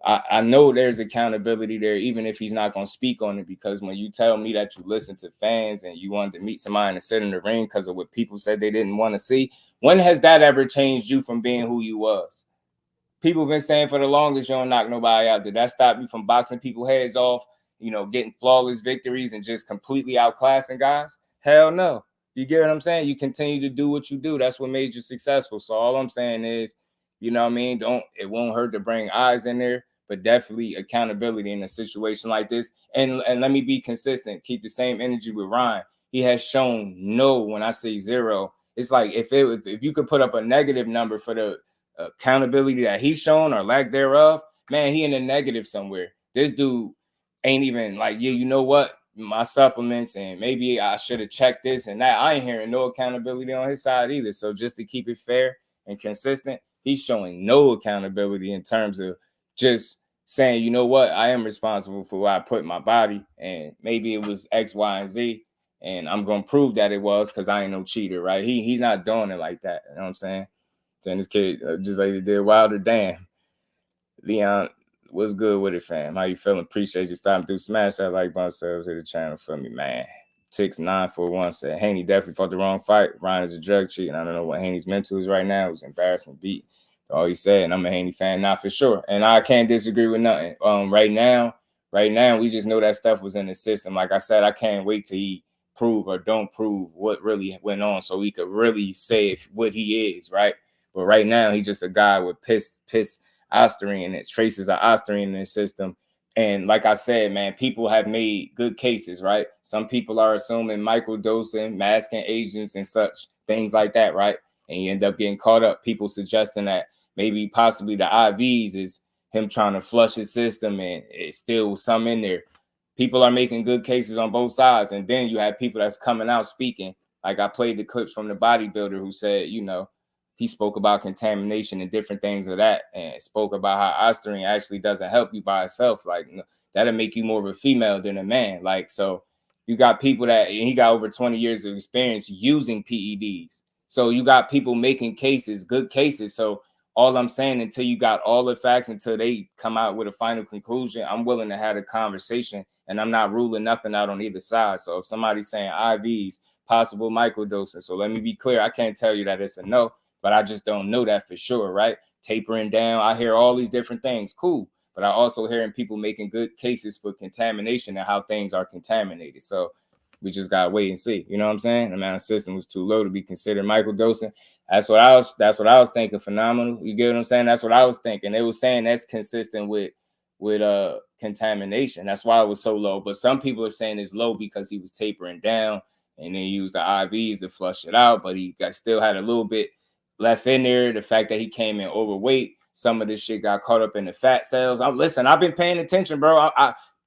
I know there's accountability there, even if he's not going to speak on it, because when you tell me that you listen to fans and you wanted to meet somebody and sit in the ring because of what people said they didn't want to see, when has that ever changed you from being who you was? People have been saying for the longest, you don't knock nobody out. Did that stop you from boxing people heads off, getting flawless victories and just completely outclassing guys? Hell no. You get what I'm saying? You continue to do what you do. That's what made you successful. So all I'm saying is, you know what I mean? It won't hurt to bring eyes in there, but definitely accountability in a situation like this. And let me be consistent. Keep the same energy with Ryan. He has shown no, when I say zero, it's like if you could put up a negative number for the accountability that he's shown or lack thereof, man, he in the negative somewhere. This dude ain't even like, yeah, you know what? My supplements and maybe I should have checked this and that. I ain't hearing no accountability on his side either. So just to keep it fair and consistent, he's showing no accountability in terms of just saying, you know what, I am responsible for where I put my body, and maybe it was X, Y, and Z, and I'm gonna prove that it was because I ain't no cheater, right? He's not doing it like that. You know what I'm saying? Then this kid just like he did Wilder. Damn, Leon, what's good with it, fam? How you feeling? Appreciate you stopping through. Smash that like button, subs to the channel for me, man. Tix 941 said Haney definitely fought the wrong fight. Ryan is a drug cheat, and I don't know what Haney's mental is right now. It was embarrassing beat. That's all he said, and I'm a Haney fan, not for sure. And I can't disagree with nothing. Right now, we just know that stuff was in the system. Like I said, I can't wait till he prove or don't prove what really went on, so we could really say what he is, right? But right now, he's just a guy with piss Osterine and it traces of Osterine in his system. And like I said, man, people have made good cases, right? Some people are assuming microdosing, masking agents and such things like that, right? And you end up getting caught up. People suggesting that maybe possibly the IVs is him trying to flush his system and it's still some in there. People are making good cases on both sides. And then you have people that's coming out speaking. Like I played the clips from the bodybuilder who said, he spoke about contamination and different things of that, and spoke about how Osterine actually doesn't help you by itself. Like that'll make you more of a female than a man. Like, so you got people that, and he got over 20 years of experience using PEDs. So you got people making cases, good cases. So all I'm saying, until you got all the facts, until they come out with a final conclusion, I'm willing to have a conversation, and I'm not ruling nothing out on either side. So if somebody's saying IVs, possible microdosing, so let me be clear, I can't tell you that it's a no. but I just don't know that for sure, right? Tapering down, I hear all these different things, cool. But I also hearing people making good cases for contamination and how things are contaminated. So we just gotta wait and see. You know what I'm saying? The amount of system was too low to be considered microdosing. That's what I was thinking. Phenomenal. You get what I'm saying? That's what I was thinking. They were saying that's consistent with contamination. That's why it was so low. But some people are saying it's low because he was tapering down and then used the IVs to flush it out. But he still had a little bit left in there. The fact that he came in overweight, some of this shit got caught up in the fat cells. Listen, I've been paying attention, bro.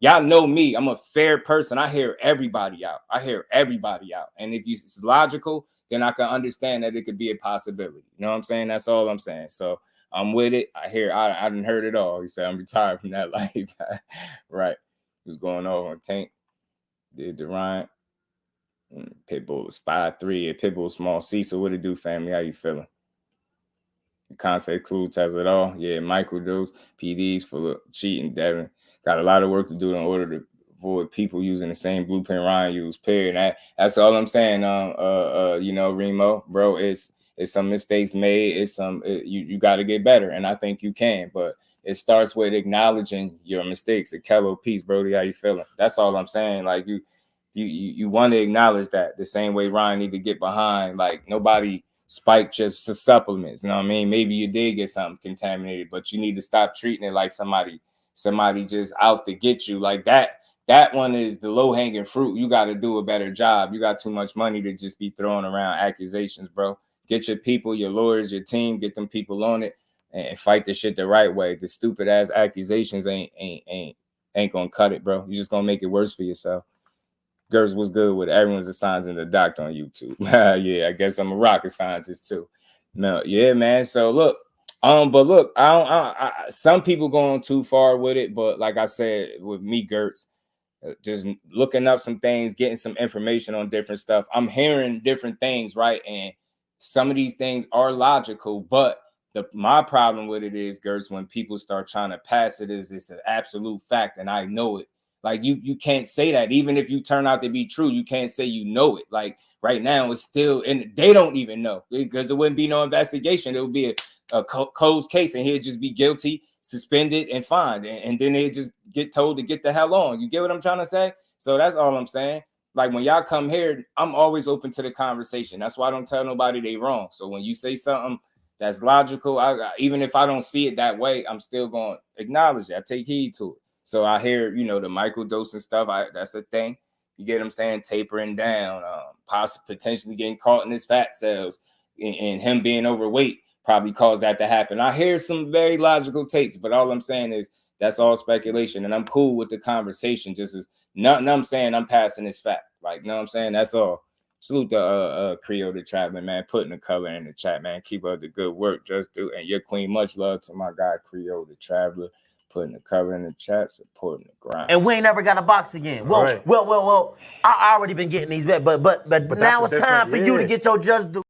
Y'all know me. I'm a fair person. I hear everybody out. And if it's logical, then I can understand that it could be a possibility. You know what I'm saying? That's all I'm saying. So I'm with it. I didn't heard it all. He said, I'm retired from that life. Right. What's going on? Tank did the Ryan. Pitbull was 5'3". Pitbull small C. So what it do, family? How you feeling? The concept clue tells it all. Yeah, microdose, PDs for cheating, Devin. Got a lot of work to do in order to avoid people using the same blueprint Ryan used, period. That's all I'm saying. Remo, bro, it's some mistakes made. You got to get better, and I think you can. But it starts with acknowledging your mistakes. Akello, peace, Brody. How you feeling? That's all I'm saying. Like you want to acknowledge that the same way Ryan need to get behind. Like nobody spiked just the supplements. You know what I mean? Maybe you did get something contaminated, but you need to stop treating it like somebody just out to get you. Like that one is the low-hanging fruit. You got to do a better job. You got too much money to just be throwing around accusations, bro. Get your people, your lawyers, your team, get them people on it and fight the shit the right way. The stupid ass accusations ain't gonna cut it, bro. You just gonna make it worse for yourself. Girls was good with everyone's a science and the doctor on YouTube. Yeah, I guess I'm a rocket scientist too. No, yeah, man. So look, some people going too far with it, but like I said, with me, Gertz, just looking up some things, getting some information on different stuff. I'm hearing different things, right? And some of these things are logical, but my problem with it is, Gertz, when people start trying to pass it as it's an absolute fact, and I know it. Like you can't say that. Even if you turn out to be true, you can't say you know it. Like right now, it's still, and they don't even know because it wouldn't be no investigation. It would be a closed case, and he'd just be guilty, suspended, and fined, and then they just get told to get the hell on. You get what I'm trying to say? So that's all I'm saying. Like when y'all come here, I'm always open to the conversation. That's why I don't tell nobody they wrong. So when you say something that's logical, even if I don't see it that way, I'm still going to acknowledge it. I take heed to it. So I hear, the microdosing stuff. That's a thing. You get what I'm saying? Tapering down, potentially getting caught in his fat cells, and him being overweight probably caused that to happen. I hear some very logical takes, but all I'm saying is that's all speculation, and I'm cool with the conversation. Just as nothing I'm saying, I'm passing this fact. Like, you know what I'm saying? That's all. Salute the Creole the Traveler, man. Putting the color in the chat, man. Keep up the good work, just do. And your queen, much love to my guy Creole the Traveler. Putting the cover in the chat, supporting the grind. And we ain't never got a box again. Well, right. well. I already been getting these back, but now it's time for you to get your just do.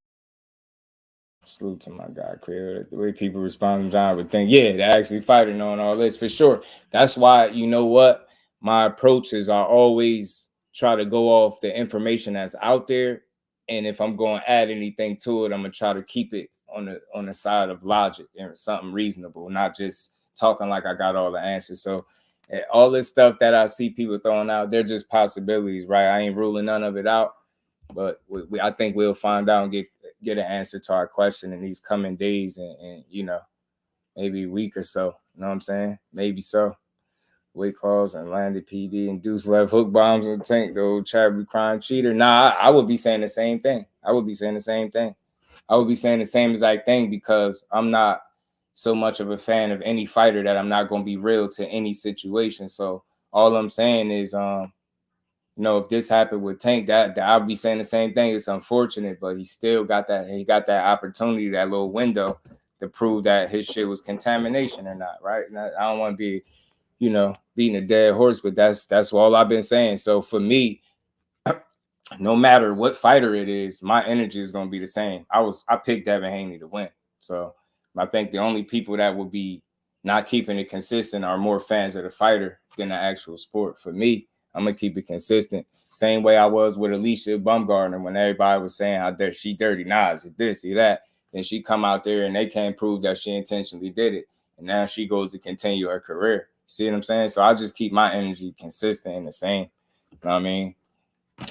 Salute to my guy, Creole. The way people respond to John would think, yeah, they're actually fighting on all this for sure. That's why, you know what? My approach is I always try to go off the information that's out there. And if I'm going to add anything to it, I'm going to try to keep it on the side of logic and something reasonable, not just talking like I got all the answers. So all this stuff that I see people throwing out, they're just possibilities, right? I ain't ruling none of it out, but I think we'll find out and get an answer to our question in these coming days and maybe a week or so. You know what I'm saying? Maybe so. Weight calls and landed PD and Deuce left hook bombs on Tank, the old Chabby crying cheater. Nah, I would be saying the same thing. I would be saying the same exact thing because I'm not so much of a fan of any fighter that I'm not going to be real to any situation. So all I'm saying is, if this happened with Tank, that I'll be saying the same thing. It's unfortunate, but he still got that opportunity, that little window to prove that his shit was contamination or not, right? And I don't want to be, beating a dead horse, but that's all I've been saying. So for me, no matter what fighter it is, my energy is going to be the same. I picked Devin Haney to win. So I think the only people that would be not keeping it consistent are more fans of the fighter than the actual sport. For me, I'm going to keep it consistent. Same way I was with Alicia Bumgarner when everybody was saying how she dirty. Nah, it's this, see that. Then she come out there and they can't prove that she intentionally did it. And now she goes to continue her career. See what I'm saying? So I just keep my energy consistent and the same. You know what I mean?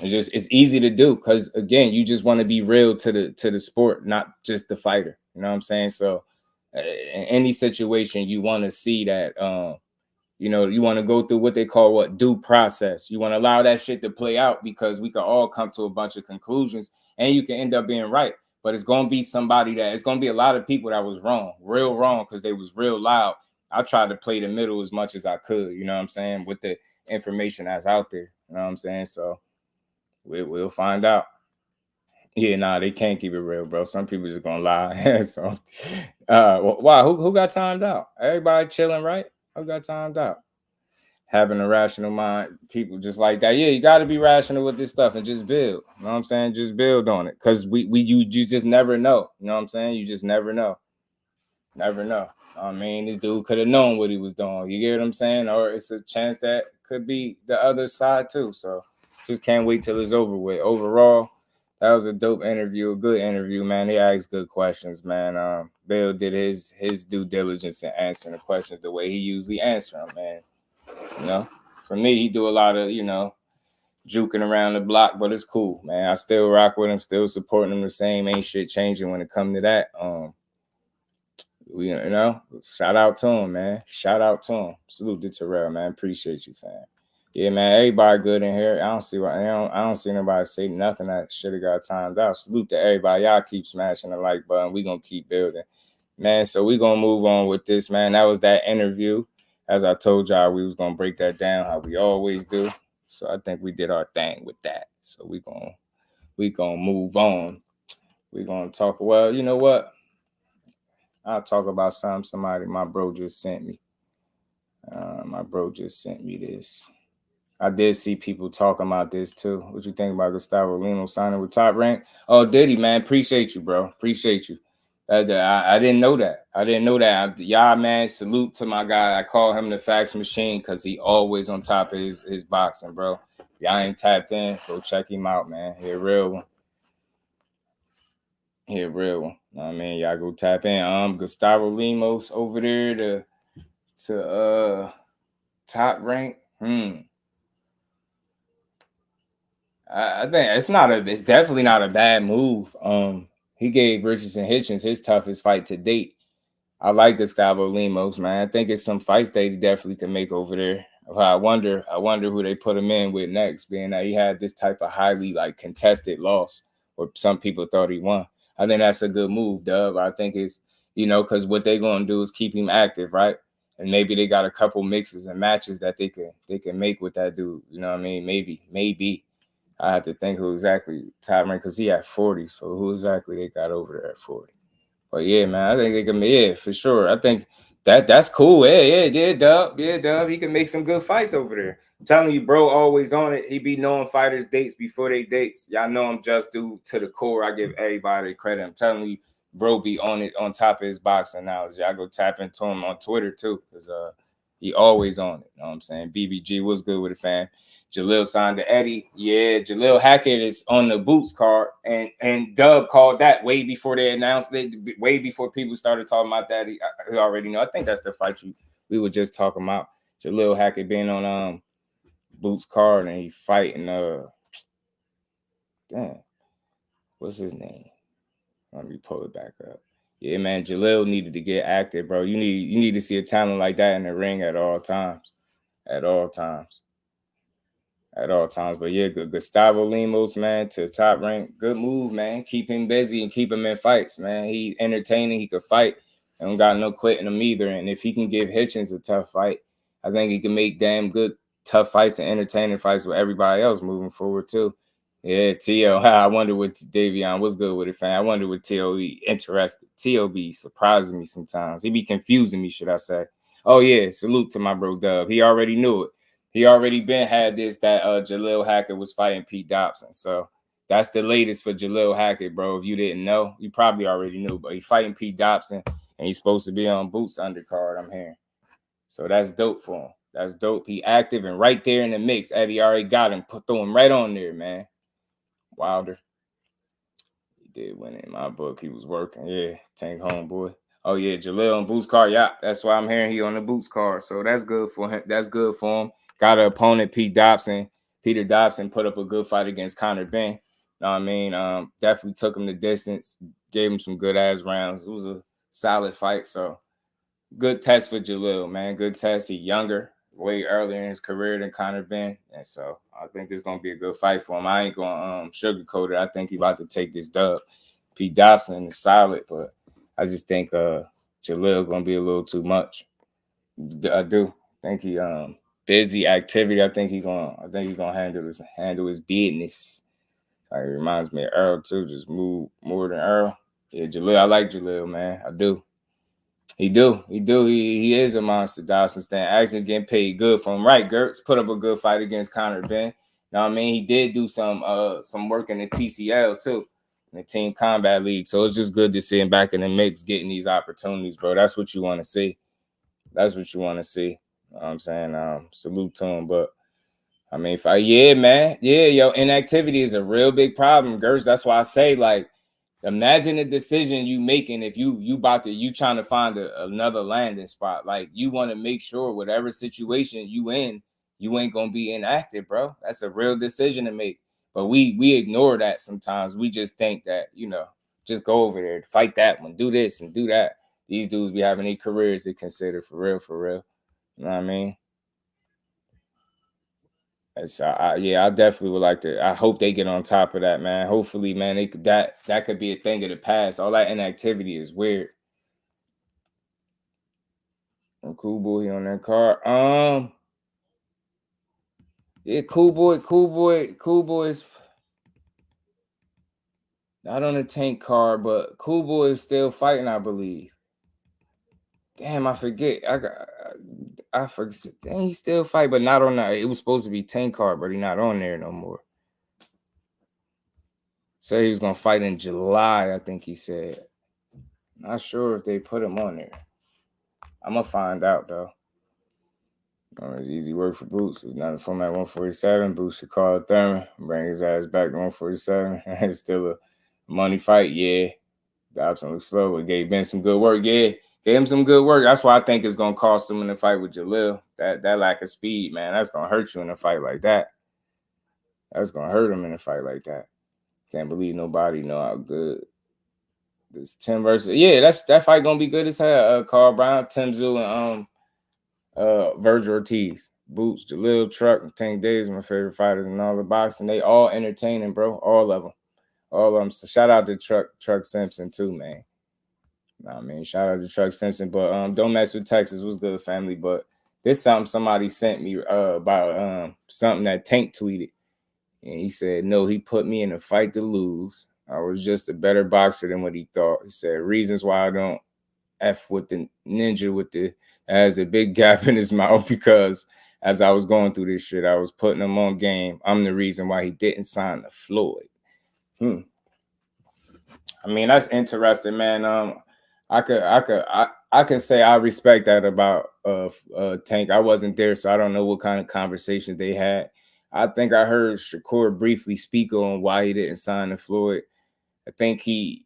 It's easy to do because again, you just want to be real to the sport, not just the fighter. You know what I'm saying? So in any situation, you want to see that you want to go through what they call due process. You want to allow that shit to play out because we can all come to a bunch of conclusions and you can end up being right. But it's gonna be it's gonna be a lot of people that was wrong, real wrong, because they was real loud. I tried to play the middle as much as I could, you know what I'm saying, with the information that's out there. You know what I'm saying? So we'll find out. Yeah, nah, they can't keep it real, bro. Some people just gonna lie. So, wow, who got timed out? Everybody chilling, right? Who got timed out? Having a rational mind, people just like that. Yeah, you got to be rational with this stuff and just build. You know what I'm saying? Just build on it, cause you just never know. You know what I'm saying? You just never know. Never know. I mean, this dude could have known what he was doing. You get what I'm saying? Or it's a chance that could be the other side too. So just can't wait till it's over with. Overall, that was a dope interview, a good interview, man. They asked good questions, man. Bill did his due diligence in answering the questions the way he usually answer them, man. You know, for me, he do a lot of, juking around the block, but it's cool, man. I still rock with him, still supporting him the same. Ain't shit changing when it comes to that. Shout out to him, man. Shout out to him. Salute to Terrell, man. Appreciate you, fam. Yeah, man. Everybody good in here. I don't see nobody say nothing that should have got timed out. Salute to everybody. Y'all keep smashing the like button. We gonna keep building, man. So we gonna move on with this, man. That was that interview. As I told y'all, we was gonna break that down how we always do. So I think we did our thing with that. So we gonna move on. We gonna talk. Well, you know what? I'll talk about somebody my bro just sent me. My bro just sent me this. I did see people talking about this too. What you think about Gustavo Lima signing with Top Rank? Oh, did he, man? Appreciate you, bro. Appreciate you. I didn't know that. Y'all, man, salute to my guy. I call him the fax machine because he always on top of his boxing, bro. Y'all ain't tapped in, go check him out, man. He a real one. He a real one. I mean, y'all go tap in. Gustavo Limos over there to Top Rank. I think it's definitely not a bad move. He gave Richardson Hitchens his toughest fight to date. I like Gustavo Limos, man. I think it's some fights that he definitely can make over there. I wonder who they put him in with next, being that he had this type of highly contested loss, where some people thought he won. I think that's a good move, Dub. I think it's because what they're gonna do is keep him active, right? And maybe they got a couple mixes and matches that they can make with that dude. You know what I mean? Maybe. I have to think who exactly Top Rank, because he at 40. So who exactly they got over there at 40? But yeah, man, I think they can. Yeah, for sure. I think that's cool. Yeah, Dub. Yeah, Dub. He can make some good fights over there. I'm telling you, bro, always on it. He be knowing fighters' dates before they dates. Y'all know I'm just due to the core. I give everybody credit. I'm telling you, bro, be on it, on top of his boxing knowledge. Y'all go tap into him on Twitter too, because he always on it. You know what I'm saying? BBG, what's good with it, fam? Jalil signed to Eddie. Yeah, Jalil Hackett is on the Boots card. And Dub called that way before they announced it, way before people started talking about that. He already know. I think that's the fight we were just talking about. Jalil Hackett being on Boots card and he fighting what's his name? Let me pull it back up. Yeah, man, Jalil needed to get active, bro. You need to see a talent like that in the ring at all times. At all times. But yeah, Gustavo Limos, man, to Top Rank. Good move, man. Keep him busy and keep him in fights, man. He entertaining. He could fight. I don't got no quitting him either. And if he can give Hitchens a tough fight, I think he can make damn good tough fights and entertaining fights with everybody else moving forward too. Yeah, T.O. I wonder what Davion was good with it, fam. I wonder what T.O. be interested. T.O. be surprising me sometimes. He be confusing me, should I say. Oh, yeah, salute to my bro Dub. He already knew it. He already had this, that Jalil Hackett was fighting Pete Dobson. So that's the latest for Jalil Hackett, bro. If you didn't know, you probably already knew, but he's fighting Pete Dobson, and he's supposed to be on Boots undercard, I'm hearing. So that's dope for him. That's dope. He active and right there in the mix. Eddie already got him. Throw him right on there, man. Wilder. He did win it. In my book, he was working. Yeah, Tank homeboy. Oh yeah, Jaleel on Boots card. Yeah, that's why I'm hearing he on the Boots card. So that's good for him. That's good for him. Got an opponent, Peter Dobson put up a good fight against Conor Benn. Know what I mean? Definitely took him the distance, gave him some good ass rounds. It was a solid fight. So good test for Jaleel, man. Good test. He younger, way earlier in his career than Conor Benn. And so I think this is gonna be a good fight for him. I ain't gonna sugarcoat it. I think he about to take this dub. Pete Dobson is solid, but I just think Jaleel gonna be a little too much. I do think he busy activity. I think he gonna handle his business. Like, it reminds me of Earl too. Just move more than Earl. Yeah, Jaleel. I like Jaleel, man. I do. He do. He is a monster. Dobson stand acting, getting paid good for him. Right, Gertz put up a good fight against Conor Benn. Know what I mean? He did do some work in the TCL too, in the Team Combat League. So it's just good to see him back in the mix, getting these opportunities, bro. That's what you want to see. That's what you want to see. You know what I'm saying? Salute to him. But I mean, man. Yeah, yo, inactivity is a real big problem, Gertz. That's why I say, like, imagine the decision you making if you trying to find another landing spot. Like, you want to make sure whatever situation you in, you ain't gonna be inactive, bro. That's a real decision to make. But we ignore that sometimes. We just think that, just go over there, fight that one, do this and do that. These dudes be having their careers to consider for real. You know what I mean? So I definitely would like to. I hope they get on top of that, man. Hopefully, man, that could be a thing of the past. All that inactivity is weird. And Cool Boy on that card. Yeah, Cool Boy is not on the Tank card, but Cool Boy is still fighting, I believe. Damn, I forget. I forget. Dang, he still fight, but not on that. It was supposed to be Tank card, but he's not on there no more. Said he was gonna fight in July, I think he said. Not sure if they put him on there. I'm gonna find out though. It's easy work for Boots. It's not a format 147. Boots should call Thurman, bring his ass back to 147. It's still a money fight. Yeah, Dobson looks slow, but gave Ben some good work. Yeah, gave him some good work. That's why I think it's gonna cost him in the fight with Jaleel. That lack of speed, man, that's gonna hurt you in a fight like that. That's gonna hurt him in a fight like that. Can't believe nobody know how good this Tim versus. Yeah, that fight gonna be good as hell. Carl Brown, Tim Zoo, and Virgil Ortiz, Boots, Jaleel, Truck, and Tank Days, my favorite fighters in all the boxing. They all entertaining, bro. All of them. So shout out to Truck Simpson too, man. I mean, shout out to Truck Simpson. But don't mess with Texas. Was good, family. But this something somebody sent me about something that Tank tweeted. And he said, no, he put me in a fight to lose. I was just a better boxer than what he thought. He said, reasons why I don't F with the ninja with the has a big gap in his mouth, because as I was going through this shit, I was putting him on game. I'm the reason why he didn't sign the Floyd. I mean, that's interesting, man. I could say I respect that about Tank. I wasn't there, so I don't know what kind of conversations they had. I think I heard Shakur briefly speak on why he didn't sign the Floyd. I think if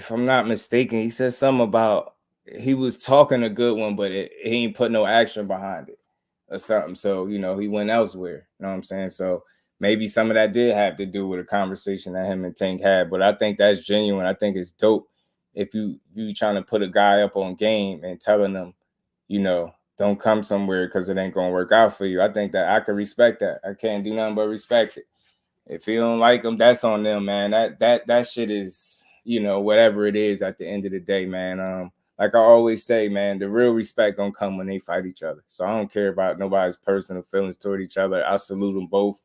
I'm not mistaken, he said something about he was talking a good one, but he ain't put no action behind it or something. So, he went elsewhere. You know what I'm saying? So maybe some of that did have to do with a conversation that him and Tank had. But I think that's genuine. I think it's dope if you trying to put a guy up on game and telling them, don't come somewhere because it ain't going to work out for you. I think that I can respect that. I can't do nothing but respect it. If you don't like them, that's on them, man. That shit is, whatever it is at the end of the day, man. Like I always say, man, the real respect gonna come when they fight each other. So I don't care about nobody's personal feelings toward each other. I salute them both.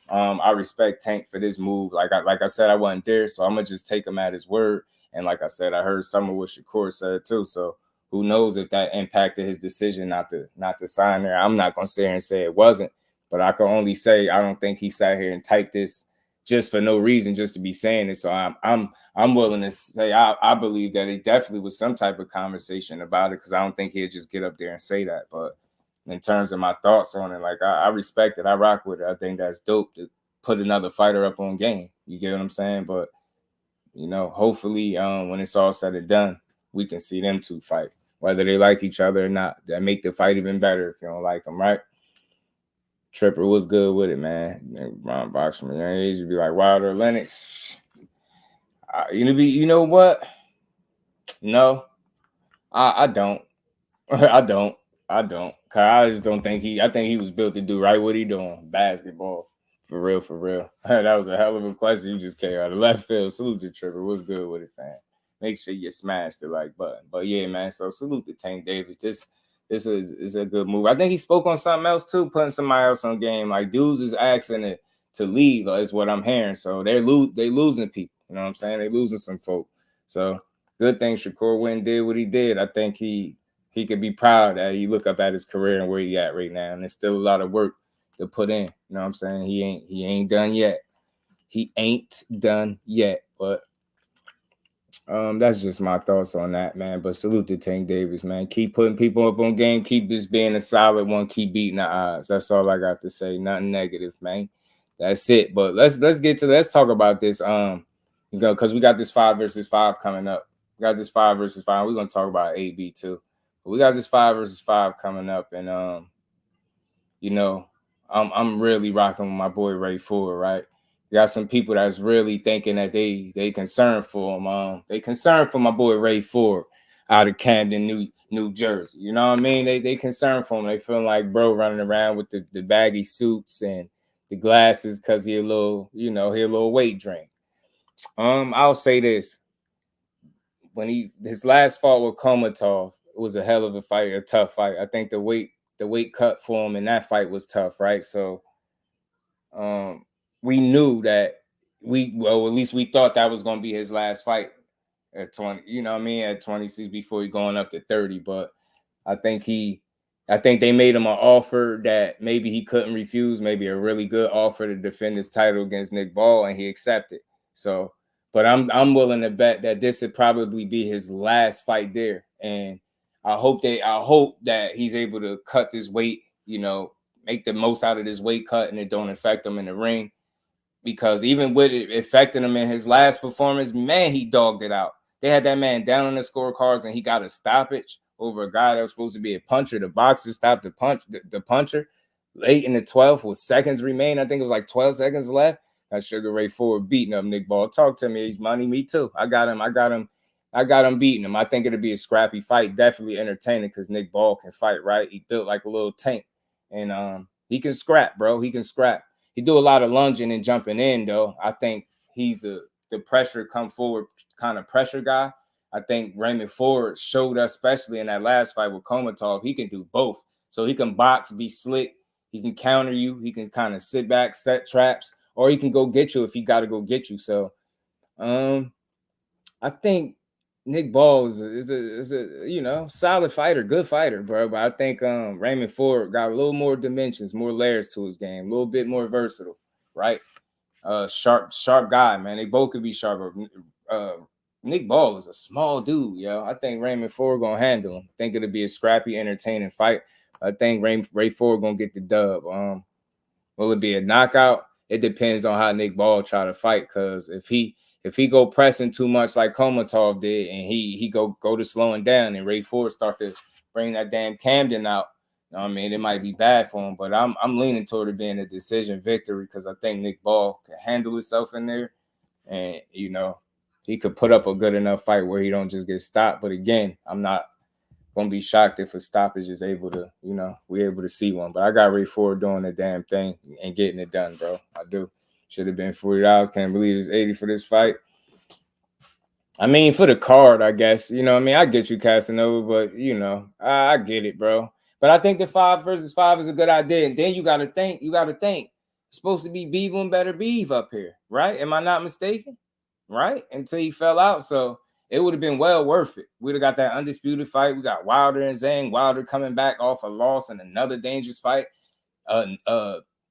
I respect Tank for this move. Like I said, I wasn't there, so I'm gonna just take him at his word. And like I said, I heard some of what Shakur said too. So who knows if that impacted his decision not to sign there. I'm not gonna sit here and say it wasn't, but I can only say I don't think he sat here and typed this just for no reason, just to be saying it. So I'm willing to say I believe that it definitely was some type of conversation about it, because I don't think he'd just get up there and say that. But in terms of my thoughts on it, like I respect it, I rock with it. I think that's dope to put another fighter up on game. You get what I'm saying? But, you know, hopefully when it's all said and done, we can see them two fight. Whether they like each other or not, that make the fight even better if you don't like them, right? Tripper was good with it, man. Ron Boxing, man. He used to be like Wilder, Lennox. You know what? No, I don't. I don't. Cause I just don't think I think he was built to do right what he doing. Basketball. For real. That was a hell of a question you just came out of left field. Salute to Tripper. What's good with it, fam? Make sure you smash the like button. But yeah, man. So salute to Tank Davis. This is a good move. I think he spoke on something else too, putting somebody else on game. Like dudes is asking it to leave, is what I'm hearing. So they losing people. You know what I'm saying? They losing some folk. So good thing Shakur Wynn did what he did. I think he could be proud that he look up at his career and where he at right now. And there's still a lot of work to put in. You know what I'm saying? He ain't done yet. He ain't done yet. But that's just my thoughts on that, man. But salute to Tank Davis, man. Keep putting people up on game. Keep this being a solid one. Keep beating the odds. That's all I got to say. Nothing negative, man. That's it. But let's talk about this. Because we got this 5 versus 5 coming up. We got this 5 versus 5. We're gonna talk about AB too. But we got this 5 versus 5 coming up, and you know, I'm really rocking with my boy Ray Ford, right? You got some people that's really thinking that they concerned for him. They concerned for my boy Ray Ford out of Camden, New Jersey. You know what I mean? They concerned for him. They feeling like bro running around with the baggy suits and the glasses because he a little weight drain. I'll say this. When his last fight with Komatov, it was a hell of a fight, a tough fight. I think the weight cut for him in that fight was tough, right? So we knew that at least we thought that was going to be his last fight at 20, you know what I mean, at 26 before he going up to 30. But I think they made him an offer that maybe he couldn't refuse, maybe a really good offer to defend his title against Nick Ball, and he accepted. So, but I'm willing to bet that this would probably be his last fight there. And I hope that he's able to cut this weight, you know, make the most out of this weight cut and it don't affect him in the ring. Because even with it affecting him in his last performance, man, he dogged it out. They had that man down on the scorecards and he got a stoppage over a guy that was supposed to be a puncher. The boxer stopped the puncher late in the 12th with seconds remain. I think it was like 12 seconds left. That Sugar Ray Ford beating up Nick Ball. Talk to me, money. Me too. I got him beating him. I think it'll be a scrappy fight. Definitely entertaining because Nick Ball can fight, right? He built like a little tank. And he can scrap, bro. He can scrap. He do a lot of lunging and jumping in, though. I think he's the pressure come forward kind of pressure guy. I think Raymond Ford showed us, especially in that last fight with Komatov, he can do both. So he can box, be slick. He can counter you. He can kind of sit back, set traps, or he can go get you if he got to go get you. So I think Nick Ball is a solid fighter, good fighter, bro. But I think Raymond Ford got a little more dimensions, more layers to his game, a little bit more versatile, right? Sharp guy, man. They both could be sharper. Nick Ball is a small dude, yo. I think Raymond Ford gonna handle him. I think it'll be a scrappy, entertaining fight. I think Ray Ford gonna get the dub. Will it be a knockout? It depends on how Nick Ball try to fight. Cause if he go pressing too much like Komatov did, and he go to slowing down, and Ray Ford start to bring that damn Camden out, you know what I mean, it might be bad for him. But I'm leaning toward it being a decision victory because I think Nick Ball can handle himself in there, and you know he could put up a good enough fight where he don't just get stopped. But again, I'm not gonna be shocked if a stoppage is able to, you know, we're able to see one. But I got Ray Ford doing the damn thing and getting it done, bro. I do. Should have been $40. Can't believe it's $80 for this fight. I mean, for the card, I guess. You know what I mean? I get you, Casanova, but, you know, I get it, bro. But I think the 5 versus 5 is a good idea. And then you got to think. It's supposed to be Beav and better Beav up here, right? Am I not mistaken? Right? Until he fell out. So it would have been well worth it. We'd have got that undisputed fight. We got Wilder and Zhang. Wilder coming back off a loss and another dangerous fight.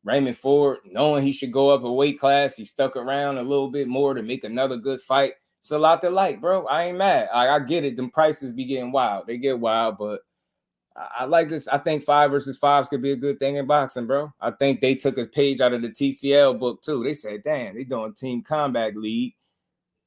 Raymond Ford, knowing he should go up a weight class, he stuck around a little bit more to make another good fight. It's a lot to like, bro. I ain't mad. I get it. Them prices be getting wild. They get wild, but I like this. I think 5 versus 5s could be a good thing in boxing, bro. I think they took a page out of the TCL book too. They said, damn, they doing team combat league.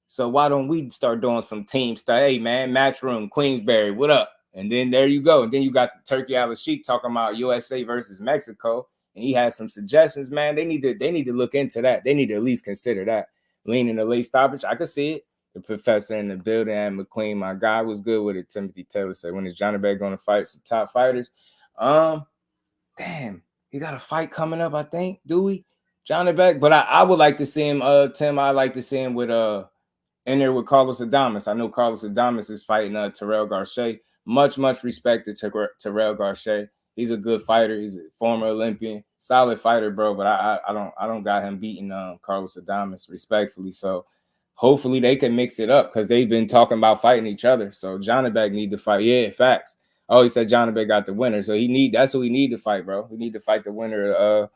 So why don't we start doing some team stuff? Hey, man, Matchroom, Queensberry, what up? And then there you go. And then you got Turkey Al-Sheikh talking about USA versus Mexico. And he has some suggestions, man. They need to look into that. They need to at least consider that. Leaning the late stoppage. I could see it. The professor in the building and McQueen, my guy, was good with it. Timothy Taylor said, when is Johnny Beck going to fight some top fighters? Damn, he got a fight coming up, I think. Do we? Johnny Beck. But I would like to see him, Tim. I like to see him with in there with Carlos Adames. I know Carlos Adames is fighting Terrell Gausha. Much respect to Terrell Gausha. He's a good fighter. He's a former Olympian, solid fighter, bro. But I don't got him beating Carlos Adames respectfully. So hopefully they can mix it up because they've been talking about fighting each other. So Johnny Beck need to fight. Yeah, facts. Oh, he said Johnny Beck got the winner. So that's who we need to fight, bro. We need to fight the winner,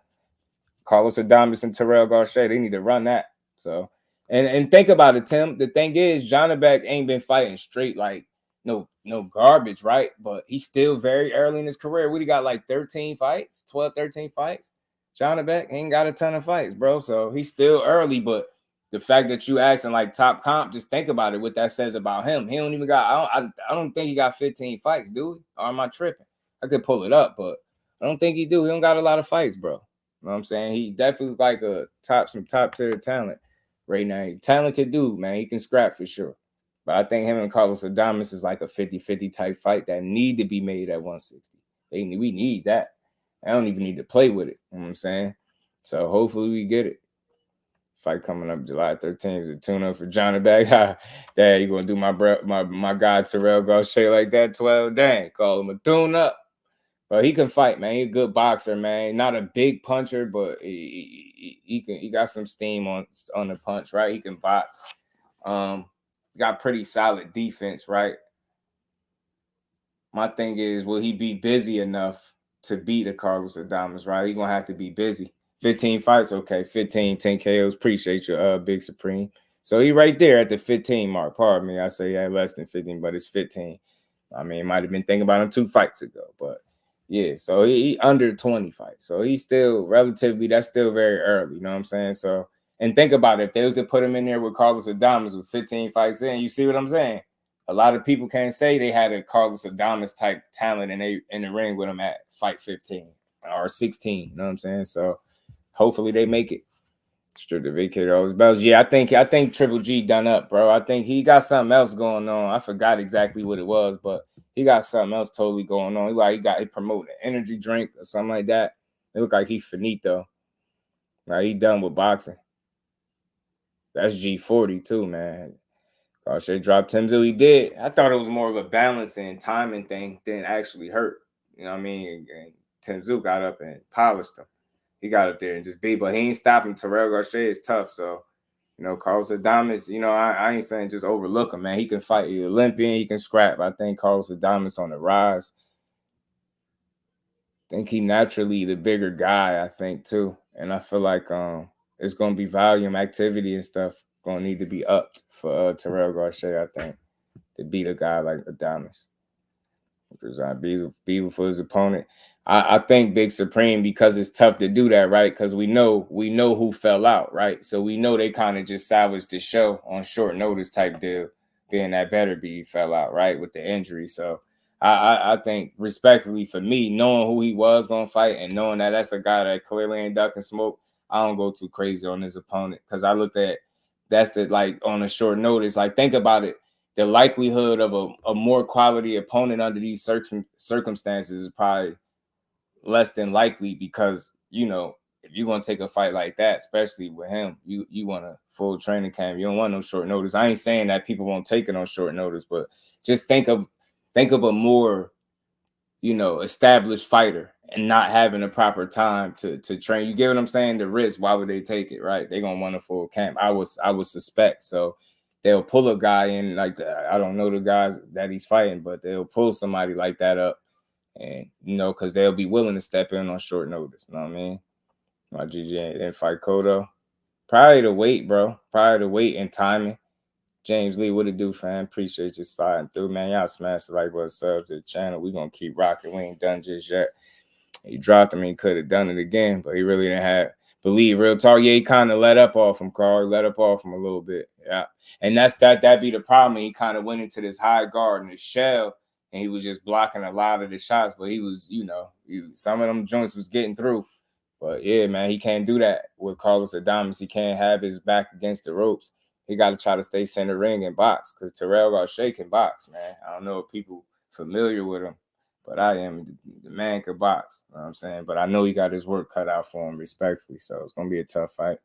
Carlos Adames and Terrell Gausha. They need to run that. So and think about it, Tim. The thing is, Johnny Beck ain't been fighting straight like no garbage, right? But he's still very early in his career. What, he got like 13 fights, 12, 13 fights. Johnny Beck ain't got a ton of fights, bro. So he's still early, but the fact that you asking like top comp, just think about it, what that says about him. He don't even got, I don't think he got 15 fights, do he? Or am I tripping? I could pull it up, but I don't think he do. He don't got a lot of fights, bro. You know what I'm saying? He definitely like some top tier talent right now. He's talented dude, man. He can scrap for sure. But I think him and Carlos Adames is like a 50-50 type fight that need to be made at 160. We need that. I don't even need to play with it. You know what I'm saying? So hopefully we get it. Fight coming up July 13th is a tune-up for Johnny Beck. Dad, you gonna do my guy Terrell Gausha like that? 12, dang, call him a tune-up. But he can fight, man. He's a good boxer, man. Not a big puncher, but he got some steam on the punch, right? He can box. Got pretty solid defense, right? My thing is, will he be busy enough to beat a Carlos Adames, right? He's gonna have to be busy. 15 fights, okay. 15, 10 KOs. Appreciate you, Big Supreme. So he right there at the 15 mark. Pardon me, I say less than 15, but it's 15. I mean, might have been thinking about him 2 fights ago, but yeah. So he under 20 fights. So he's still relatively. That's still very early. You know what I'm saying? So. And think about it. If they was to put him in there with Carlos Adames with 15 fights in, you see what I'm saying? A lot of people can't say they had a Carlos Adames type talent and they in the ring with him at fight 15 or 16. You know what I'm saying? So hopefully they make it. Strip to vacate all his belts. Yeah, I think Triple G done up, bro. I think he got something else going on. I forgot exactly what it was, but he got something else totally going on. He promoting an energy drink or something like that. It looked like he finito. Like he done with boxing. That's G40 too, man. Gausha dropped Tim Tszyu. He did. I thought it was more of a balancing and timing thing than actually hurt. You know what I mean? And Tim Tszyu got up and polished him. He got up there and just beat, but he ain't stopping. Terrell Gausha is tough. So, Carlos Adames, I ain't saying just overlook him, man. He can fight. He's Olympian. He can scrap. I think Carlos Adames on the rise. I think he naturally the bigger guy, I think, too. And I feel like it's going to be volume, activity, and stuff going to need to be upped for Terrell Gausha, I think, to beat a guy like Adames. Because Beaver for his opponent. I think Big Supreme, because it's tough to do that, right? Because we know who fell out, right? So we know they kind of just salvaged the show on short notice type deal, being that Beterbiev fell out, right, with the injury. So I think respectfully for me, knowing who he was going to fight and knowing that that's a guy that clearly ain't ducking smoke, I don't go too crazy on his opponent because I looked at that's on a short notice. Like, think about it. The likelihood of a more quality opponent under these circumstances is probably less than likely because, if you're going to take a fight like that, especially with him, you want a full training camp. You don't want no short notice. I ain't saying that people won't take it on short notice, but just think of a more, established fighter and not having the proper time to train. You get what I'm saying? The risk, why would they take it, right? They're going to want a full camp. I would suspect. So they'll pull a guy in like that. I don't know the guys that he's fighting, but they'll pull somebody like that up. And, because they'll be willing to step in on short notice. You know what I mean? My GG and fight Cotto. Probably the weight, bro. Probably the weight and timing. James Lee, what it do, fam? Appreciate you sliding through, man. Y'all smash the like button, sub to the channel. We gonna keep rocking. We ain't done just yet. He dropped him. He could have done it again, but he really didn't have believe. Real talk. Yeah, he kind of let up off him, Carl. He let up off him a little bit. Yeah, and that be the problem. He kind of went into this high guard and his shell, and he was just blocking a lot of the shots. But he was, some of them joints was getting through. But yeah, man, he can't do that with Carlos Adames. He can't have his back against the ropes. He got to try to stay center ring and box because Terrell got shaking box, man. I don't know if people familiar with him, but I am. The man could box. You know what I'm saying? But I know he got his work cut out for him respectfully, so it's going to be a tough fight.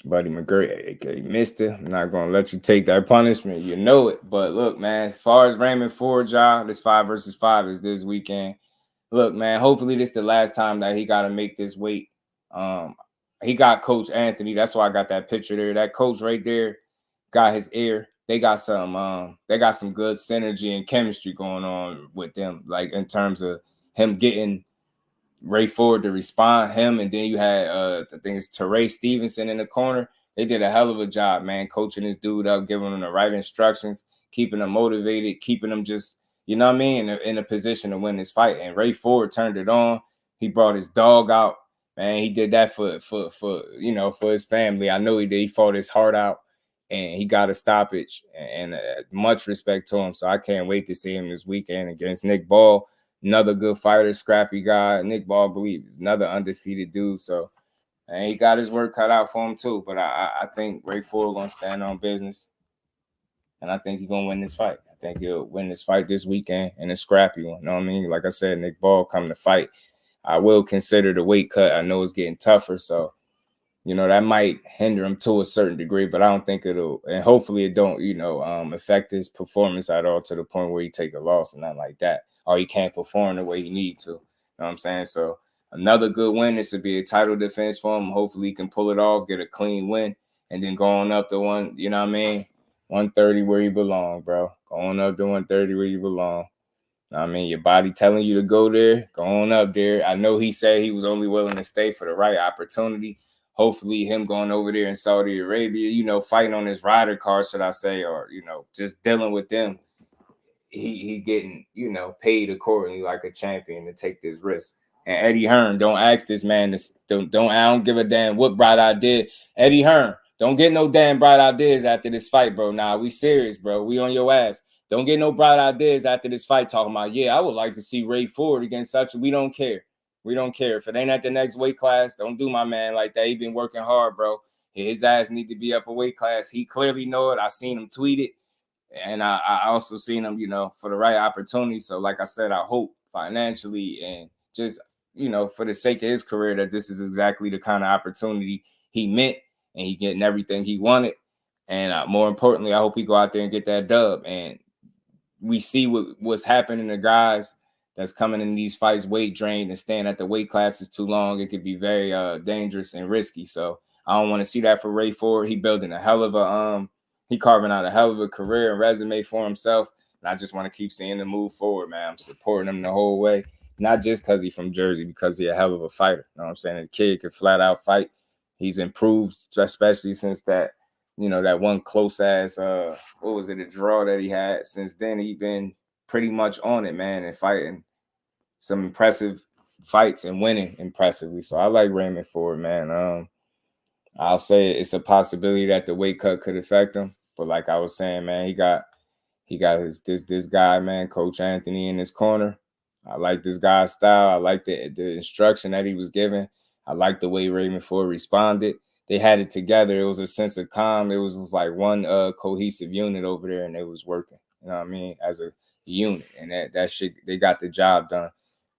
Buddy McGregor, aka Mister, I'm not going to let you take that punishment. You know it. But look, man, as far as Raymond Ford, y'all, this 5 versus 5 is this weekend. Look, man, hopefully this is the last time that he got to make this weight. He got Coach Anthony. That's why I got that picture there. That coach right there got his ear. They got some good synergy and chemistry going on with them, like in terms of him getting Ray Ford to respond, him, and then you had I think it's Teray Stevenson in the corner. They did a hell of a job, man, coaching this dude up, giving him the right instructions, keeping him motivated, keeping him just, you know what I mean, in a position to win this fight. And Ray Ford turned it on. He brought his dog out, man. He did that for his family. I know he did. He fought his heart out, and he got a stoppage. And much respect to him. So I can't wait to see him this weekend against Nick Ball, another good fighter, scrappy guy. Nick Ball, believe, is another undefeated dude. So, and he got his work cut out for him too. But I think Ray Ford gonna stand on business, and I think he's gonna win this fight. I think he'll win this fight this weekend in a scrappy one. You know what I mean? Like I said, Nick Ball coming to fight. I will consider the weight cut. I know it's getting tougher, so that might hinder him to a certain degree, but I don't think it'll, and hopefully it don't, affect his performance at all to the point where he take a loss and nothing like that, or he can't perform the way he needs to. You know what I'm saying? So another good win. This would be a title defense for him. Hopefully he can pull it off, get a clean win, and then going up to 130 where you belong, bro. Going up to 130 where you belong. I mean, your body telling you to go there, go on up there. I know he said he was only willing to stay for the right opportunity. Hopefully him going over there in Saudi Arabia, fighting on his rider card, should I say, or, just dealing with them, he getting, paid accordingly like a champion to take this risk. And Eddie Hearn, don't ask this man, I don't give a damn what bright idea. Eddie Hearn, don't get no damn bright ideas after this fight, bro. Nah, we serious, bro. We on your ass. Don't get no bright ideas after this fight talking about, yeah, I would like to see Ray Ford against such. We don't care. We don't care. If it ain't at the next weight class, don't do my man like that. He been working hard, bro. His ass need to be up a weight class. He clearly know it. I seen him tweet it. And I also seen him, for the right opportunity. So like I said, I hope financially and just, for the sake of his career, that this is exactly the kind of opportunity he meant and he getting everything he wanted. And more importantly, I hope he go out there and get that dub. And we see what's happening to guys that's coming in these fights weight drained and staying at the weight classes too long. It could be very dangerous and risky. So I don't want to see that for Ray Ford. He building a hell of a he carving out a hell of a career and resume for himself. And I just want to keep seeing him move forward, man. I'm supporting him the whole way. Not just because he's from Jersey, because he's a hell of a fighter. You know what I'm saying? The kid can flat out fight. He's improved, especially since that, that one close ass, a draw that he had. Since then, he been pretty much on it, man, and fighting some impressive fights and winning impressively. So I like Raymond Ford, man. I'll say it's a possibility that the weight cut could affect him. But like I was saying, man, he got this guy, man, Coach Anthony in his corner. I like this guy's style. I like the instruction that he was given. I like the way Raymond Ford responded. They had it together. It was a sense of calm. It was just like one cohesive unit over there, and it was working. You know what I mean? As a unit, and that shit, they got the job done.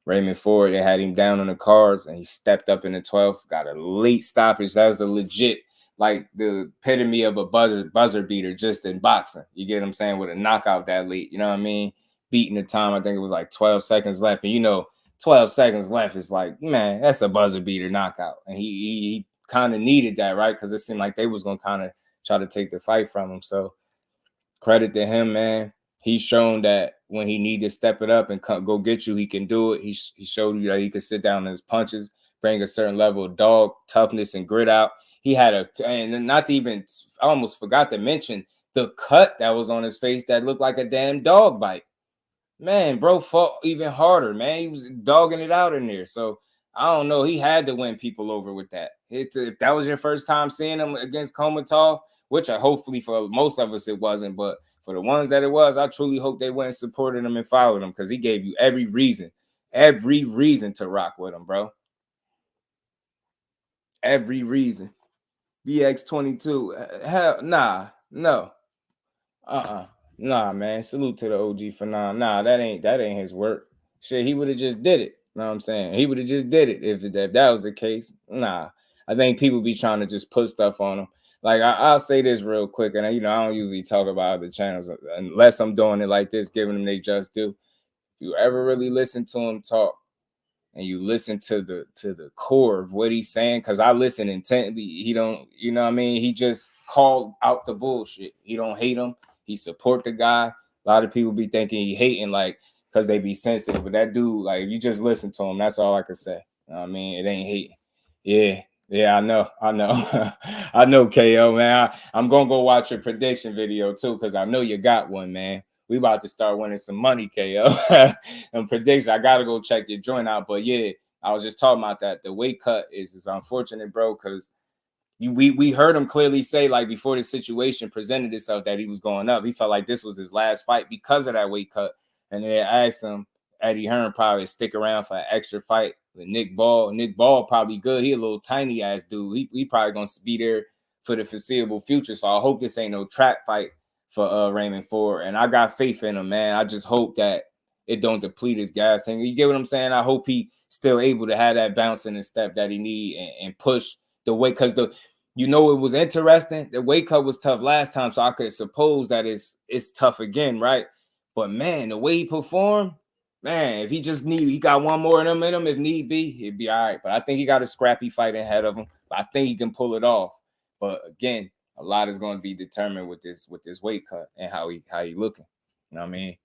Raymond Ford, they had him down on the cards, and he stepped up in the 12th, got a late stoppage. That's a legit, like the epitome of a buzzer beater just in boxing. You get what I'm saying? With a knockout that late, you know what I mean? Beating the time, I think it was like 12 seconds left. And 12 seconds left is like, man, that's a buzzer beater knockout. And he kind of needed that, right? Because it seemed like they was going to kind of try to take the fight from him. So credit to him, man. He's shown that when he need to step it up and go get you, he can do it. He showed you that he could sit down in his punches, bring a certain level of dog toughness and grit out. he had and not to even, I almost forgot to mention the cut that was on his face that looked like a damn dog bite. Man, bro fought even harder, man. He was dogging it out in there. So I don't know. He had to win people over with that. If that was your first time seeing him against Komatov, which hopefully for most of us it wasn't, but for the ones that it was, I truly hope they went and supported him and followed him because he gave you every reason to rock with him, bro. Every reason. BX22. Hell, no. Nah, man. Salute to the OG for nah. Nah, that ain't his work. Shit, he would have just did it. Know what I'm saying? He would have just did it if that was the case. Nah. I think people be trying to just put stuff on him. Like, I'll say this real quick, and I don't usually talk about other channels unless I'm doing it like this, giving them they just do. If you ever really listen to him talk and you listen to the core of what he's saying, because I listen intently, he don't, you know what I mean? He just called out the bullshit. He don't hate him. He support the guy. A lot of people be thinking he hating, like, because they be sensitive. But that dude, like, if you just listen to him, that's all I can say. You know what I mean? It ain't hating. Yeah, I know. I know, KO, man. I'm going to go watch your prediction video, too, because I know you got one, man. We about to start winning some money, KO. And predictions, I got to go check your joint out. But, yeah, I was just talking about that. The weight cut is unfortunate, bro, because we heard him clearly say, like, before the situation presented itself that he was going up, he felt like this was his last fight because of that weight cut. And then they asked him, Eddie Hearn probably stick around for an extra fight with Nick Ball. Nick Ball probably good. He a little tiny ass dude. He probably gonna be there for the foreseeable future. So I hope this ain't no trap fight for Raymond Ford. And I got faith in him, man. I just hope that it don't deplete his gas tank. You get what I'm saying? I hope he still able to have that bounce in the step that he need and push the weight, because it was interesting. The weight cut was tough last time, so I could suppose that it's tough again, right? But man, the way he performed, man, if he got one more in him, if need be, he'd be all right. But I think he got a scrappy fight ahead of him. I think he can pull it off. But again, a lot is going to be determined with this weight cut and how he looking. You know what I mean?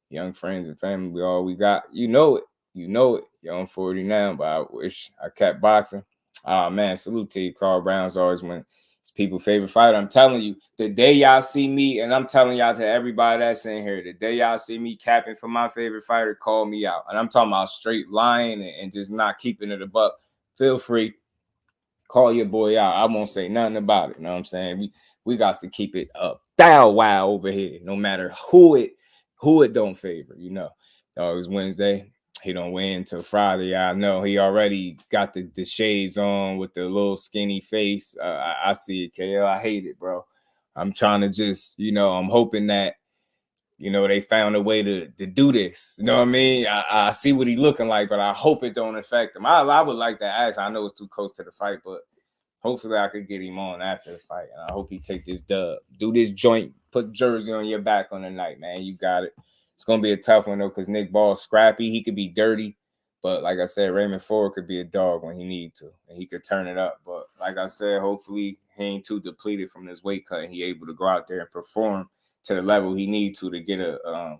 Young friends and family, all we got. You know it. You're on 40 now, but I wish I kept boxing. Man, salute to you. Carl Brown's always one it's people's favorite fighter. I'm telling you, the day y'all see me, and I'm telling y'all to everybody that's in here, the day y'all see me capping for my favorite fighter, call me out. And I'm talking about straight lying and just not keeping it a buck. Feel free. Call your boy out. I won't say nothing about it. You know what I'm saying? We got to keep it up. Thou wow over here, no matter who it don't favor, you know. It was Wednesday. He don't win until Friday. I know he already got the shades on with the little skinny face. I see it, KL. I hate it, bro. I'm trying to just, I'm hoping that, they found a way to do this. You know what I mean? I see what he looking like, but I hope it don't affect him. I would like to ask. I know it's too close to the fight, but hopefully I could get him on after the fight. And I hope he take this dub. Do this joint. Put jersey on your back on the night, man. You got it. It's going to be a tough one, though, because Nick Ball's scrappy. He could be dirty. But like I said, Raymond Ford could be a dog when he need to. And he could turn it up. But like I said, hopefully he ain't too depleted from this weight cut. And he able to go out there and perform to the level he need to get an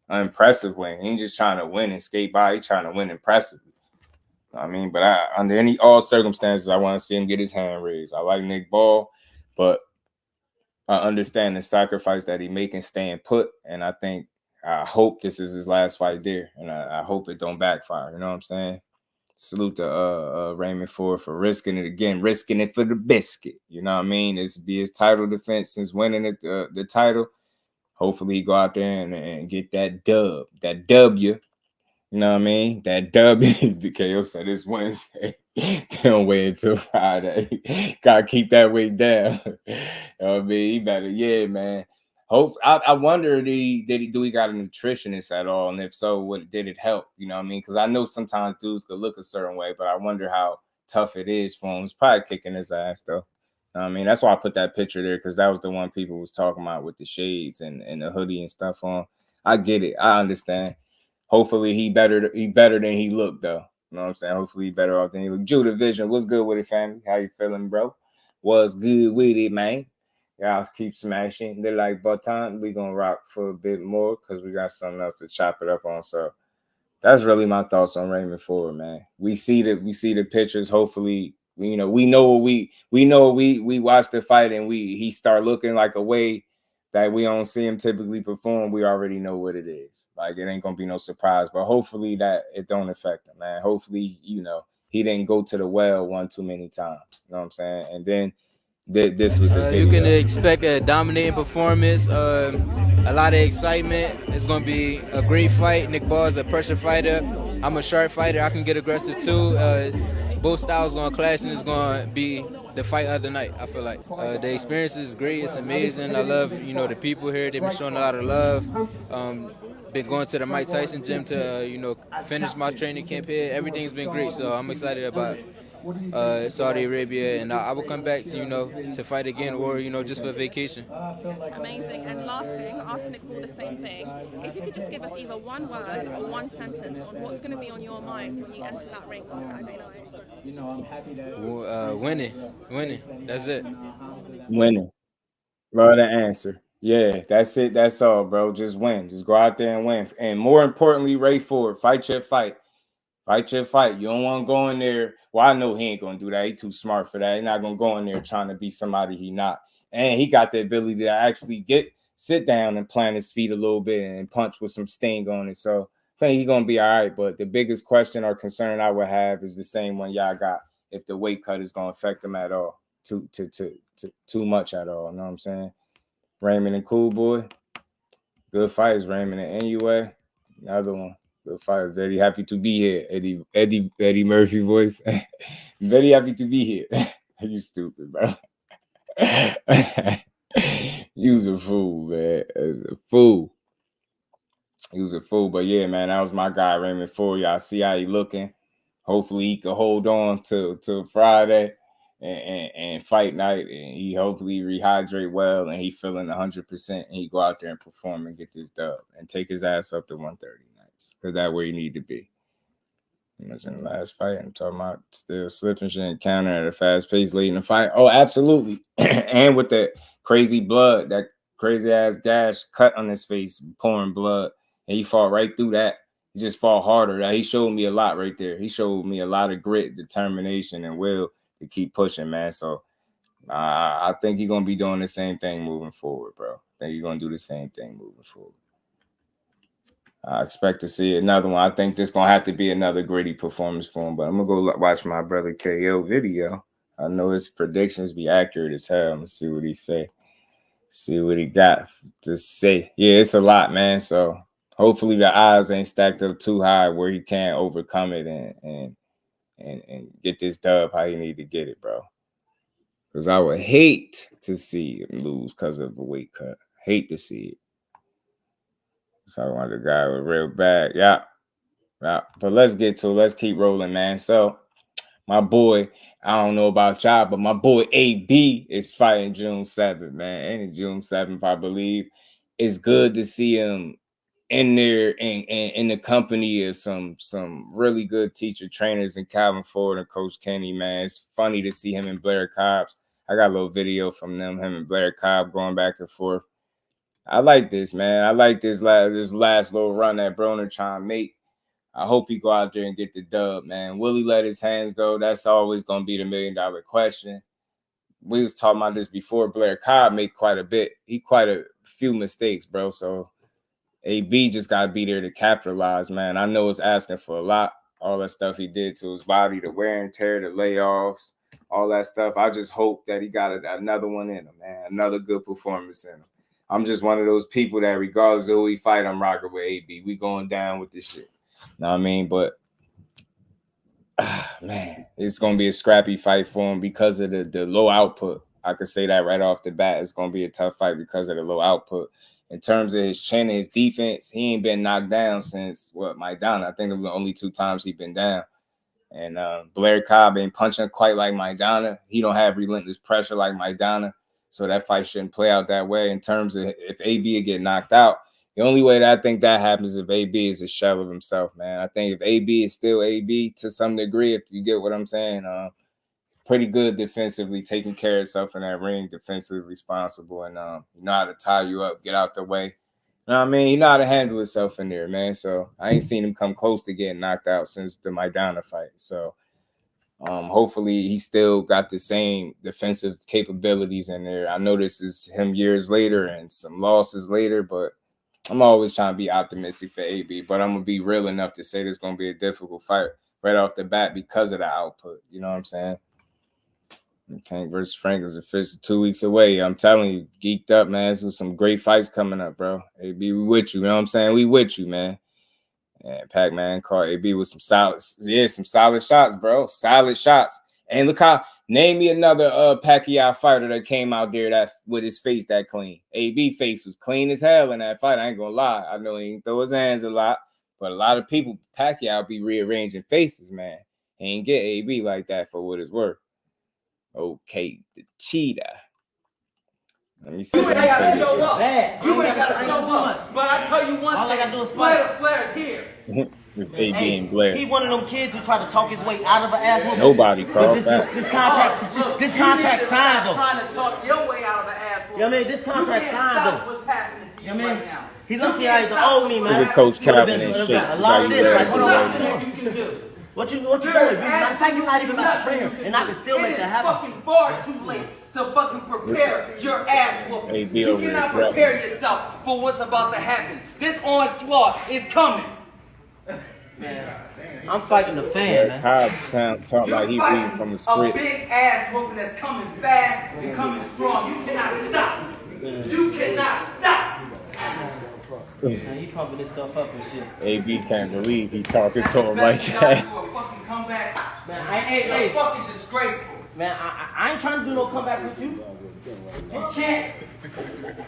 impressive win. He ain't just trying to win and skate by. He's trying to win impressively. I mean, but under all circumstances, I want to see him get his hand raised. I like Nick Ball, but I understand the sacrifice that he making staying put. And I hope this is his last fight there, and I hope it don't backfire. You know what I'm saying? Salute to Raymond Ford for risking it for the biscuit. You know what I mean? This be his title defense since winning the title. Hopefully he go out there and get that W. You know what I mean? That W. KO said it's Wednesday. They don't wait until Friday. Gotta keep that weight down. You know what I mean? He better, man. I wonder do he got a nutritionist at all, and if so, did it help? You know what I mean? Because I know sometimes dudes could look a certain way, but I wonder how tough it is for him. It's probably kicking his ass though. You know what I mean, that's why I put that picture there, because that was the one people was talking about with the shades and the hoodie and stuff on. I get it. I understand. Hopefully he better than he looked though. You know what I'm saying? Hopefully he better off than he looked. Judah Vision, what's good with it, family? How you feeling, bro? What's good with it, man? Y'all keep smashing. They're like button. We gonna rock for a bit more because we got something else to chop it up on. So that's really my thoughts on Raymond Ford, man. We see the pictures. Hopefully We know we watch the fight and he start looking like a way that we don't see him typically perform. We already know what it is. Like, it ain't gonna be no surprise, but hopefully that it don't affect him, man. Hopefully, he didn't go to the well one too many times. You know what I'm saying? And then this was the video. You can expect a dominating performance, a lot of excitement. It's going to be a great fight. Nick Ball is a pressure fighter. I'm a sharp fighter. I can get aggressive too. Both styles going to clash, and it's going to be the fight of the night, I feel like. The experience is great. It's amazing. I love, the people here. They've been showing a lot of love. Been going to the Mike Tyson gym to, finish my training camp here. Everything's been great, so I'm excited about Saudi Arabia, and I will come back to fight again, or just for vacation. Amazing. And last thing, ask Nick Ball the same thing. If you could just give us either one word or one sentence on what's going to be on your mind when you enter that ring on Saturday night. Winning. That's it. Winning. Bro, the answer. Yeah, that's it. That's all, bro. Just win. Just go out there and win. And more importantly, Ray Ford, fight your fight. Fight your fight. You don't want to go in there. Well, I know he ain't going to do that. He's too smart for that. He's not going to go in there trying to be somebody he not. And he got the ability to actually sit down and plant his feet a little bit and punch with some sting on it. So I think he's going to be all right. But the biggest question or concern I would have is the same one y'all got. If the weight cut is going to affect him at all. Too much at all. You know what I'm saying? Raymond and Cool Boy. Good fights, Raymond and NUA. Another one. Good fight. Very happy to be here. Eddie Murphy voice. Very happy to be here. You stupid, bro. You's a fool, man. He was a fool. But yeah, man, that was my guy, Raymond Ford. Y'all see how he looking. Hopefully he can hold on till Friday and fight night, and he hopefully rehydrate well, and he feeling 100%, and he go out there and perform and get this dub and take his ass up to 130 nights, because that's where he need to be. Imagine the last fight, I'm talking about still slipping shit and counter at a fast pace late in the fight. Oh, absolutely. And with that crazy blood, that crazy ass gash cut on his face, pouring blood, and he fought right through that. He just fought harder. He showed me a lot right there. He showed me a lot of grit, determination, and will to keep pushing, man. So I think he's going to be doing the same thing moving forward, bro. I think he's going to do the same thing moving forward. I expect to see another one. I think this going to have to be another gritty performance for him, but I'm going to go watch my brother KO video. I know his predictions be accurate as hell. I'm going to see what he say. See what he got to say. Yeah, it's a lot, man. So hopefully the odds ain't stacked up too high where he can't overcome it and get this dub how you need to get it, bro. Because I would hate to see him lose because of a weight cut. Hate to see it. So I want the guy with real bag. Yeah. But let's get to it. Let's keep rolling, man. So my boy, I don't know about y'all, but my boy AB is fighting June 7th, man. And June 7th, I believe. It's good to see him in there and in the company of some really good teacher trainers in Calvin Ford and Coach Kenny, man. It's funny to see him and Blair Cobbs. I got a little video from them, him and Blair Cobb going back and forth. I like this, man. I like this last little run that Broner trying to make. I hope he go out there and get the dub, man. Will he let his hands go? That's always going to be the $1 million question. We was talking about this before. Blair Cobb made quite a few mistakes, bro. So AB just got to be there to capitalize, man. I know it's asking for a lot. All that stuff he did to his body, the wear and tear, the layoffs, all that stuff. I just hope that he got another one in him, man. Another good performance in him. I'm just one of those people that regardless of who he fight, I'm rocking with AB. We going down with this shit. Know what I mean? But, man, it's going to be a scrappy fight for him because of the low output. I could say that right off the bat. It's going to be a tough fight because of the low output. In terms of his chin and his defense, he ain't been knocked down since, Maidana. I think it was the only 2 times he been down. And Blair Cobb ain't punching quite like Maidana. He don't have relentless pressure like Maidana. So that fight shouldn't play out that way. In terms of if AB would get knocked out, the only way that I think that happens is if AB is a shell of himself, man. I think if AB is still AB to some degree, if you get what I'm saying, pretty good defensively, taking care of himself in that ring, defensively responsible, and you know how to tie you up, get out the way. You know what I mean? He know how to handle himself in there, man. So I ain't seen him come close to getting knocked out since the Maidana fight. So Hopefully he still got the same defensive capabilities in there. I know this is him years later and some losses later, but I'm always trying to be optimistic for AB. But I'm gonna be real enough to say this gonna be a difficult fight right off the bat because of the output. You know what I'm saying? Tank versus Frank is official 2 weeks away. I'm telling you, geeked up, man. There's some great fights coming up, bro. AB, we with you. You know what I'm saying? We with you, man. And Pac-Man caught AB with some solid shots, bro. Solid shots. And look how, name me another Pacquiao fighter that came out there that with his face that clean. AB face was clean as hell in that fight. I ain't gonna lie. I know he didn't throw his hands a lot, but a lot of people, Pacquiao be rearranging faces, man. He ain't get AB like that for what it's worth. Okay, the cheetah. Let me see. You ain't gotta show up. You ain't gotta show up. But I tell you one thing. All I gotta do is Blair's here. This AB and Blair. He one of them kids who tried to talk his way out of an ass. Nobody, Carl. This contract signed though. Trying to talk your way out of an ass. You know what I mean? This contract signed though. What's happening to you right now? He's lucky I ain't the old me, man. Look at Coach Calvin and shit. A lot of this, like, hold on, What you can do? What you doing? Matter of fact, you're not even my trainer, and I can still make that happen. It's fucking far too late to fucking prepare your ass whooping. You cannot prepare yourself for what's about to happen. This onslaught is coming. Man, I'm fighting the fan, man. Cobbs talk like he bleeding from the script. A big ass whooping that's coming fast and coming strong. You cannot stop. You cannot stop. Man, he pumping himself up and shit. AB can't believe he talking to him like that. Man, hey, fucking disgraceful. Man, I ain't trying to do no comebacks with you. You can't.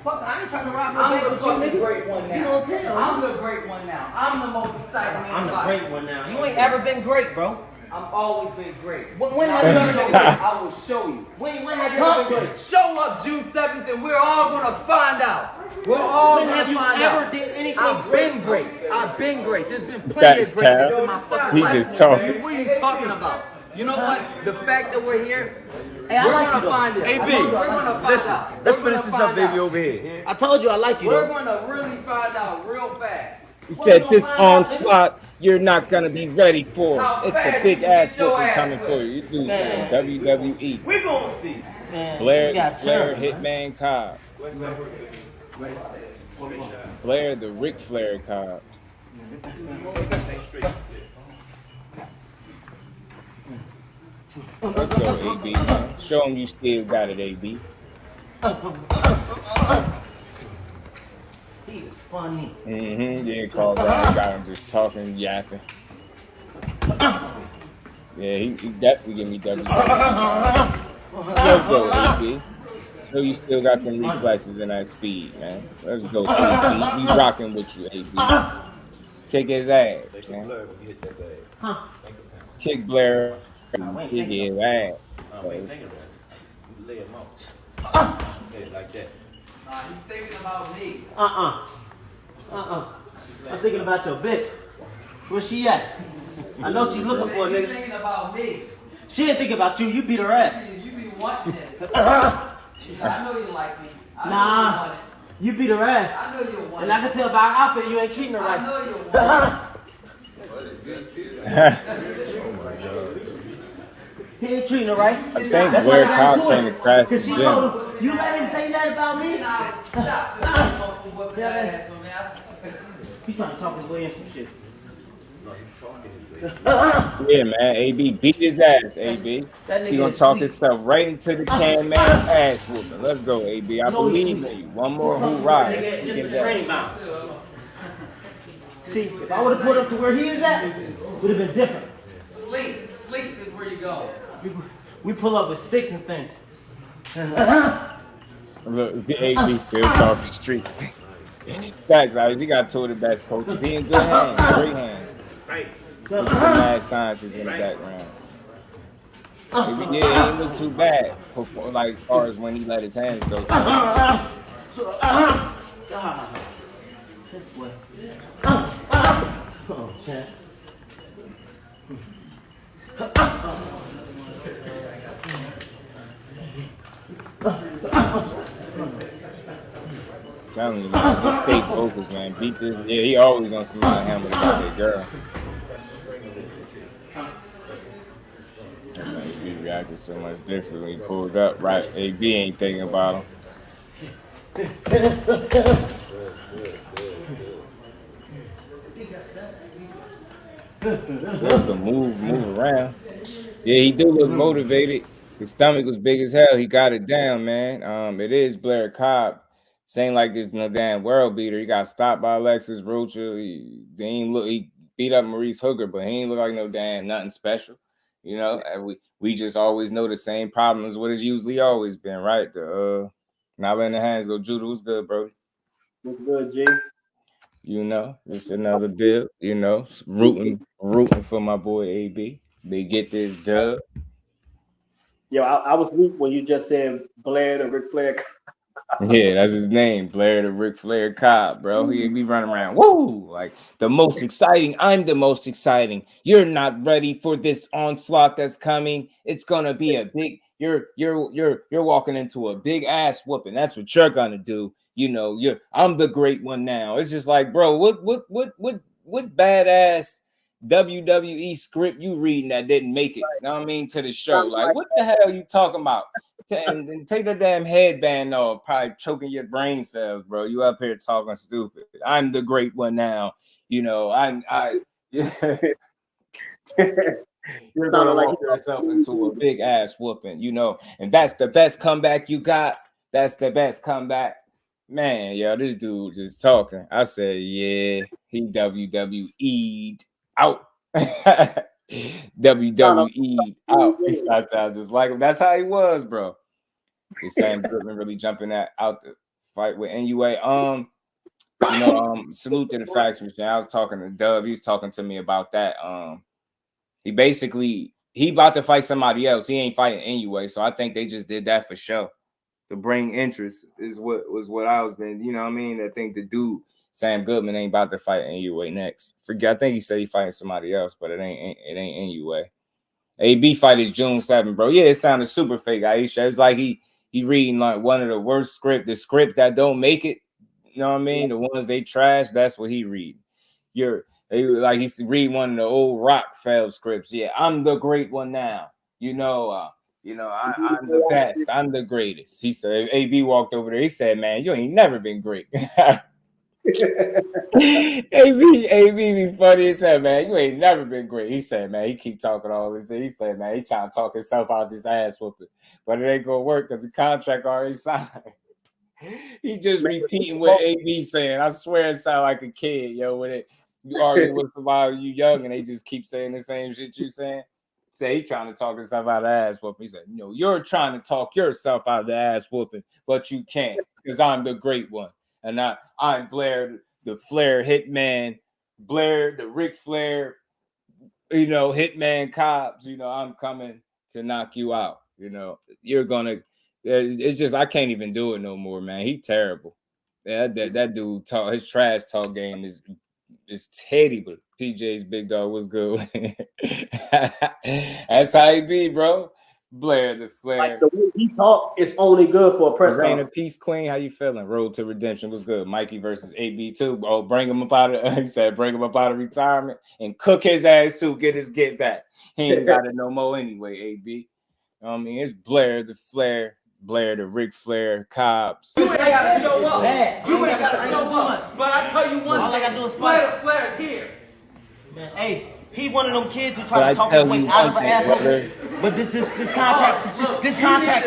Fuck, I ain't trying to rock no I'm baby the with you, fucking nigga. great one now. You know what I'm saying? I'm the great one now. I'm the most exciting man. I'm the great one now. You ain't ever been great, bro. I've always been great. When have you ever been great? I will show you. When have you ever been great? Show up June 7th and we're all gonna find out. We're all When gonna have you find ever out. did anything I've great? been great. I've been great. There's been plenty of greatness in my fucking He life. just talking. What are you talking about? You know what? The fact that we're here, Hey, I we're like gonna you, find it. AB, We're gonna find out. let's We're finish gonna this up, find baby, out. over here. I told you I like you, We're though. gonna really find out real fast. He said this onslaught you're not gonna be ready for. It's a big ass whooping coming for you. You do something. WWE. We're gonna see. Man, Blair Hitman Cobbs. Blair the Ric Flair Cobbs. Let's go, AB, man. Show him you still got it, AB. He is funny. Yeah, Carl Brown got him just talking, yapping. Yeah, he definitely give me W. Let's go, AB. So you still got them reflexes and that speed, man. Let's go, AB. He's rocking with you, AB. Kick his ass, man. Kick Blair. Kick his ass. Like that. He's thinking about me. I'm thinking about your bitch. Where she at? I know she looking for a He's nigga. thinking about me. She ain't thinking about you. You beat her ass. You be watching this. I know you like me. Nah, you beat her ass. I know you want And I can tell by her outfit you ain't treating her right. I know you want He ain't treating her right. I think Blair Cobbs came to crash the Cause she gym. told him, you let him say that about me? He's trying to talk his way in some shit. Yeah, man. AB beat his ass, AB. He gonna talk himself right into the can man ass whooping. Let's go, AB. I believe in you. One more hoorah. Let's kick his ass. See, if I would have put him to where he is at, it would have been different. Sleep is where you go. We pull up with sticks and things. Look, the AB still talking street. Facts, he got two of the best coaches. He in good hands, great hands. Right. With the mad scientists in the background. Maybe, yeah, he ain't look too bad. Like, as far as when he let his hands go. Oh, shit. Telling you, man, just stay focused, man. Beat this. Yeah, he always on somebody hammer about that girl. reacted so much different when he pulled up. Right, AB ain't thinking about him. To move around. Yeah, he do look motivated. His stomach was big as hell. He got it down, man. It is Blair Cobb. Saying like it's no damn world beater. He got stopped by Alexis Rocha. He beat up Maurice Hooker, but he ain't look like no damn nothing special. You know, and we just always know the same problem is what it's usually always been, right? The not letting the hands go. Judah, what's good, bro? What's good, G? You know, it's another build. You know, rooting for my boy AB. They get this dub. Yo, I was weak when you just said Blair the Ric Flair. Yeah, that's his name, Blair the Ric Flair Cobb, bro. He be running around, woo, like the most exciting. I'm the most exciting. You're not ready for this onslaught that's coming. It's gonna be a big. You're walking into a big ass whooping. That's what you're gonna do. You know, I'm the great one now. It's just like, bro, what badass WWE script you reading that didn't make it? You know what I mean, to the show? Like, what the hell are you talking about? And take the damn headband off, probably choking your brain cells, bro. You up here talking stupid. I'm the great one now. You know, you're gonna walk yourself into a big ass whooping, you know, and that's the best comeback you got. That's the best comeback. Man, yo, this dude just talking. I said, yeah, he WWE'd out. WWE'd out. He starts out just like him. That's how he was, bro. The same Goodman really jumping out the fight with NUA. Salute to the facts machine. I was talking to Dub. He was talking to me about that. He about to fight somebody else. He ain't fighting NUA, so I think they just did that for show. To bring interest is what I was been, you know what I mean? I think the dude, Sam Goodman, ain't about to fight NUA next. I think he said he fighting somebody else, but it ain't NUA. AB fight is June 7th, bro. Yeah, it sounded super fake, Aisha. It's like he reading like one of the worst the script that don't make it. You know what I mean? The ones they trash, that's what he read. He's reading one of the old rock failed scripts. Yeah, I'm the great one now. I'm the best. I'm the greatest. He said, AB walked over there. He said, man, you ain't never been great. AB be funny as hell, man. You ain't never been great. He said, man, he keep talking all this. He said, man, he trying to talk himself out this ass whooping. But it ain't going to work because the contract already signed. He just repeating what AB saying. I swear it sound like a kid, yo, with it. You argue with somebody, you young, and they just keep saying the same shit you saying. Say he trying to talk himself out of the ass whooping. He said, no, you're trying to talk yourself out of the ass whooping, but you can't because I'm the great one. And I'm Blair, the Flair hitman, Blair, the Ric Flair, hitman Cobbs. I'm coming to knock you out. You're going to, it's just, I can't even do it no more, man. He terrible. Yeah, that dude talk, his trash talk game is terrible. PJ's big dog was good. That's how he be, bro. Blair the Flair. Like the way he talk is only good for a press conference. Reign of Peace Queen, how you feeling? Road to Redemption was good. Mikey versus AB2. Oh, bring him up out of he said bring him up out of retirement and cook his ass too. Get his get back. He ain't got it no more anyway, AB. It's Blair the Flair. Blair the Ric Flair Cobbs. You ain't gotta show up. You ain't gotta show up. But I tell you one thing. All I gotta do is Blair the Flair is here. Man, hey, he one of them kids who try to talk his way out of an asshole. But this contract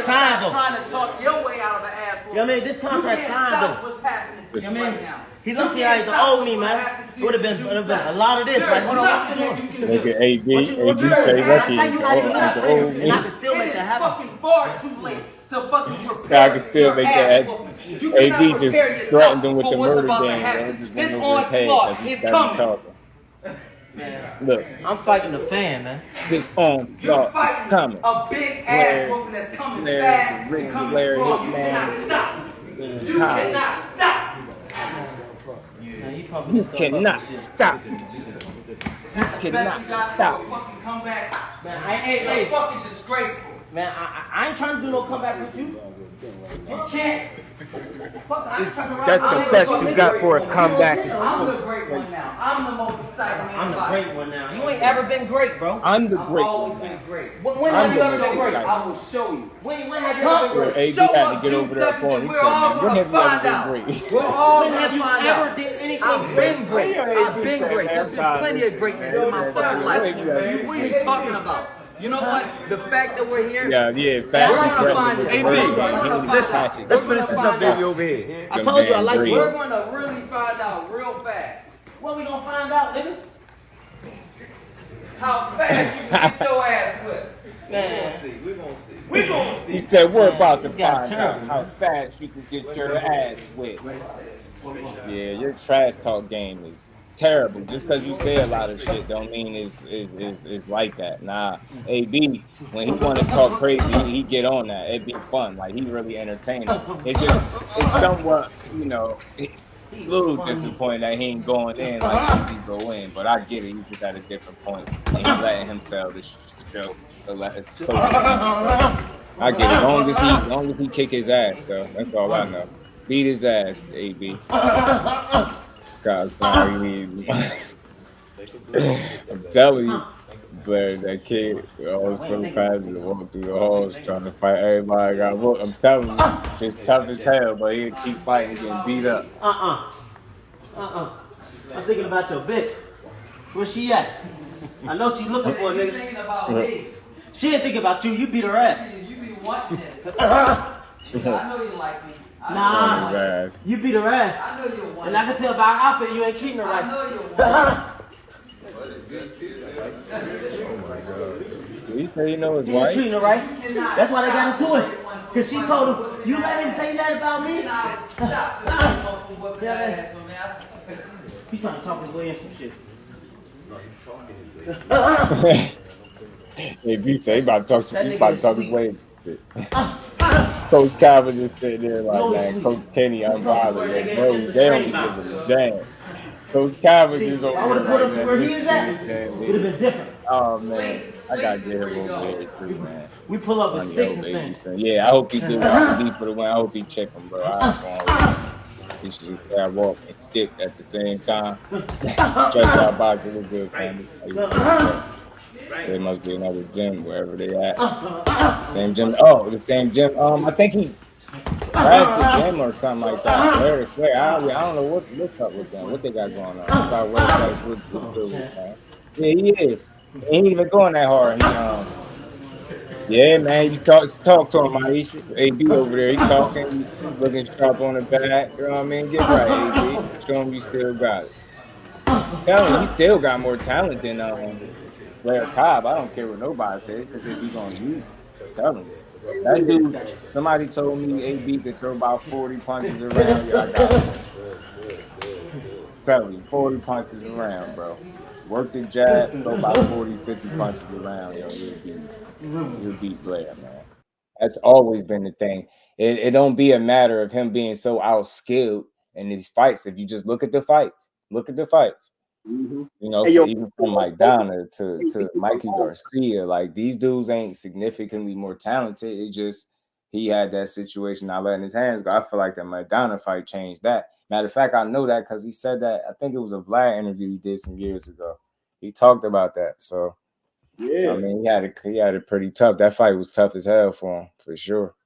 signed though. Trying to talk your way out of the asshole. You know what I mean? This contract signed though. What's happening to you right now? He's up here like the old me, man. It would have been a lot of this. Like, hold on, what's going on? Look at AB stay lucky. The old me. And I can still make that happen. Fucking far too late to fucking prepare. I can still make that happen. AB just threatened him with the murder game. Just went over his head as he started talking. Man, look, I'm fighting a fan, man. This onslaught coming. A big ass whooping that's coming fast and coming strong. You cannot stop. You cannot stop. You cannot stop. You cannot stop. Come back. Man, hey. Fucking disgraceful. Man, I ain't trying to do no comebacks with you. You can't. That's the best you got for a comeback. I'm the great one now. I'm the most exciting man. I'm the great one now. You ain't ever been great, bro. I'm the great. I've always been great. When have you ever been great? I will show you. When have you ever been great? AB had to get over there for him. He said, man, when have you ever been great? We're all have you ever did anything? I've been great. I've been great. There's been plenty of greatness in my fucking life. What are you talking about? You know what? The fact that we're here. Yeah. We're gonna find it. Listen, let's finish this up, baby, over here. I told you I like you. We're gonna really find out real fast. What we gonna find out, nigga? How fast you can get your ass whipped. Man, we gonna see. He said, we're about to find out how fast you can get your ass whipped. Yeah, your trash talk game is terrible. Just because you say a lot of shit don't mean it's like that. Nah, AB, when he want to talk crazy, he get on that. It'd be fun. Like, he really entertaining. It's somewhat, you know, a little disappointing that he ain't going in like he go in. But I get it. He's just at a different point. And he's letting him sell this show. So I get it. Long as he kick his ass, though. That's all I know. Beat his ass, AB. God, I'm telling you, Blair, that kid was so fast to walk through the halls trying to fight everybody. I'm telling you, just tough as hell, but he'll keep fighting, getting beat up. I'm thinking about your bitch. Where's she at? I know she's looking for a nigga. Thinking about me. She ain't thinking about you. You beat her ass. You be watching this. I know you like me. Nah, you beat her ass. I know you want. And I can tell by her outfit you ain't treating her right. I know you want. Did he say you know his You ain't wife? treating her right. That's why they got into it. Because she told him, you let him say that about me? He's trying to talk his way in some shit. If you say he about to talk his way in some shit. Coach Cobbs just sitting there like, man, Coach Kenny unbothered. Bro, they don't give a damn. Coach Cobbs just over there like, man, this would have been different. Oh, man. I got to get him over there, too, man. We pull up with sticks and things. Yeah, I hope he do deep for the win. I hope he check him, bro. He should just say I walk and skip at the same time. Stretch out boxing was good, family. So it must be another gym wherever they at. The same gym. Oh, the same gym. I think he crashed the gym or something like that. Blair. I don't know what's up with them. What they got going on? I saw websites with man. Yeah, he is. He ain't even going that hard. Yeah, man. You talk to him, Aisha. AB over there. He talking, looking sharp on the back. You know what I mean? Get right, AB. Show him you still got it. Tell him he still got more talent than Blair Cobb. I don't care what nobody says, because if you're gonna use it, tell him. That dude, somebody told me AB could throw about 40 punches around. Yeah, I got it. Tell me, 40 punches around, bro. Work the jab, throw about 40, 50 punches around. Yo, you'll beat Blair, man. That's always been the thing. It don't be a matter of him being so outskilled in these fights. If you just look at the fights. Mm-hmm. You know, even from like Donna to Mikey Garcia, like these dudes ain't significantly more talented. It just he had that situation not letting his hands go. I feel like the Madonna fight changed that. Matter of fact, I know that because he said that. I think it was a Vlad interview he did some years ago. He talked about that. So yeah, I mean, he had it pretty tough. That fight was tough as hell for him, for sure.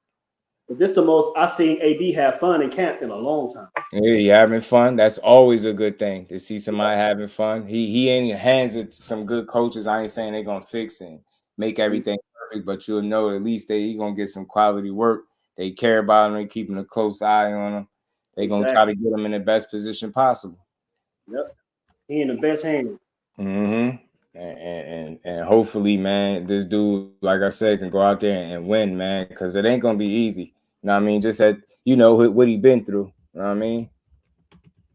But this the most I've seen AB have fun in camp in a long time. Yeah, you having fun. That's always a good thing to see somebody having fun. He ain't hands it to some good coaches. I ain't saying they're gonna fix and make everything perfect, but you'll know at least he gonna get some quality work. They care about him. They keeping a close eye on him. They gonna try to get him in the best position possible. Yep, he in the best hands. Mm-hmm. And hopefully, man, this dude, like I said, can go out there and win, man, because it ain't gonna be easy. You know what I mean? Just at what he been through. You know what I mean?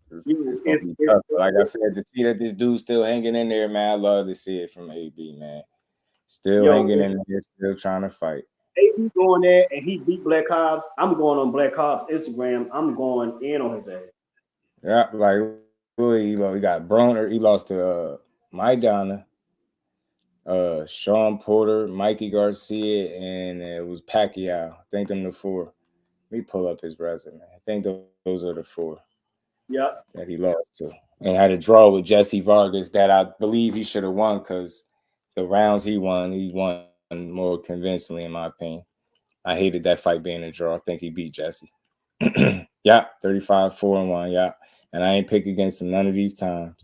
It's gonna be tough. But like I said, to see that this dude's still hanging in there, man, I love to see it from AB, man. Still hanging in there, still trying to fight. AB going there and he beat Blair Cobbs. I'm going on Blair Cobbs' Instagram. I'm going in on his ass. Yeah, like he got Broner. He lost to Maidana, Sean Porter, Mikey Garcia, and it was Pacquiao. I think them the four. Let me pull up his resume. I think those are the 4 that he lost to. And had a draw with Jesse Vargas that I believe he should have won because the rounds he won more convincingly, in my opinion. I hated that fight being a draw. I think he beat Jesse. 35-4-1, and I ain't pick against him none of these times.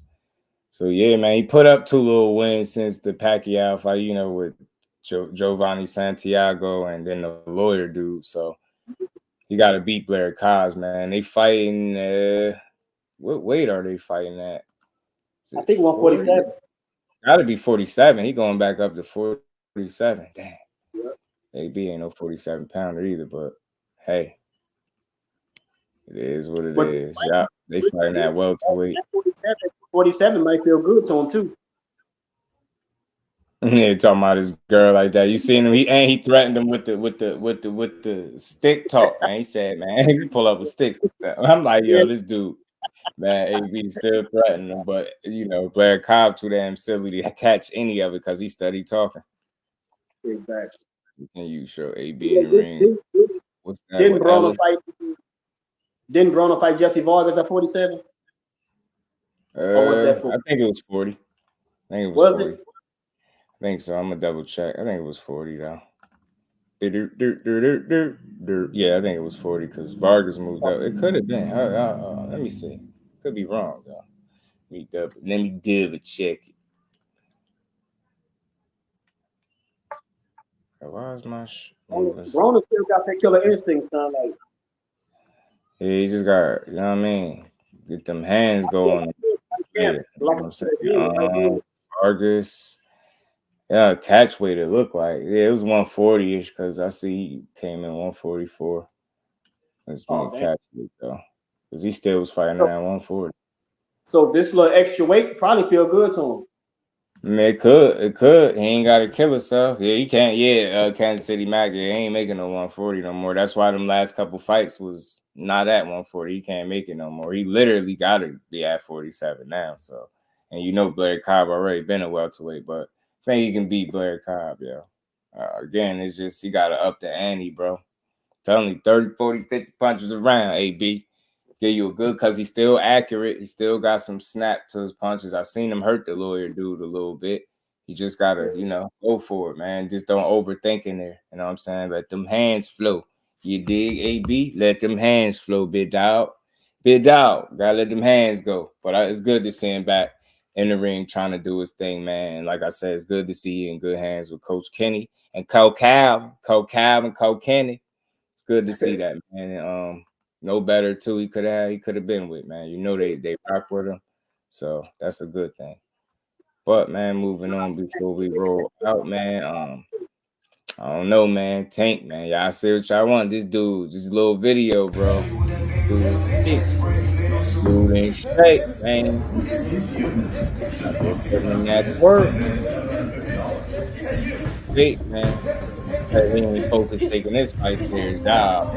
So yeah, man, he put up 2 little wins since the Pacquiao fight, with Gervonta Santiago and then the lawyer dude. So he got to beat Blair Cobbs, man. They fighting. What weight are they fighting at? I think 147. Got to be 47. He going back up to 47. Damn. AB ain't no 47-pounder either, but hey. It is what it is. They fighting that welterweight. 47 might feel good to him too. Yeah, talking about his girl like that. You seen him? He threatened him with the stick talk. Man, he said, "Man, you pull up with sticks and stuff." I'm like, yo, this dude, man, AB still threatening him, but Blair Cobb too damn silly to catch any of it because he studied talking. Exactly. Can you show AB in the ring? What's that? Didn't Broner fight Jesse Vargas at 47? Or was that 40? I think it was 40. I think it was 40. I think so. I'm gonna double check. I think it was 40 though. Yeah, I think it was 40 because Vargas moved up. It could have been. Let me see. Could be wrong though. Let me double check it. Why is my Broner still got that killer instinct, son. Like, yeah, he just got, what I mean? Get them hands going. Yeah, you know what I'm saying? Vargas. Yeah, catch weight it looked like. Yeah, it was 140-ish because I see he came in 144. It's been a catch weight though. Because he still was fighting at 140. So this little extra weight probably feel good to him. I mean, it could. He ain't got to kill himself. Yeah, he can't. Yeah, Kansas City Mac, he ain't making no 140 no more. That's why them last couple fights was not at 140. He can't make it no more. He literally got to be at 47 now. So, and Blair Cobb already been a welterweight, but I think he can beat Blair Cobb, yo. Again, it's just he got to up the ante, bro. Telling you, 30, 40, 50 punches around, AB. Give you a good, because he's still accurate. He still got some snap to his punches. I seen him hurt the lawyer dude a little bit. You just got to, go for it, man. Just don't overthink in there. You know what I'm saying? Let them hands flow. You dig, AB? Let them hands flow, big dog. Big dog. Got to let them hands go. But it's good to see him back in the ring trying to do his thing, man. And like I said, it's good to see you in good hands with Coach Kenny and Coach Cal and Coach Kenny. It's good to see that, man. And, no better too. He could have been with, man. They rock with him, so that's a good thing. But man, moving on before we roll out, man. I don't know, man. Tank, man. Y'all see what y'all want? This dude, just a little video, bro. Dude ain't straight, man. I've been putting in that work. Great, man. He ain't focused taking this fight serious, dog.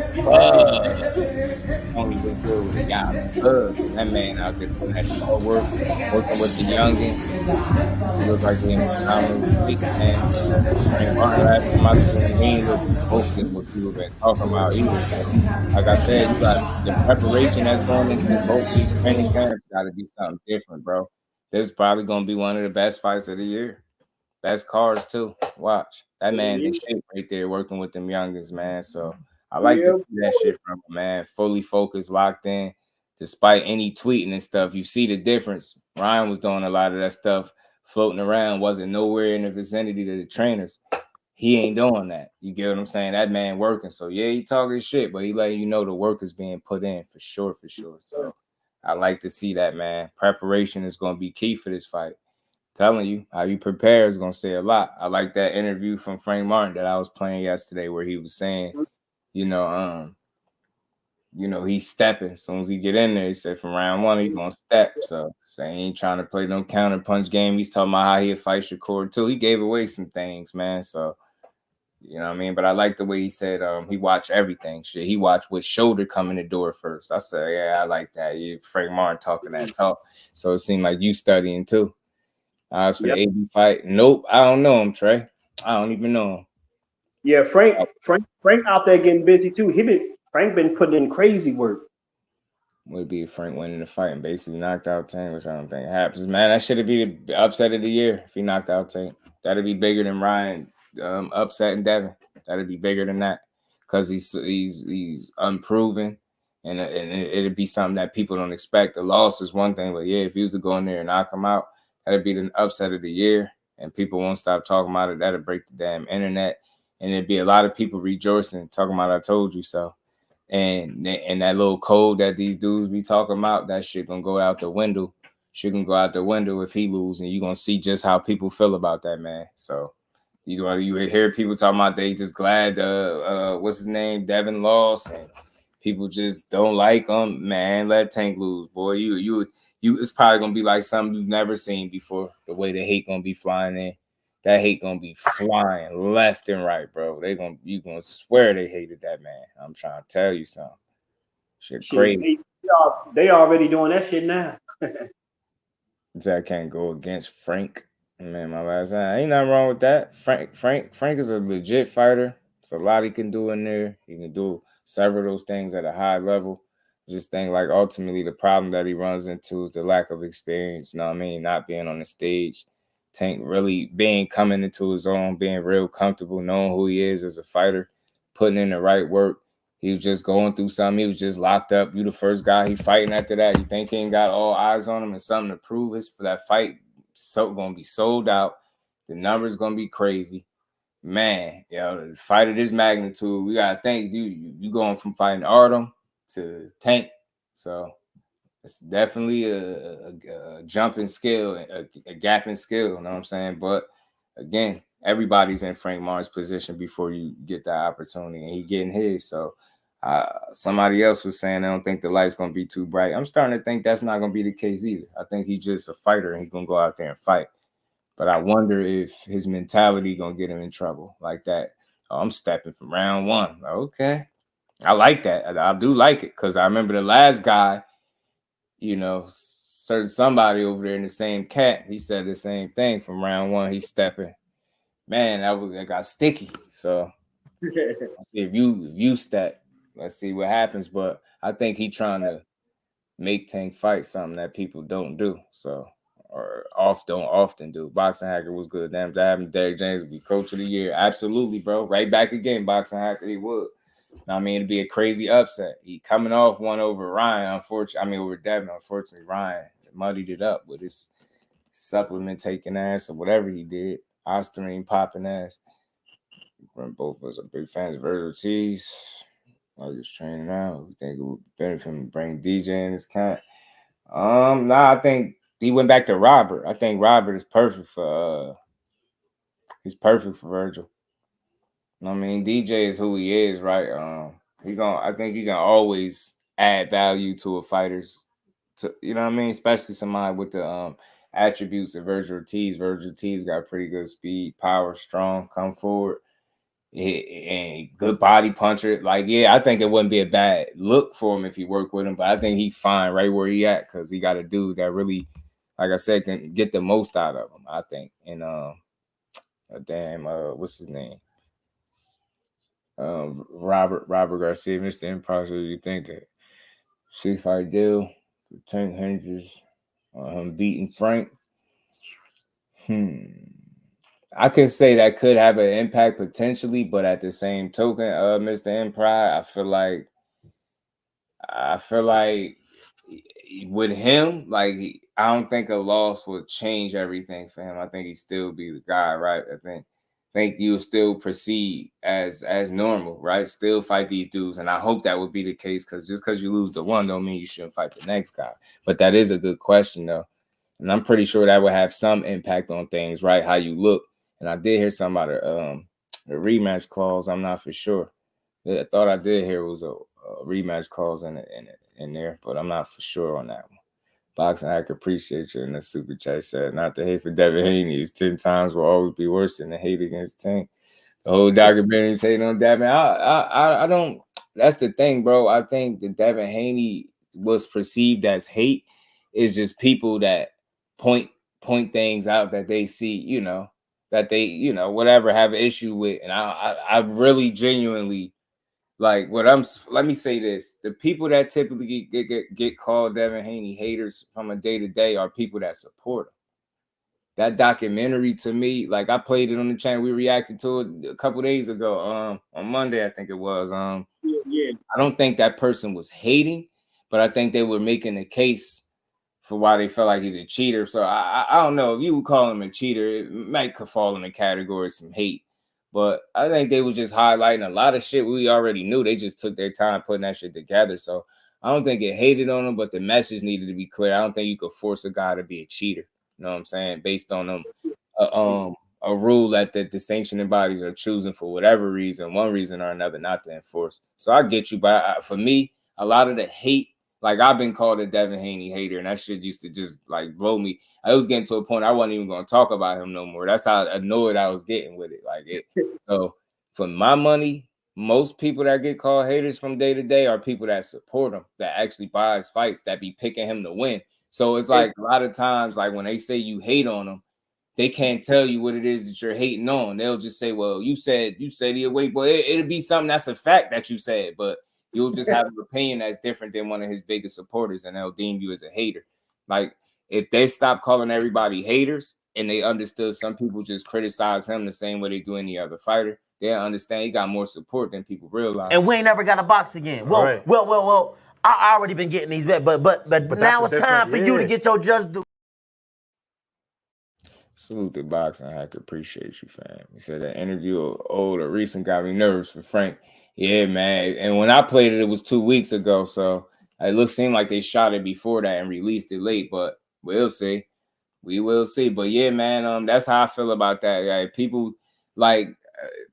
Only was good with the guy. That man out there doing that hard work, working with the youngins. He looks like he in the comedy man. Last time I saw him, he ain't looking focused what people been talking about either. Like I said, you got the preparation that's going into both these training camps got to be something different, bro. This is probably going to be one of the best fights of the year. Best cards too. Watch that man. The shit right there working with them youngins, man. So I like to see that shit from him, man. Fully focused, locked in. Despite any tweeting and stuff, you see the difference. Ryan was doing a lot of that stuff, floating around, wasn't nowhere in the vicinity to the trainers. He ain't doing that. You get what I'm saying? That man working. So yeah, he talking shit, but he letting you know the work is being put in for sure. So I like to see that, man. Preparation is going to be key for this fight. Telling you, how you prepare is going to say a lot. I like that interview from Frank Martin that I was playing yesterday where he was saying, he's stepping. As soon as he get in there, he said from round one, he's going to step. So saying he ain't trying to play no counter punch game. He's talking about how he'll fight Shakur too. He gave away some things, man. So, you know what I mean? But I like the way he said he watched everything. Shit, he watched which shoulder come in the door first. I said, yeah, I like that. Frank Martin talking that talk. So it seemed like you studying too. As for the AB fight, nope, I don't know him, Trey. I don't even know him. Yeah, Frank out there getting busy too. Frank been putting in crazy work. Would be Frank winning the fight and basically knocked out Tank, which I don't think happens. Man, that should be the upset of the year if he knocked out Tank. That'd be bigger than Ryan upsetting Devin. That'd be bigger than that because he's unproven, and it'd be something that people don't expect. The loss is one thing, but yeah, if he was to go in there and knock him out, that'd be the upset of the year, and people won't stop talking about it. That'd break the damn internet, and it'd be a lot of people rejoicing, talking about "I told you so." And that little code that these dudes be talking about, that shit gonna go out the window. Shit can go out the window if he lose, and you're gonna see just how people feel about that, man. So you hear people talking about they just glad what's his name, Devin lost, and people just don't like him. Man, let Tank lose, boy. You it's probably gonna be like something you've never seen before. The way the hate gonna be flying in. That hate gonna be flying left and right, bro. You gonna swear they hated that man. I'm trying to tell you something. Shit crazy. They already doing that shit now. I can't go against Frank. Man, my last time. Ain't nothing wrong with that. Frank is a legit fighter. It's a lot he can do in there. He can do several of those things at a high level. Just think like ultimately the problem that he runs into is the lack of experience. You know what I mean? Not being on the stage. Tank really coming into his own, being real comfortable, knowing who he is as a fighter, putting in the right work. He was just going through something. He was just locked up. You the first guy he fighting after that. You think he ain't got all eyes on him and something to prove? Is for that fight going to be sold out. The numbers going to be crazy. Man, the fight of this magnitude, we got to think, dude, you going from fighting Artem to Tank. So it's definitely a jump in skill, a gap in skill, you know what I'm saying? But again, everybody's in Frank Martin's position before you get that opportunity, and he getting his. So somebody else was saying they don't think the light's going to be too bright. I'm starting to think that's not going to be the case either. I think he's just a fighter, and he's going to go out there and fight. But I wonder if his mentality going to get him in trouble like that. Oh, I'm stepping from round one. Okay. I like that. I do like it because I remember the last guy, somebody over there in the same camp, he said the same thing from round one. He's stepping. Man, that got sticky. So let's see if you step, let's see what happens. But I think he trying to make Tank fight something that people don't do. So don't often do. Boxing Hacker was good. Damn, Derrick James would be coach of the year. Absolutely, bro. Right back again, Boxing Hacker, he would. I mean, it'd be a crazy upset. He coming off one over Ryan, over Devin. Unfortunately, Ryan muddied it up with his supplement taking ass or whatever he did. Osterine popping ass. From both of us are big fans of Virgil Cheese. I was training out. We think it would benefit him to bring DJ in this camp. I think he went back to Robert. I think Robert is perfect for he's perfect for Virgil. I mean, DJ is who he is, right? I think he can always add value to a fighter's, you know what I mean? Especially somebody with the attributes of Virgil Ortiz. Virgil Ortiz got pretty good speed, power, strong, come forward, and good body puncher. Like, yeah, I think it wouldn't be a bad look for him if he worked with him, but I think he fine right where he at because he got a dude that really, like I said, can get the most out of him, I think. And what's his name? Robert Garcia, Mr. Impossible. You think that 6-fight deal for Tank hinges on him beating Frank? I could say that could have an impact potentially, but at the same token, Mr. Empire, I feel like with him, like I don't think a loss would change everything for him. I think he'd still be the guy, right? I think you'll still proceed as normal, right? Still fight these dudes, and I hope that would be the case because just because you lose the one don't mean you shouldn't fight the next guy. But that is a good question, though, and I'm pretty sure that would have some impact on things, right? How you look. And I did hear some about the rematch clause. I'm not for sure. I thought I did hear it was a rematch clause in there, but I'm not for sure on that one. Boxing Hacker, appreciate you in the super chat. Said, not the hate for Devin Haney is 10 times will always be worse than the hate against Tank. The whole documentary is hating on Devin. I don't. That's the thing, bro. I think that Devin Haney was perceived as hate is just people that point things out that they see, that they, whatever, have an issue with. And I really genuinely Like let me say this: the people that typically get called Devin Haney haters from a day to day are people that support him. That documentary, to me, like I played it on the channel, we reacted to it a couple days ago, on Monday, I think it was. I don't think that person was hating, but I think they were making a case for why they felt like he's a cheater. So I don't know if you would call him a cheater, it might could fall in the category of some hate. But I think they was just highlighting a lot of shit we already knew. They just took their time putting that shit together. So I don't think it hated on them, but the message needed to be clear. I don't think you could force a guy to be a cheater. You know what I'm saying? Based on them, a rule that the sanctioning bodies are choosing for whatever reason, one reason or another, not to enforce. So I get you, but for me, a lot of the hate, like I've been called a Devin Haney hater, and that shit used to just like blow me. I was getting to a point I wasn't even going to talk about him no more. That's how annoyed I was getting with it. Like it. So for my money, most people that get called haters from day to day are people that support him, that actually buy his fights, that be picking him to win. So it's like a lot of times, like when they say you hate on them, they can't tell you what it is that you're hating on. They'll just say, well, you said he away, but it'll be something that's a fact that you said, but you'll just have an opinion that's different than one of his biggest supporters, and they'll deem you as a hater. Like if they stop calling everybody haters and they understood some people just criticize him the same way they do any other fighter, they'll understand he got more support than people realize. And we ain't never got a box again. Well, right. well. I already been getting these back, but now it's time for you to get your just due. Salute the boxing hacker. Appreciate you, fam. He said that interview old or recent got me nervous for Frank. Yeah, man. And when I played it, it was 2 weeks ago. So it seemed like they shot it before that and released it late, but we'll see. We will see. But yeah, man, that's how I feel about that. Like people like,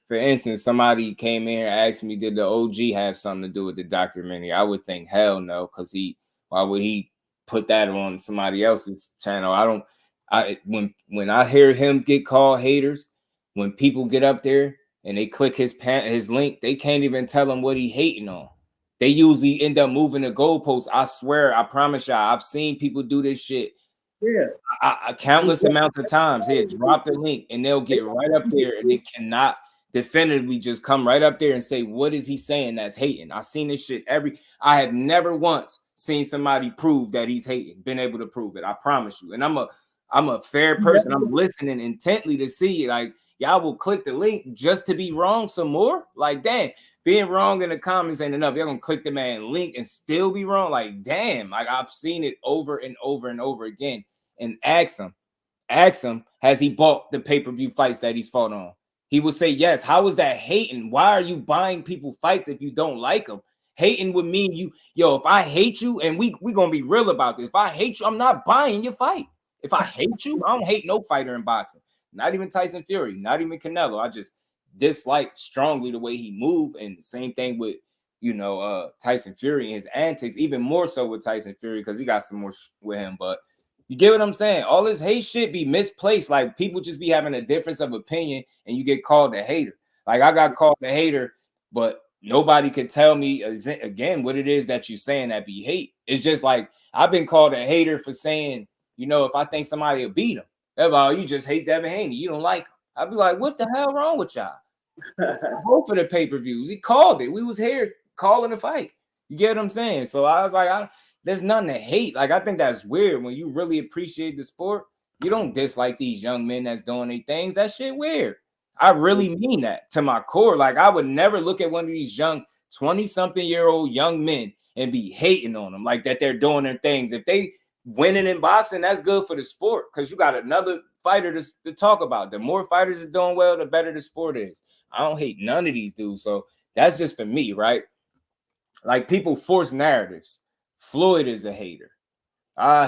for instance, somebody came in here and asked me, did the OG have something to do with the documentary? I would think hell no, because why would he put that on somebody else's channel? When I hear him get called haters, when people get up there and they click his link, they can't even tell him what he hating on. They usually end up moving the goalposts. I swear, I promise y'all, I've seen people do this shit. Yeah, countless amounts of times. They drop the link and they'll get right up there and they cannot definitively just come right up there and say, what is he saying that's hating? I've seen this shit I have never once seen somebody prove that he's hating, been able to prove it. I promise you. And I'm a fair person. I'm listening intently to see, like, y'all will click the link just to be wrong some more. Like, damn, being wrong in the comments ain't enough. You're gonna click the man link and still be wrong. Like, damn, like I've seen it over and over and over again. And ask him, has he bought the pay-per-view fights that he's fought on? He will say yes. How is that hating? Why are you buying people fights if you don't like them? Hating would mean if I hate you, and we gonna be real about this. If I hate you, I'm not buying your fight. If I hate you, I don't hate no fighter in boxing. Not even Tyson Fury, not even Canelo. I just dislike strongly the way he moved. And same thing with, Tyson Fury and his antics, even more so with Tyson Fury because he got some more with him. But you get what I'm saying? All this hate shit be misplaced. Like people just be having a difference of opinion and you get called a hater. Like I got called a hater, but nobody could tell me again what it is that you're saying that be hate. It's just like I've been called a hater for saying, if I think somebody will beat him, they're like, you just hate Devin Haney. You don't like him. I'd be like, what the hell wrong with y'all? Both for the pay-per-views. He called it. We was here calling the fight. You get what I'm saying? So I was like, there's nothing to hate. Like, I think that's weird. When you really appreciate the sport, you don't dislike these young men that's doing these things. That shit weird. I really mean that to my core. Like, I would never look at one of these young 20-something-year-old young men and be hating on them like that they're doing their things. If they winning in boxing, that's good for the sport because you got another fighter to talk about. The more fighters are doing well, the better the sport is. I don't hate none of these dudes. So that's just for me, right? Like people force narratives. Floyd is a hater.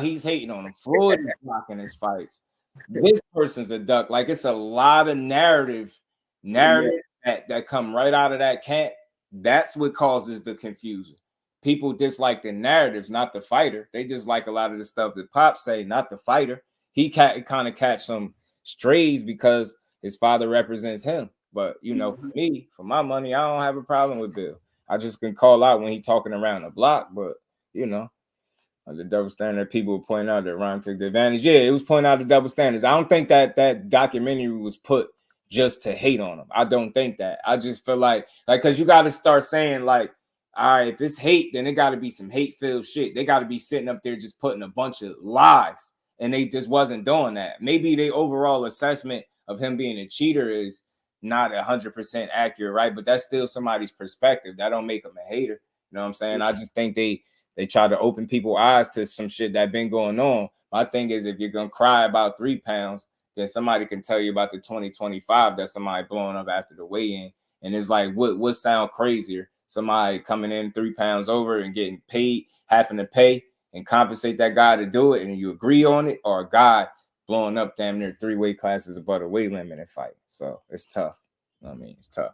He's hating on him. Floyd is blocking his fights. This person's a duck. Like it's a lot of narrative that come right out of that camp. That's what causes the confusion. People dislike the narratives, not the fighter. They dislike a lot of the stuff that Pop say, not the fighter. He kind of catch some strays because his father represents him. But, for me, for my money, I don't have a problem with Bill. I just can call out when he's talking around the block. But, the double standard, people will point out that Ron took the advantage. Yeah, it was pointing out the double standards. I don't think that documentary was put just to hate on him. I don't think that. I just feel like because you got to start saying like, all right, if it's hate, then it got to be some hate-filled shit. They got to be sitting up there just putting a bunch of lies, and they just wasn't doing that. Maybe the overall assessment of him being a cheater is not 100% accurate, right? But that's still somebody's perspective. That don't make him a hater. You know what I'm saying? I just think they try to open people's eyes to some shit that been going on. My thing is, if you're gonna cry about 3 pounds, then somebody can tell you about the 2025 that somebody blowing up after the weigh-in. And it's like, what sound crazier? Somebody coming in 3 pounds over and getting paid, having to pay and compensate that guy to do it, and you agree on it, or a guy blowing up damn near 3 weight classes above the weight limit and fight. So it's tough. I mean, it's tough.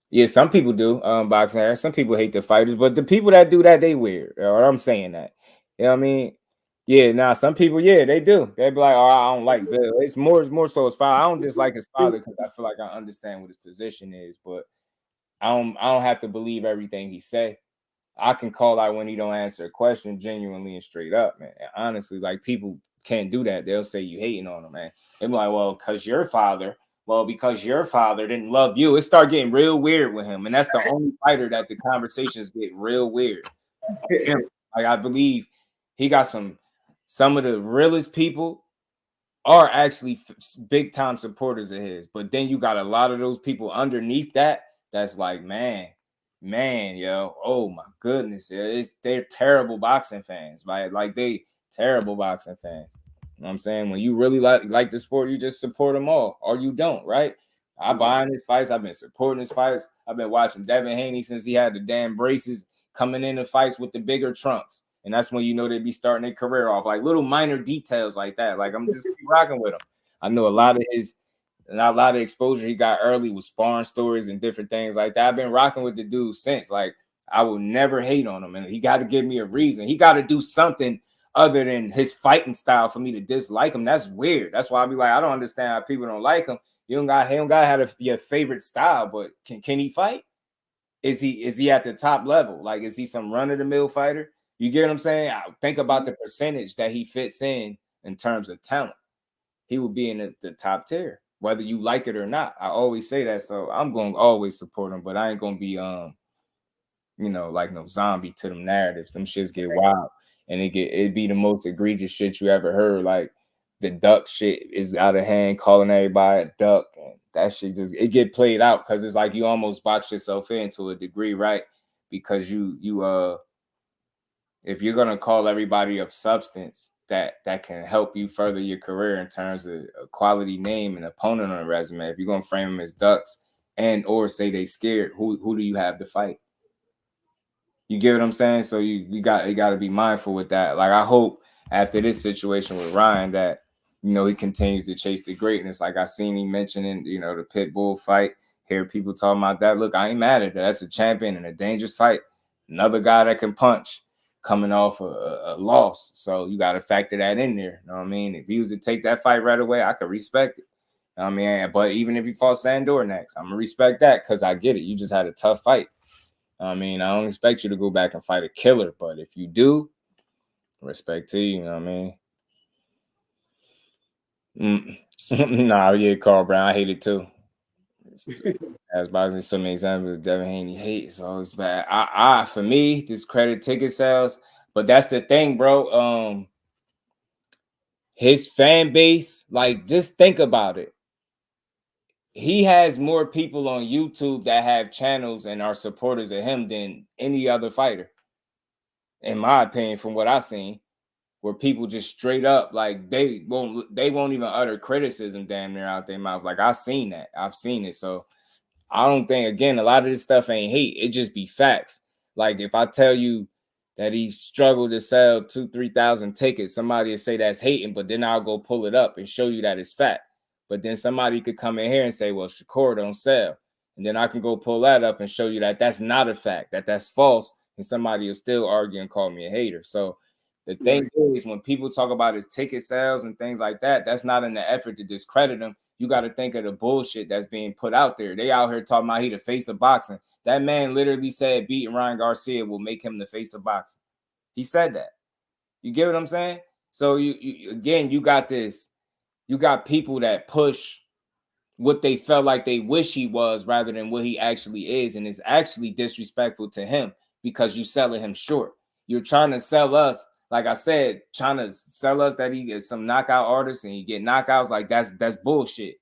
Yeah, some people do boxing hair. Some people hate the fighters, but the people that do that, they weird. Or I'm saying that. You know what I mean? Yeah, now some people, yeah, they do. They be like, oh, I don't like Bill. It's more so his father. I don't dislike his father because I feel like I understand what his position is, but I don't have to believe everything he say. I can call out when he don't answer a question genuinely and straight up, man. And honestly, like people can't do that. They'll say you hating on them, man. They're like, well, because your father didn't love you. It start getting real weird with him. And that's the only fighter that the conversations get real weird. Like I believe he got some of the realest people are actually big time supporters of his. But then you got a lot of those people underneath that's like, man, yo, oh my goodness, they're terrible boxing fans, right? Like they terrible boxing fans. You know what I'm saying? When you really like the sport, you just support them all, or you don't, right? I buying his fights. I've been supporting his fights. I've been watching Devin Haney since he had the damn braces coming in the fights with the bigger trunks. And that's when you know they be starting their career off. Like little minor details like that. Like I'm just rocking with him. I know a lot of exposure he got early with sparring stories and different things like that. I've been rocking with the dude since. Like I will never hate on him. And he got to give me a reason. He got to do something other than his fighting style for me to dislike him. That's weird. That's why I be like, I don't understand how people don't like him. He don't got to have your favorite style, but can he fight? Is he at the top level? Like, is he some run-of-the-mill fighter? You get what I'm saying? Think about the percentage that he fits in terms of talent. He will be in the top tier, whether you like it or not. I always say that, so I'm going to always support him, but I ain't going to be, like no zombie to them narratives. Them shits get wild, and it be the most egregious shit you ever heard. Like the duck shit is out of hand, calling everybody a duck, and that shit it get played out because it's like you almost box yourself in to a degree, right? Because you if you're gonna call everybody of substance that can help you further your career in terms of a quality name and opponent on a resume, if you're gonna frame them as ducks and or say they scared, who do you have to fight? You get what I'm saying? So you got to be mindful with that. Like I hope after this situation with Ryan that he continues to chase the greatness. Like I seen him mentioning the pit bull fight. Hear people talking about that. Look, I ain't mad at that. That's a champion and a dangerous fight. Another guy that can punch coming off a loss. So you got to factor that in there. You know what I mean? If he was to take that fight right away, I could respect it. You know what I mean? But even if he fought Sandor next, I'm gonna respect that because I get it. You just had a tough fight. I mean, I don't expect you to go back and fight a killer, but if you do, respect to you, you know what I mean? Nah, yeah, Carl Brown, I hate it too. As boxing, so many examples, Devin Haney hate, so it's bad. For me, discredit ticket sales, but that's the thing, bro. His fan base, like, just think about it. He has more people on YouTube that have channels and are supporters of him than any other fighter. In my opinion, from what I've seen, where people just straight up like they won't even utter criticism damn near out their mouth. Like I've seen it. So I don't think, again, a lot of this stuff ain't hate. It just be facts. Like if I tell you that he struggled to sell 2,000-3,000 tickets, somebody will say that's hating, but then I'll go pull it up and show you that it's fact. But then somebody could come in here and say, well, Shakur don't sell. And then I can go pull that up and show you that that's not a fact, that's false. And somebody will still argue and call me a hater. So the thing is, when people talk about his ticket sales and things like that, that's not in the effort to discredit him. You got to think of the bullshit that's being put out there. They out here talking about he the face of boxing. That man literally said beating Ryan Garcia will make him the face of boxing. He said that. You get what I'm saying? So you got people that push what they felt like they wish he was rather than what he actually is. And it's actually disrespectful to him because you selling him short. You're trying to sell us, like I said, trying to sell us that he is some knockout artist and you get knockouts. Like that's bullshit.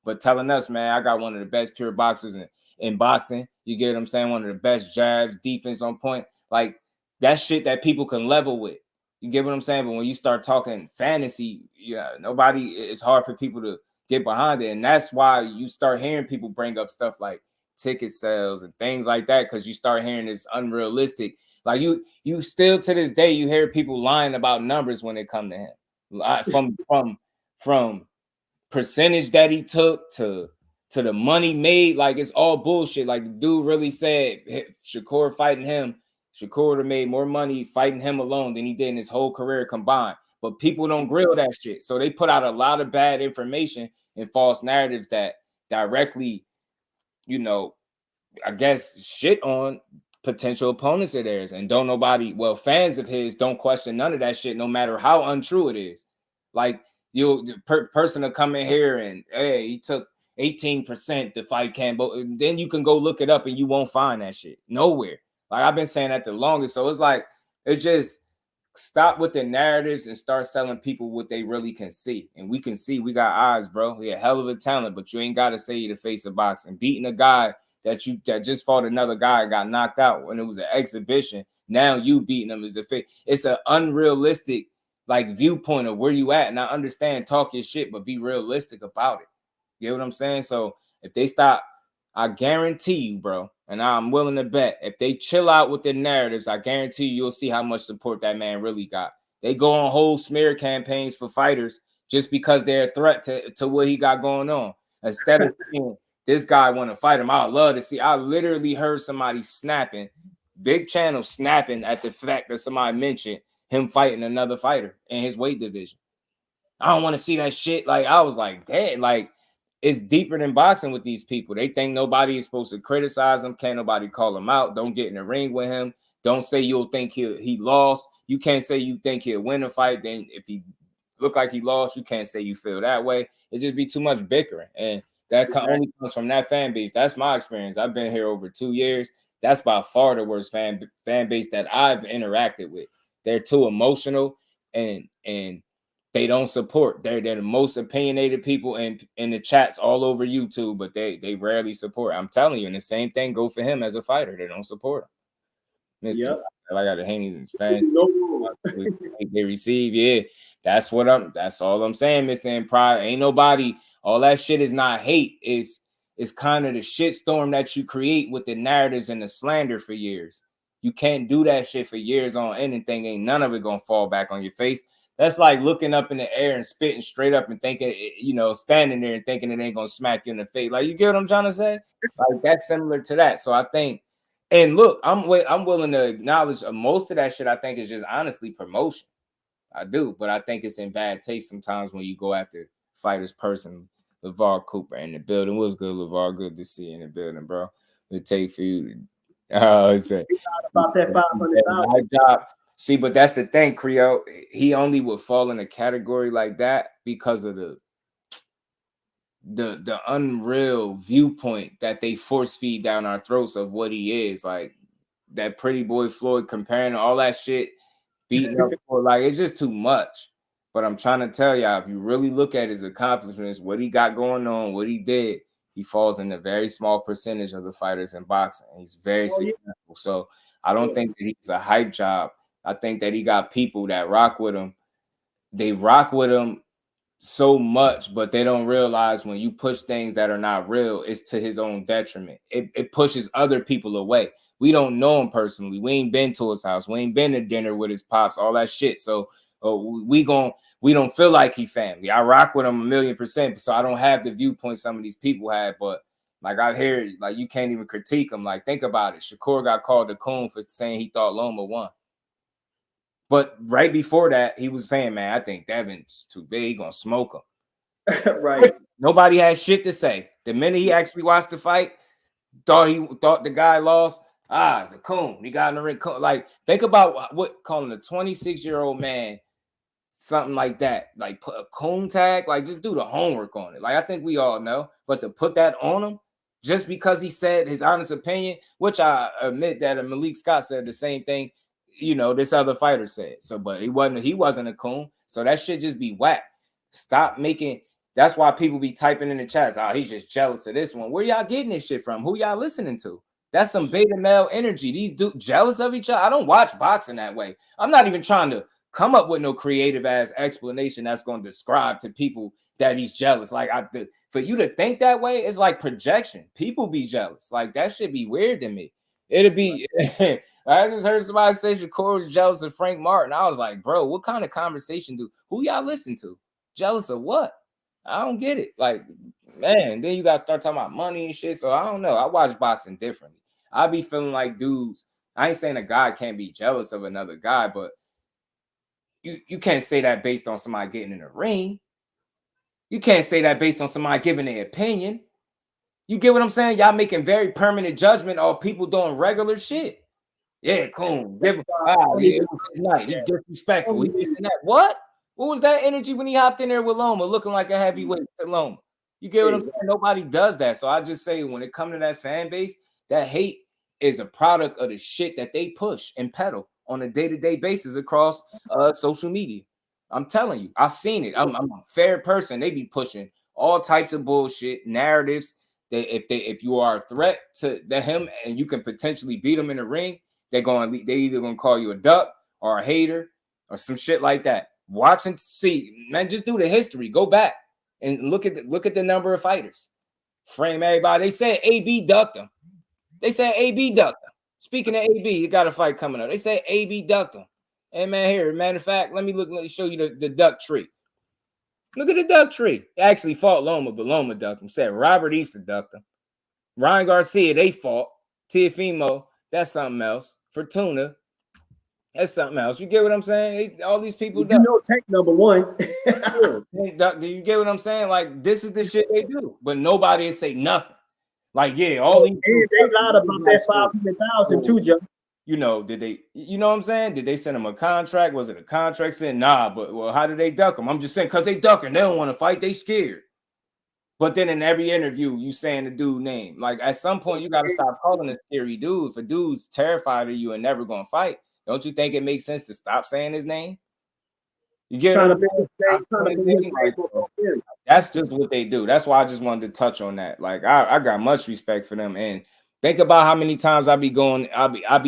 But telling us, man, I got one of the best pure boxers in boxing. You get what I'm saying? One of the best jabs, defense on point. Like that shit that people can level with. You get what I'm saying? But when you start talking fantasy, nobody, it's hard for people to get behind it. And that's why you start hearing people bring up stuff like ticket sales and things like that, because you start hearing this unrealistic. Like you still to this day, you hear people lying about numbers when it come to him. From percentage that he took to the money made, like it's all bullshit. Like the dude really said Shakur fighting him, Shakur would have made more money fighting him alone than he did in his whole career combined. But people don't grill that shit. So they put out a lot of bad information and false narratives that directly, I guess, shit on potential opponents of theirs. And fans of his don't question none of that shit, no matter how untrue it is. Like, person will come in here and, hey, he took 18% to fight Campbell. Then you can go look it up and you won't find that shit nowhere. Like, I've been saying that the longest. So it's like, it's just stop with the narratives and start selling people what they really can see. And we can see, we got eyes, bro. We a hell of a talent, but you ain't got to say you're the face of boxing. Beating a guy that just fought another guy and got knocked out when it was an exhibition. Now you beating him is the face. It's an unrealistic viewpoint of where you at. And I understand talk your shit, but be realistic about it. You get what I'm saying? So if they stop, I guarantee you, bro, and I'm willing to bet, if they chill out with the narratives, I guarantee you'll see how much support that man really got. They go on whole smear campaigns for fighters just because they're a threat to what he got going on. Instead of seeing this guy want to fight him, I would love to see. I literally heard somebody snapping, big channel snapping at the fact that somebody mentioned him fighting another fighter in his weight division. I don't want to see that shit. Like, I was like, damn, like, it's deeper than boxing with these people. They think nobody is supposed to criticize him. Can't nobody call him out. Don't get in the ring with him. Don't say you'll think he lost. You can't say you think he'll win a fight. Then if he look like he lost, you can't say you feel that way. It just be too much bickering. And that only comes from that fan base. That's my experience. I've been here over 2 years. That's by far the worst fan base that I've interacted with. They're too emotional and they don't support. They're the most opinionated people in the chats all over YouTube, but they rarely support. I'm telling you, and the same thing go for him as a fighter. They don't support him. Yep. I got the Haney's fans. They receive, yeah. That's all I'm saying, Mr. In Pride. Ain't nobody, all that shit is not hate. It's kind of the shitstorm that you create with the narratives and the slander for years. You can't do that shit for years on anything. Ain't none of it gonna fall back on your face. That's like looking up in the air and spitting straight up and thinking, standing there and thinking it ain't gonna smack you in the face. Like, you get what I'm trying to say? Like, that's similar to that. So I think, and look, I'm willing to acknowledge most of that shit. I think is just honestly promotion. I do, but I think it's in bad taste sometimes when you go after fighters personally. LeVar Cooper in the building. What's good, LeVar? Good to see you in the building, bro. It take for you. It's about that 500,000 job. See, but that's the thing, Creole. He only would fall in a category like that because of the unreal viewpoint that they force feed down our throats of what he is. Like that pretty boy Floyd comparing all that shit, beating up for, like, it's just too much. But I'm trying to tell y'all, if you really look at his accomplishments, what he got going on, what he did, he falls in a very small percentage of the fighters in boxing. He's very successful. So I don't think that he's a hype job. I think that he got people that rock with him. They rock with him so much, but they don't realize when you push things that are not real, it's to his own detriment. It pushes other people away. We don't know him personally. We ain't been to his house. We ain't been to dinner with his pops, all that shit. So we don't feel like he family. I rock with him 1,000,000%. So I don't have the viewpoint some of these people had, but like I hear, like, you can't even critique him. Like, think about it. Shakur got called a coon for saying he thought Loma won. But right before that, he was saying, man, I think Devin's too big. He gonna smoke him. Right. Nobody had shit to say. The minute he actually watched the fight, thought the guy lost. It's a coon. He got in the ring. Like, think about what calling a 26-year-old man something like that, like put a coon tag, like just do the homework on it. Like I think we all know, but to put that on him just because he said his honest opinion, which I admit that Malik Scott said the same thing, you know, this other fighter said. So, but he wasn't a coon. So that should just be whack. Stop making. That's why people be typing in the chats. Oh, he's just jealous of this one. Where y'all getting this shit from? Who y'all listening to? That's some beta male energy. These dudes jealous of each other. I don't watch boxing that way. I'm not even trying to come up with no creative ass explanation that's going to describe to people that he's jealous. Like for you to think that way, it's like projection. People be jealous. Like that should be weird to me. It'd be. I just heard somebody say Shakur was jealous of Frank Martin. I was like, bro, what kind of conversation who y'all listen to? Jealous of what? I don't get it. Like, man, then you got to start talking about money and shit. So I don't know. I watch boxing differently. I be feeling like dudes. I ain't saying a guy can't be jealous of another guy, but you can't say that based on somebody getting in the ring. You can't say that based on somebody giving their opinion. You get what I'm saying? Y'all making very permanent judgment of people doing regular shit. Yeah, cool. Give him it was his night. He's disrespectful. He this and that. What? What was that energy when he hopped in there with Loma, looking like a heavyweight to Loma? You get what I'm saying? Nobody does that. So I just say when it comes to that fan base, that hate is a product of the shit that they push and peddle on a day-to-day basis across social media. I'm telling you, I've seen it. I'm a fair person. They be pushing all types of bullshit narratives. If you are a threat to him and you can potentially beat him in the ring, they either gonna call you a duck or a hater or some shit like that. Watch and see, man. Just do the history. Go back and look at the number of fighters. Frame everybody. They said AB ducked him. They said AB ducked him. Speaking of AB, you got a fight coming up. They said AB ducked him. Hey man, here. Matter of fact, let me show you the duck tree. Look at the duck tree. They actually fought Loma, but Loma ducked him. Said Robert Easter ducked him. Ryan Garcia, they fought. Tiafimo, that's something else. Fortuna, that's something else. You get what I'm saying? All these people duck. You know, Tank number one. Do you get what I'm saying? Like, this is the shit they do, but nobody say nothing. Like, yeah, all these they lied about that 500,000 too, Joe. You know, did they? You know what I'm saying? Did they send him a contract? Was it a contract? Saying nah, but well, how did they duck him? I'm just saying because they ducking, they don't want to fight, they scared. But then in every interview, you saying the dude name. Like at some point, you got to stop calling a scary dude. If a dude's terrified of you and never gonna fight, don't you think it makes sense to stop saying his name? You get that's just what they do. That's why I just wanted to touch on that. Like I got much respect for them. And think about how many times I be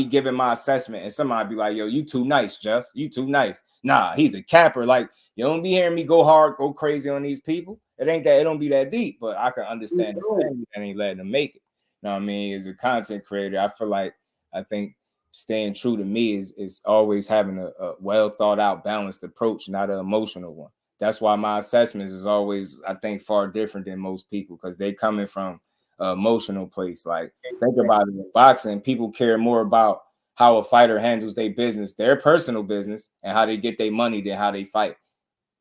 giving my assessment, and somebody be like, "Yo, you too nice, Just. You too nice." Nah, he's a capper. Like you don't be hearing me go hard, go crazy on these people. It don't be that deep, but I can understand that ain't letting them make it. You know what I mean? As a content creator, I think staying true to me is always having a well thought out, balanced approach, not an emotional one. That's why my assessments is always, I think, far different than most people because they coming from an emotional place. Like think about it in boxing, people care more about how a fighter handles their business, their personal business, and how they get their money than how they fight.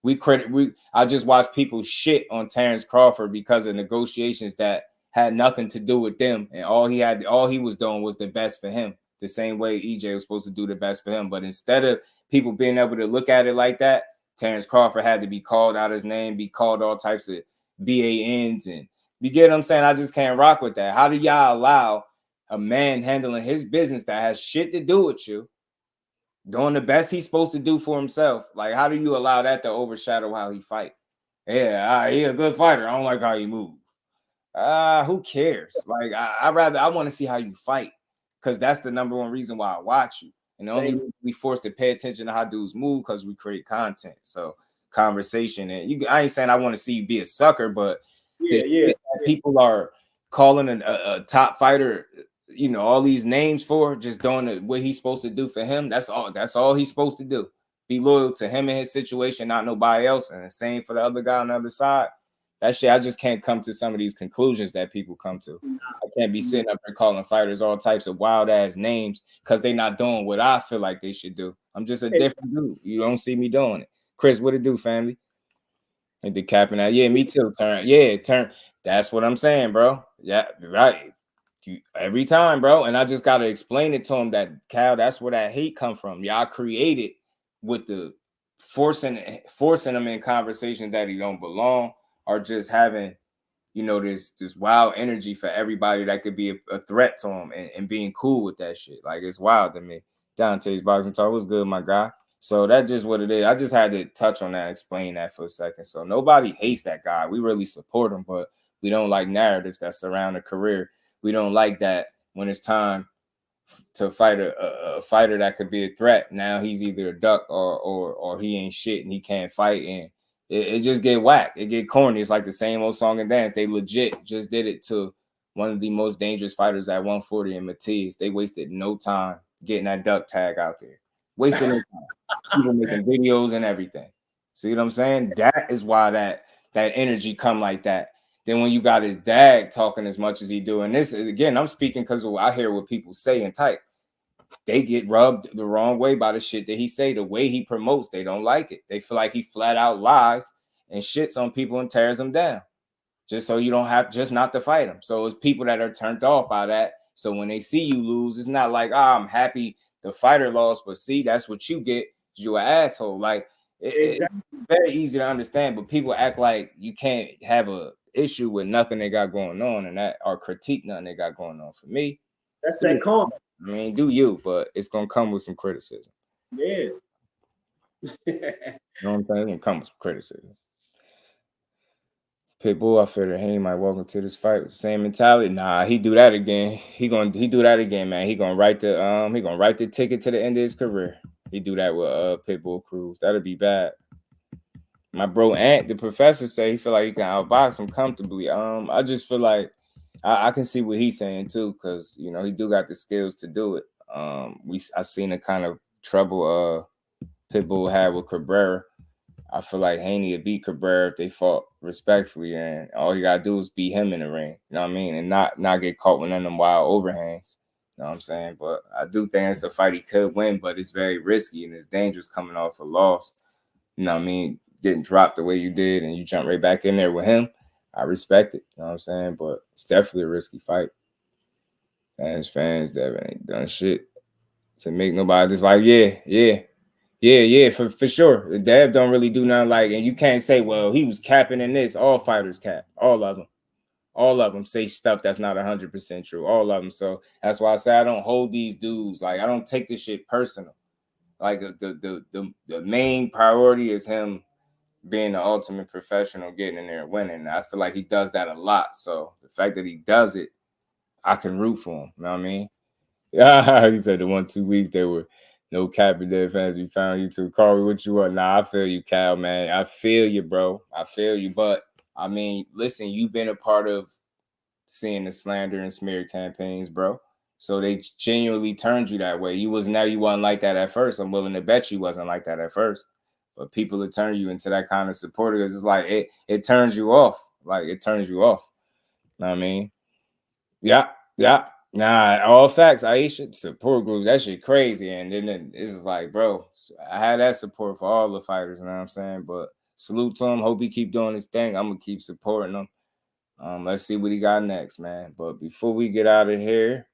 I just watched people shit on Terrence Crawford because of negotiations that had nothing to do with them, and all he was doing was the best for him. The same way EJ was supposed to do the best for him, but instead of people being able to look at it like that, Terrence Crawford had to be called out his name, be called all types of BANs, and you get what I'm saying? I just can't rock with that. How do y'all allow a man handling his business that has shit to do with you, doing the best he's supposed to do for himself? Like, how do you allow that to overshadow how he fight? Yeah, he's a good fighter. I don't like how he move. Who cares? Like, I want to see how you fight because that's the number one reason why I watch you. And the only reason we forced to pay attention to how dudes move because we create content. So conversation, and I ain't saying I want to see you be a sucker, but people are calling a top fighter, you know, all these names for just doing what he's supposed to do for him. That's all he's supposed to do. Be loyal to him and his situation, not nobody else. And the same for the other guy on the other side. That shit, I just can't come to some of these conclusions that people come to. I can't be sitting up and calling fighters all types of wild ass names because they're not doing what I feel like they should do. I'm just a different dude. You don't see me doing it. Chris, what it do, family? And the capping out. Yeah, me too. Turn. That's what I'm saying, bro. Yeah, right. Every time, bro. And I just gotta explain it to him that Cal, that's where that hate come from. Y'all created with the forcing him in conversations that he don't belong, or just having, you know, this wild energy for everybody that could be a threat to him, and being cool with that shit. Like, it's wild to me. Deontay's boxing talk was good, my guy. So that's just what it is. I just had to touch on that, explain that for a second. So nobody hates that guy. We really support him, but we don't like narratives that surround a career. We don't like that when it's time to fight a fighter that could be a threat. Now he's either a duck or he ain't shit and he can't fight, and it just get whack. It get corny. It's like the same old song and dance. They legit just did it to one of the most dangerous fighters at 140 in Matiz. They wasted no time getting that duck tag out there. Wasted no time. People making videos and everything. See what I'm saying? That is why that energy come like that. Then when you got his dad talking as much as he do, and this again, I'm speaking because I hear what people say and type. They get rubbed the wrong way by the shit that he say. The way he promotes, they don't like it. They feel like he flat out lies and shits on people and tears them down, just so you don't have just not to fight him. So it's people that are turned off by that. So when they see you lose, it's not like, I'm happy the fighter lost, but see, that's what you get. You an asshole. Like it's very easy to understand, but people act like you can't have a issue with nothing they got going on, and that, or critique nothing they got going on. For me, that's that karma. I mean, do you, but it's gonna come with some criticism. Yeah. You know what I'm saying? It's gonna come with some criticism. Pitbull, I feel that Haney might walk into this fight with the same mentality. Nah, he do that again. He do that again, man. He gonna write the ticket to the end of his career. He do that with Pitbull Cruz. That'll be bad. My bro Ant, the professor, say he feel like he can outbox him comfortably. I just feel like I can see what he's saying too, because you know he do got the skills to do it. I seen the kind of trouble Pitbull had with Cabrera. I feel like Haney would beat Cabrera if they fought respectfully, and all you gotta do is beat him in the ring. You know what I mean, and not get caught with none of them wild overhands. You know what I'm saying? But I do think it's a fight he could win, but it's very risky and it's dangerous coming off a loss. You know what I mean? Getting dropped the way you did and you jump right back in there with him, I respect it. You know what I'm saying? But it's definitely a risky fight. And his fans that ain't done shit to make nobody just like, yeah, for sure. The Dev don't really do nothing like, and you can't say, well, he was capping in this. All fighters cap. All of them say stuff that's not 100% true. All of them. So that's why I say I don't hold these dudes. Like, I don't take this shit personal. Like the main priority is him being the ultimate professional, getting in there and winning. I feel like he does that a lot. So the fact that he does it, I can root for him. You know what I mean? Yeah, he said the 1-2 weeks there were no Cappy Dead fans. We found you too. Carl, what you want? Nah, I feel you, Cal, man. I feel you, bro. I feel you. But I mean, listen, you've been a part of seeing the slander and smear campaigns, bro. So they genuinely turned you that way. You wasn't like that at first. I'm willing to bet you wasn't like that at first. But people will turn you into that kind of supporter because it's like it turns you off. Like it turns you off. You know what I mean? Yeah. Nah, all facts. Aisha, support groups, that shit crazy. And then it's like, bro, I had that support for all the fighters, you know what I'm saying? But salute to him. Hope he keep doing his thing. I'm gonna keep supporting him. Let's see what he got next, man. But before we get out of here,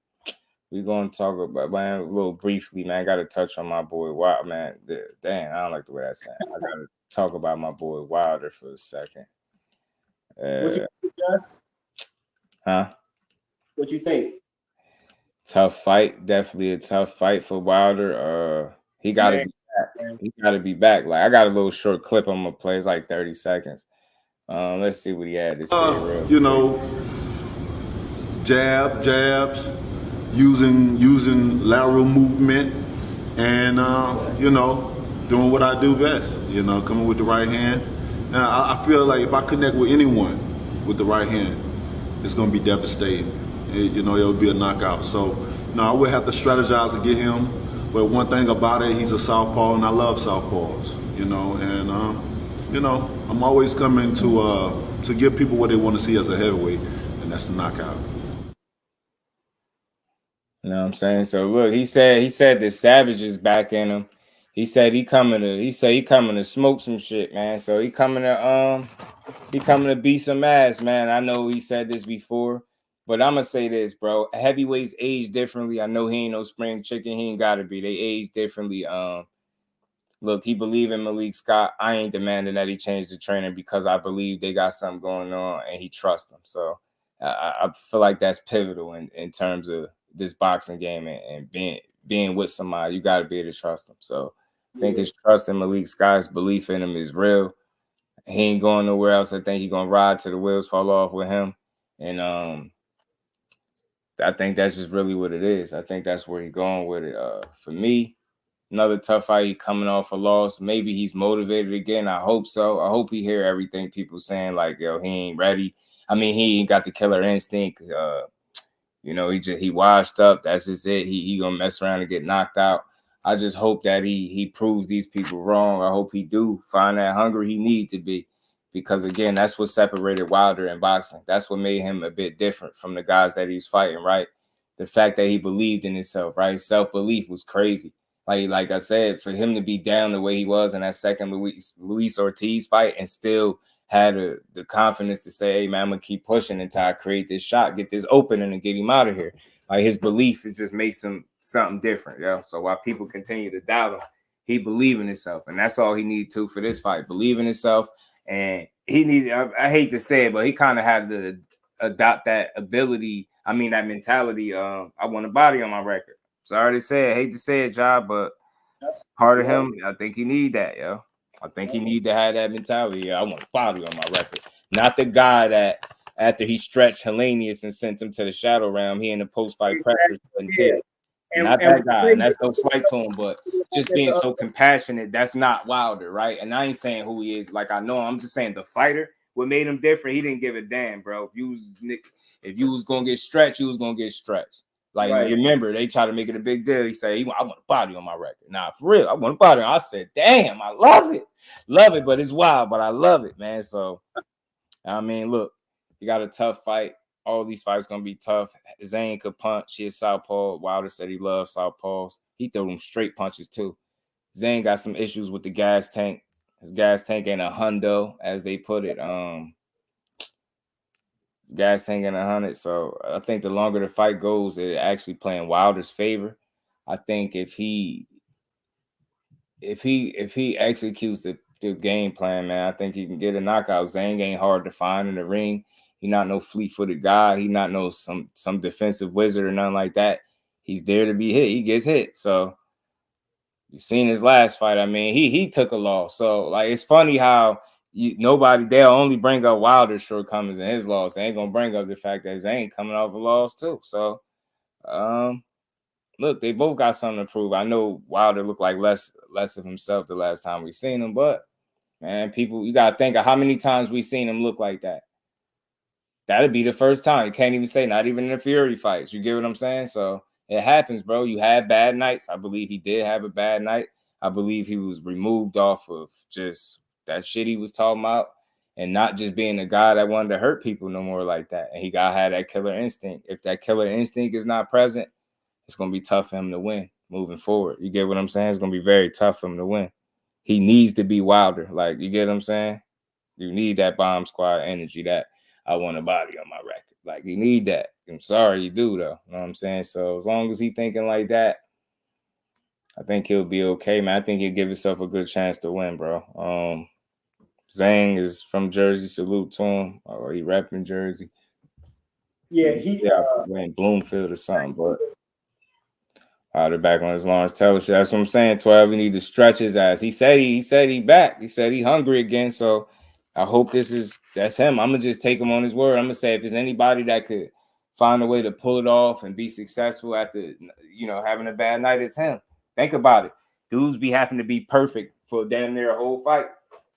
we're gonna talk about, man, a little briefly, man. I gotta touch on my boy Wild, man. Damn, I don't like the way that's saying. I gotta talk about my boy Wilder for a second. What you think, Gus? Huh? What you think? Tough fight, definitely a tough fight for Wilder. He gotta be back. He gotta be back. Like I got a little short clip I'm gonna play. It's like 30 seconds. Let's see what he had to say. You know, jabs, using lateral movement, and you know, doing what I do best. You know, coming with the right hand. Now I feel like if I connect with anyone with the right hand, it's gonna be devastating. It'll be a knockout. So, I would have to strategize to get him. But one thing about it, he's a southpaw, and I love southpaws. And I'm always coming to give people what they want to see as a heavyweight, and that's the knockout. You know what I'm saying? So look, he said the Savage is back in him. He said he coming to smoke some shit, man. So he coming to beat some ass, man. I know he said this before. But I'm going to say this, bro. Heavyweights age differently. I know he ain't no spring chicken. He ain't got to be. They age differently. look, he believe in Malik Scott. I ain't demanding that he change the trainer because I believe they got something going on and he trusts them. So I feel like that's pivotal in terms of this boxing game and being with somebody. You got to be able to trust them. So I think his trust in Malik Scott's belief in him is real. He ain't going nowhere else. I think he's gonna ride till the wheels fall off with him. And I think that's just really what it is. I think that's where he's going with it. For me, another tough fight. He coming off a loss. Maybe he's motivated again. I hope so. I hope he hear everything people saying, like, yo, he ain't ready. I mean, he ain't got the killer instinct. He washed up. That's just it. He gonna mess around and get knocked out. I just hope that he proves these people wrong. I hope he do find that hunger he need to be. Because, again, that's what separated Wilder in boxing. That's what made him a bit different from the guys that he was fighting, right? The fact that he believed in himself, right? Self-belief was crazy. Like I said, for him to be down the way he was in that second Luis Ortiz fight and still had the confidence to say, hey, man, I'm going to keep pushing until I create this shot, get this opening, and get him out of here. Like, his belief, it just makes him something different, yo. So while people continue to doubt him, he believe in himself. And that's all he need to for this fight. Believe in himself. And he needs, I hate to say it, but he kind of had to adopt that ability. I mean, that mentality. I want a body on my record. Sorry to say it, hate to say it, Job, but it's part of him. I think he need that, yo. I think he need to have that mentality. Yeah, I want a body on my record. Not the guy that after he stretched Hellenius and sent him to the shadow realm, he in the post-fight pressure. Not that guy, and that's no slight to him, but just being so compassionate, that's not Wilder, right? And I ain't saying who he is, like I know, I'm just saying the fighter, what made him different, he didn't give a damn, bro. If you was gonna get stretched, you was gonna get stretched. Like, right. You remember, they try to make it a big deal. He said, I want a body on my record. Nah, for real, I want a body. I said, damn, I love it. Love it, but it's wild, but I love it, man. So, I mean, look, you got a tough fight. All these fights gonna be tough. Zhang could punch. He is southpaw. Wilder said he loves southpaws. He threw them straight punches too. Zhang got some issues with the gas tank. His gas tank ain't a hundo, as they put it. Gas tank ain't 100. So I think the longer the fight goes, it actually playing Wilder's favor. I think if he executes the game plan, man, I think he can get a knockout. Zhang ain't hard to find in the ring. He not no fleet-footed guy. He not no some defensive wizard or nothing like that. He's there to be hit. He gets hit. So you've seen his last fight. I mean, he took a loss. So like, it's funny how they'll only bring up Wilder's shortcomings in his loss. They ain't gonna bring up the fact that Zhang coming off a loss too. So look, they both got something to prove. I know Wilder looked like less of himself the last time we seen him, but man, people, you gotta think of how many times we seen him look like that. That'd be the first time. You can't even say, not even in the Fury fights. You get what I'm saying? So it happens, bro. You had bad nights. I believe he did have a bad night. I believe he was removed off of just that shit he was talking about and not just being a guy that wanted to hurt people no more like that. And he got to have that killer instinct. If that killer instinct is not present, it's going to be tough for him to win moving forward. You get what I'm saying? It's going to be very tough for him to win. He needs to be Wilder. Like, you get what I'm saying? You need that bomb squad energy, that I want a body on my record. Like, you need that. I'm sorry you do, though. You know what I'm saying? So as long as he thinking like that, I think he'll be okay, man. I think he'll give himself a good chance to win, bro. Zhang is from Jersey. Salute to him. Or he repping Jersey. Yeah, in Bloomfield or something, but they're back on his Lawrence Taylor shit. That's what I'm saying. 12, he need to stretch his ass. He said he back. He said he hungry again. So I hope that's him. I'm gonna just take him on his word. I'm gonna say if there's anybody that could find a way to pull it off and be successful after having a bad night, it's him. Think about it. Dudes be having to be perfect for damn near a whole fight.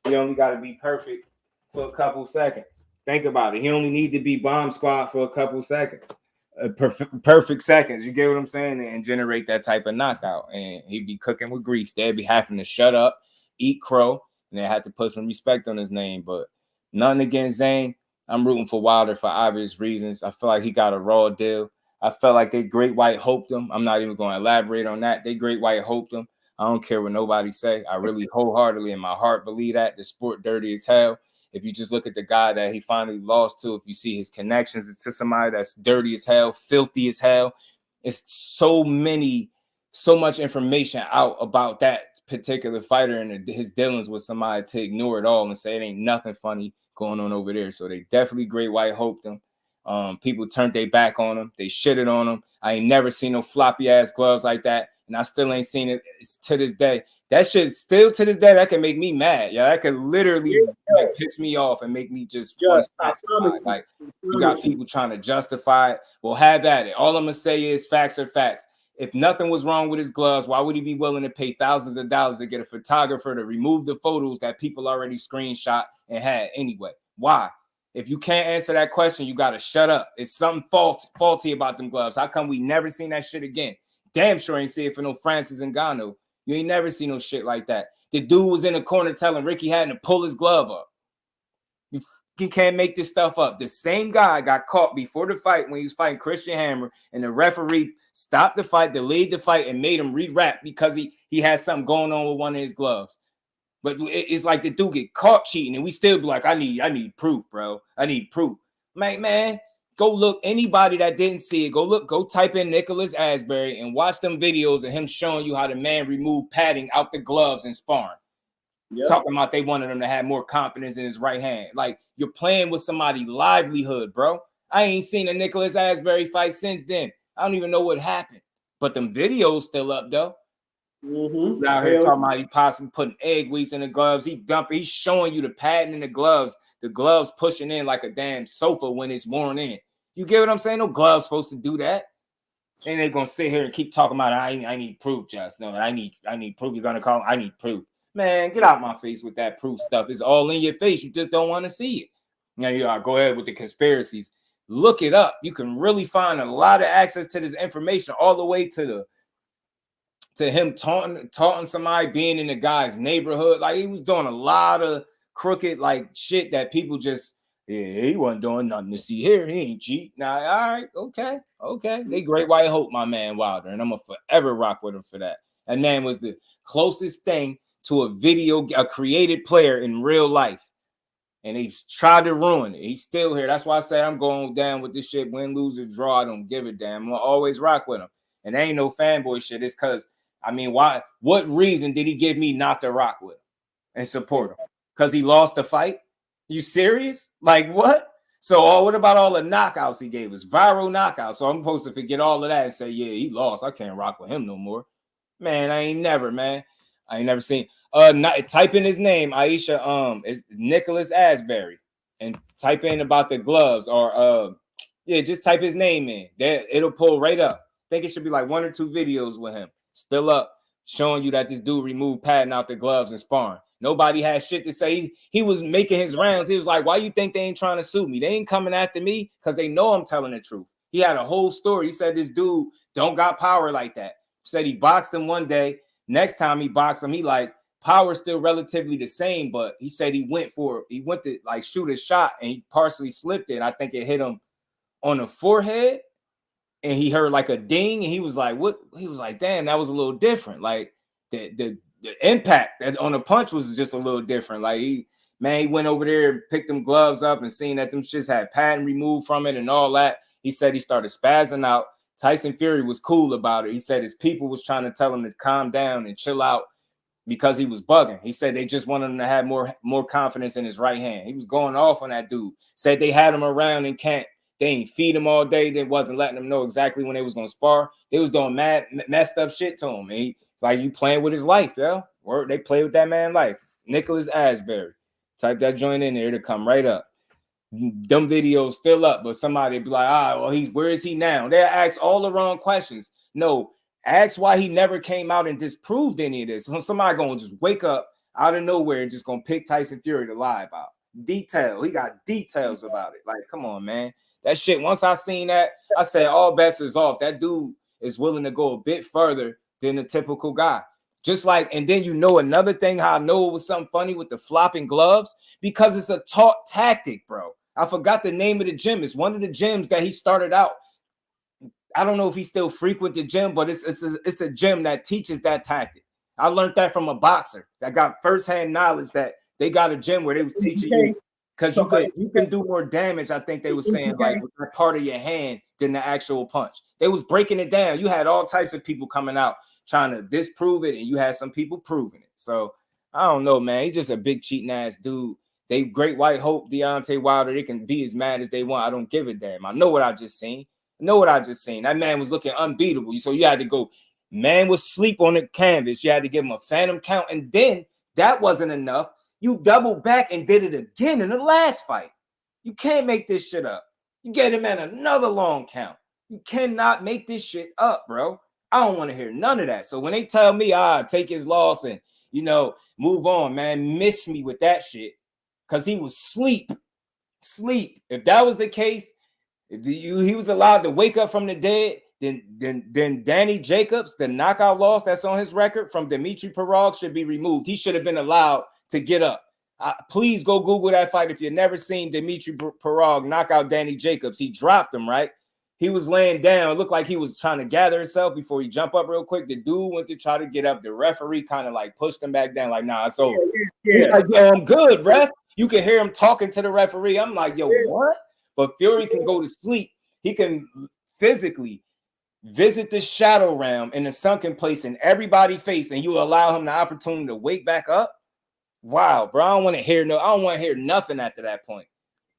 He only got to be perfect for a couple seconds. Think about it. He only need to be bomb squad for a couple seconds. Perfect seconds. You get what I'm saying? And generate that type of knockout. And he'd be cooking with grease. They'd be having to shut up, eat crow, and they had to put some respect on his name. But nothing against Zhang. I'm rooting for Wilder for obvious reasons. I feel like he got a raw deal. I felt like they Great White hoped him. I'm not even going to elaborate on that. They Great White hoped him. I don't care what nobody say. I really wholeheartedly in my heart believe that. The sport dirty as hell. If you just look at the guy that he finally lost to, if you see his connections to somebody that's dirty as hell, filthy as hell, it's so much information out about that particular fighter and his dealings with somebody to ignore it all and say it ain't nothing funny going on over there. So they definitely Great White hoped him. People turned their back on him. They shitted on him. I ain't never seen no floppy ass gloves like that, and I still ain't seen it to this day. That shit still to this day, that can make me mad. Yeah, that could literally like piss me off and make me just like you got people trying to justify it. Well, have at it. All I'm gonna say is facts are facts. If nothing was wrong with his gloves, why would he be willing to pay thousands of dollars to get a photographer to remove the photos that people already screenshot and had anyway? Why? If you can't answer that question, you gotta shut up. It's something faulty about them gloves. How come we never seen that shit again? Damn sure ain't see it for no Francis Ngannou. You ain't never seen no shit like that. The dude was in the corner telling Ricky Hatton to pull his glove up. You can't make this stuff up. The same guy got caught before the fight when he was fighting Christian Hammer, and the referee stopped the fight, delayed the fight, and made him re-wrap because he had something going on with one of his gloves. But it's like the dude get caught cheating, and we still be like, I need proof, bro. I need proof. Man, go look. Anybody that didn't see it, go type in Nicholas Asbury and watch them videos of him showing you how the man removed padding out the gloves and sparring. Yep. Talking about they wanted him to have more confidence in his right hand. Like, you're playing with somebody's livelihood, bro. I ain't seen a Nicholas Asbury fight since then. I don't even know what happened. But them videos still up, though. Out here talking about he possibly putting egg whites in the gloves. He's showing you the padding in the gloves pushing in like a damn sofa when it's worn in. You get what I'm saying? No gloves supposed to do that. And they're gonna sit here and keep talking about I need proof, just no, I need proof. You're gonna call I need proof. Man, get out my face with that proof stuff. It's all in your face. You just don't want to see it. Now you are go ahead with the conspiracies. Look it up. You can really find a lot of access to this information, all the way to him taunting somebody, being in the guy's neighborhood. Like, he was doing a lot of crooked like shit that people just he wasn't doing nothing to see here. He ain't cheat. Now, all right, okay. They Great White hope my man Wilder, and I'm gonna forever rock with him for that. That man was the closest thing to a created player in real life, and he's tried to ruin it. He's still here. That's why I say I'm going down with this shit. Win, lose, or draw, I don't give a damn. I'm gonna always rock with him, and there ain't no fanboy shit. It's because why? What reason did he give me not to rock with him and support him? Because he lost the fight? You serious? Like, what? So, what about all the knockouts he gave us? Viral knockouts. So I'm supposed to forget all of that and say, yeah, he lost. I can't rock with him no more. Man, I ain't never seen. Type in his name, Aisha. It's Nicholas Asbury, and type in about the gloves, or just type his name in. There, it'll pull right up. I think it should be like 1 or 2 videos with him still up, showing you that this dude removed padding out the gloves and sparring. Nobody has shit to say. He was making his rounds. He was like, why you think they ain't trying to sue me? They ain't coming after me because they know I'm telling the truth. He had a whole story. He said this dude don't got power like that. Said he boxed him one day. Next time he boxed him, he like, power's still relatively the same, but he said he went to like shoot a shot and he partially slipped it. I think it hit him on the forehead and he heard like a ding and he was like, what? He was like, damn, that was a little different. Like the impact on the punch was just a little different. Like he went over there and picked them gloves up and seen that them shits had padding removed from it and all that. He said he started spazzing out. Tyson Fury was cool about it. He said his people was trying to tell him to calm down and chill out because he was bugging. He said they just wanted him to have more confidence in his right hand. He was going off on that dude. Said they had him around in camp. They ain't feed him all day. They wasn't letting him know exactly when they was going to spar. They was doing messed up shit to him. And it's like, you playing with his life, yo. Or they play with that man's life. Nicholas Asbury. Type that joint in there to come right up. Them videos still up, but somebody be like, where is he now? They ask all the wrong questions. No, ask why he never came out and disproved any of this. So somebody gonna just wake up out of nowhere and just gonna pick Tyson Fury to lie about. Detail. He got details about it. Like, come on, man. That shit, once I seen that, I said all bets is off. That dude is willing to go a bit further than the typical guy. Just like, and then another thing how I know it was something funny with the flopping gloves, because it's a taught tactic, bro. I forgot the name of the gym. It's one of the gyms that he started out. I don't know if he still frequent the gym, but it's a gym that teaches that tactic. I learned that from a boxer that got firsthand knowledge that they got a gym where they was teaching you because you can do more damage. I think they were saying like with that part of your hand than the actual punch. They was breaking it down. You had all types of people coming out trying to disprove it, and you had some people proving it. So I don't know, man. He's just a big cheating ass dude. They Great White Hope, Deontay Wilder, they can be as mad as they want. I don't give a damn. I know what I just seen. That man was looking unbeatable. So you had to go, man was sleep on the canvas. You had to give him a phantom count. And then that wasn't enough. You doubled back and did it again in the last fight. You can't make this shit up. You get him at another long count. You cannot make this shit up, bro. I don't want to hear none of that. So when they tell me, take his loss and, move on, man, miss me with that shit. Because he was sleep. If that was the case, if he was allowed to wake up from the dead, then Danny Jacobs, the knockout loss that's on his record from Dimitri Pirog, should be removed. He should have been allowed to get up. Please go Google that fight if you've never seen Dimitri Pirog knock out Danny Jacobs. He dropped him, right? He was laying down. It looked like he was trying to gather himself before he jumped up real quick. The dude went to try to get up. The referee kind of like pushed him back down, like, nah, it's over. He's like, yo, I'm good, ref. You can hear him talking to the referee. I'm like, yo, what? But Fury can go to sleep. He can physically visit the shadow realm in the sunken place in everybody's face, and you allow him the opportunity to wake back up. Wow, bro. I don't want to hear nothing after that point.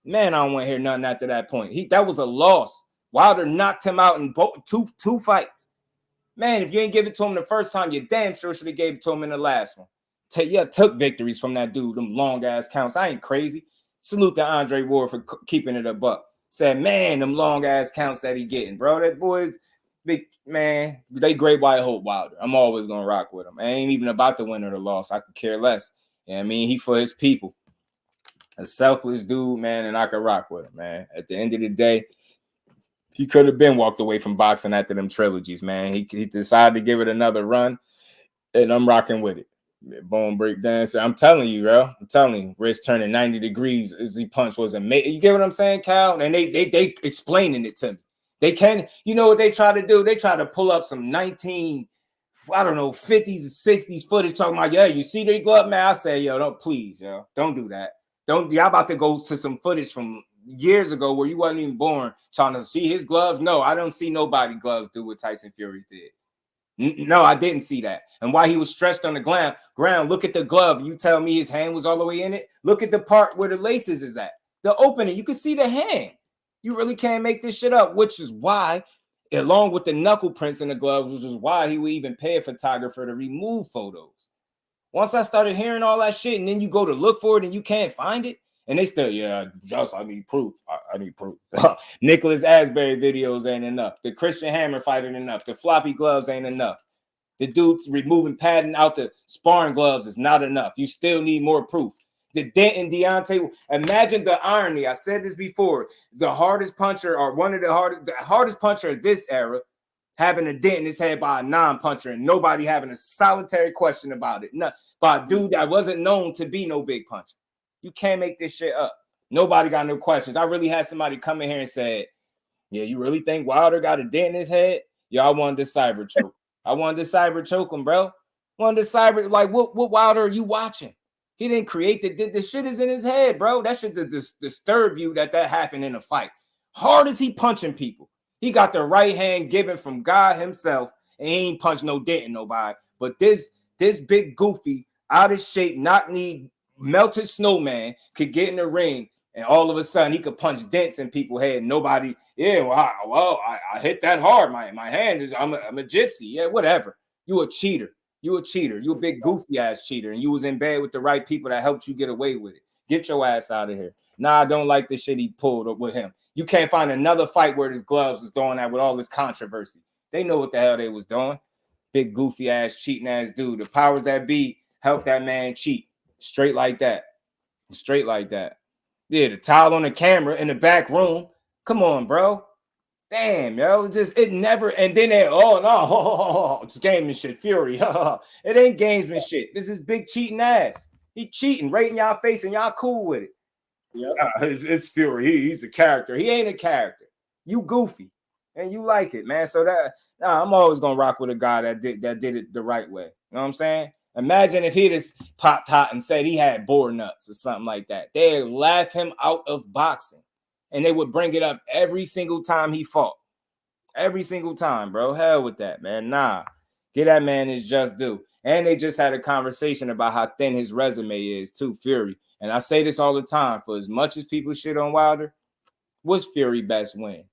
Man, I don't want to hear nothing after that point. That was a loss. Wilder knocked him out in two fights. Man, if you ain't give it to him the first time, you damn sure should have gave it to him in the last one. Took victories from that dude, them long ass counts. I ain't crazy. Salute to Andre Ward for keeping it a buck. Said, man, them long ass counts that he getting, bro. That boy's big, man. They Great White Hope Wilder. I'm always gonna rock with him. I ain't even about the win or the loss. I could care less. You know what I mean? He for his people. A selfless dude, man, and I could rock with him, man. At the end of the day, he could have been walked away from boxing after them trilogies, man. He decided to give it another run, and I'm rocking with it. Bone break dancer. I'm telling you, bro. I'm telling you, wrist turning 90 degrees as he punched was amazing. You get what I'm saying, Cal? And they explaining it to me. They can, you know what they try to do? They try to pull up some 50s or 60s footage talking about, yeah, you see their glove, man. I say, yo, don't do that. Y'all about to go to some footage from years ago where you wasn't even born trying to see his gloves. No, I don't see nobody gloves do what Tyson Fury's did. No, I didn't see that. And while he was stretched on the ground, look at the glove. You tell me his hand was all the way in it? Look at the part where the laces is at. The opening, you can see the hand. You really can't make this shit up, which is why, along with the knuckle prints in the gloves, which is why he would even pay a photographer to remove photos. Once I started hearing all that shit, and then you go to look for it and you can't find it, and they still, I need proof. I need proof. Nicholas Asbury videos ain't enough. The Christian Hammer fight ain't enough. The floppy gloves ain't enough. The dudes removing padding out the sparring gloves is not enough. You still need more proof. The dent in Deontay. Imagine the irony. I said this before. The hardest puncher, or the hardest puncher of this era, having a dent in his head by a non-puncher, and nobody having a solitary question about it. No, by a dude that wasn't known to be no big puncher. You can't make this shit up. Nobody got no questions. I really had somebody come in here and said, yeah, you really think Wilder got a dent in his head? Yo, I wanted to cyber choke. I wanted to cyber choke him, bro. Wanted to cyber, like, what Wilder are you watching? He didn't create the shit is in his head, bro. That should disturb you that happened in a fight. Hard as he punching people. He got the right hand given from God himself, and he ain't punched no dent in nobody. But this big goofy, out of shape, knock-knee, melted snowman could get in the ring, and all of a sudden he could punch dents in people's head. Nobody, I hit that hard. My hand is, I'm a gypsy. Yeah, whatever. You a cheater. You a cheater. You a big goofy ass cheater, and you was in bed with the right people that helped you get away with it. Get your ass out of here. Nah, I don't like the shit he pulled up with him. You can't find another fight where his gloves was doing that with all this controversy. They know what the hell they was doing. Big goofy ass cheating ass dude. The powers that be helped that man cheat. Straight like that. Straight like that. Yeah, the towel on the camera in the back room. Come on, bro. Damn, yo. It never. And then it's gamesmanship, Fury. It ain't gamesmanship. This is big cheating ass. He cheating right in y'all face and y'all cool with it. Yeah, it's Fury. He's a character. He ain't a character. You goofy. And you like it, man. So I'm always gonna rock with a guy that did it the right way. You know what I'm saying? Imagine if he just popped hot and said he had boar nuts or something like that. They'd laugh him out of boxing. And they would bring it up every single time he fought. Every single time, bro. Hell with that, man. Nah. Get that man his just due. And they just had a conversation about how thin his resume is too, Fury. And I say this all the time, for as much as people shit on Wilder, what's Fury best win?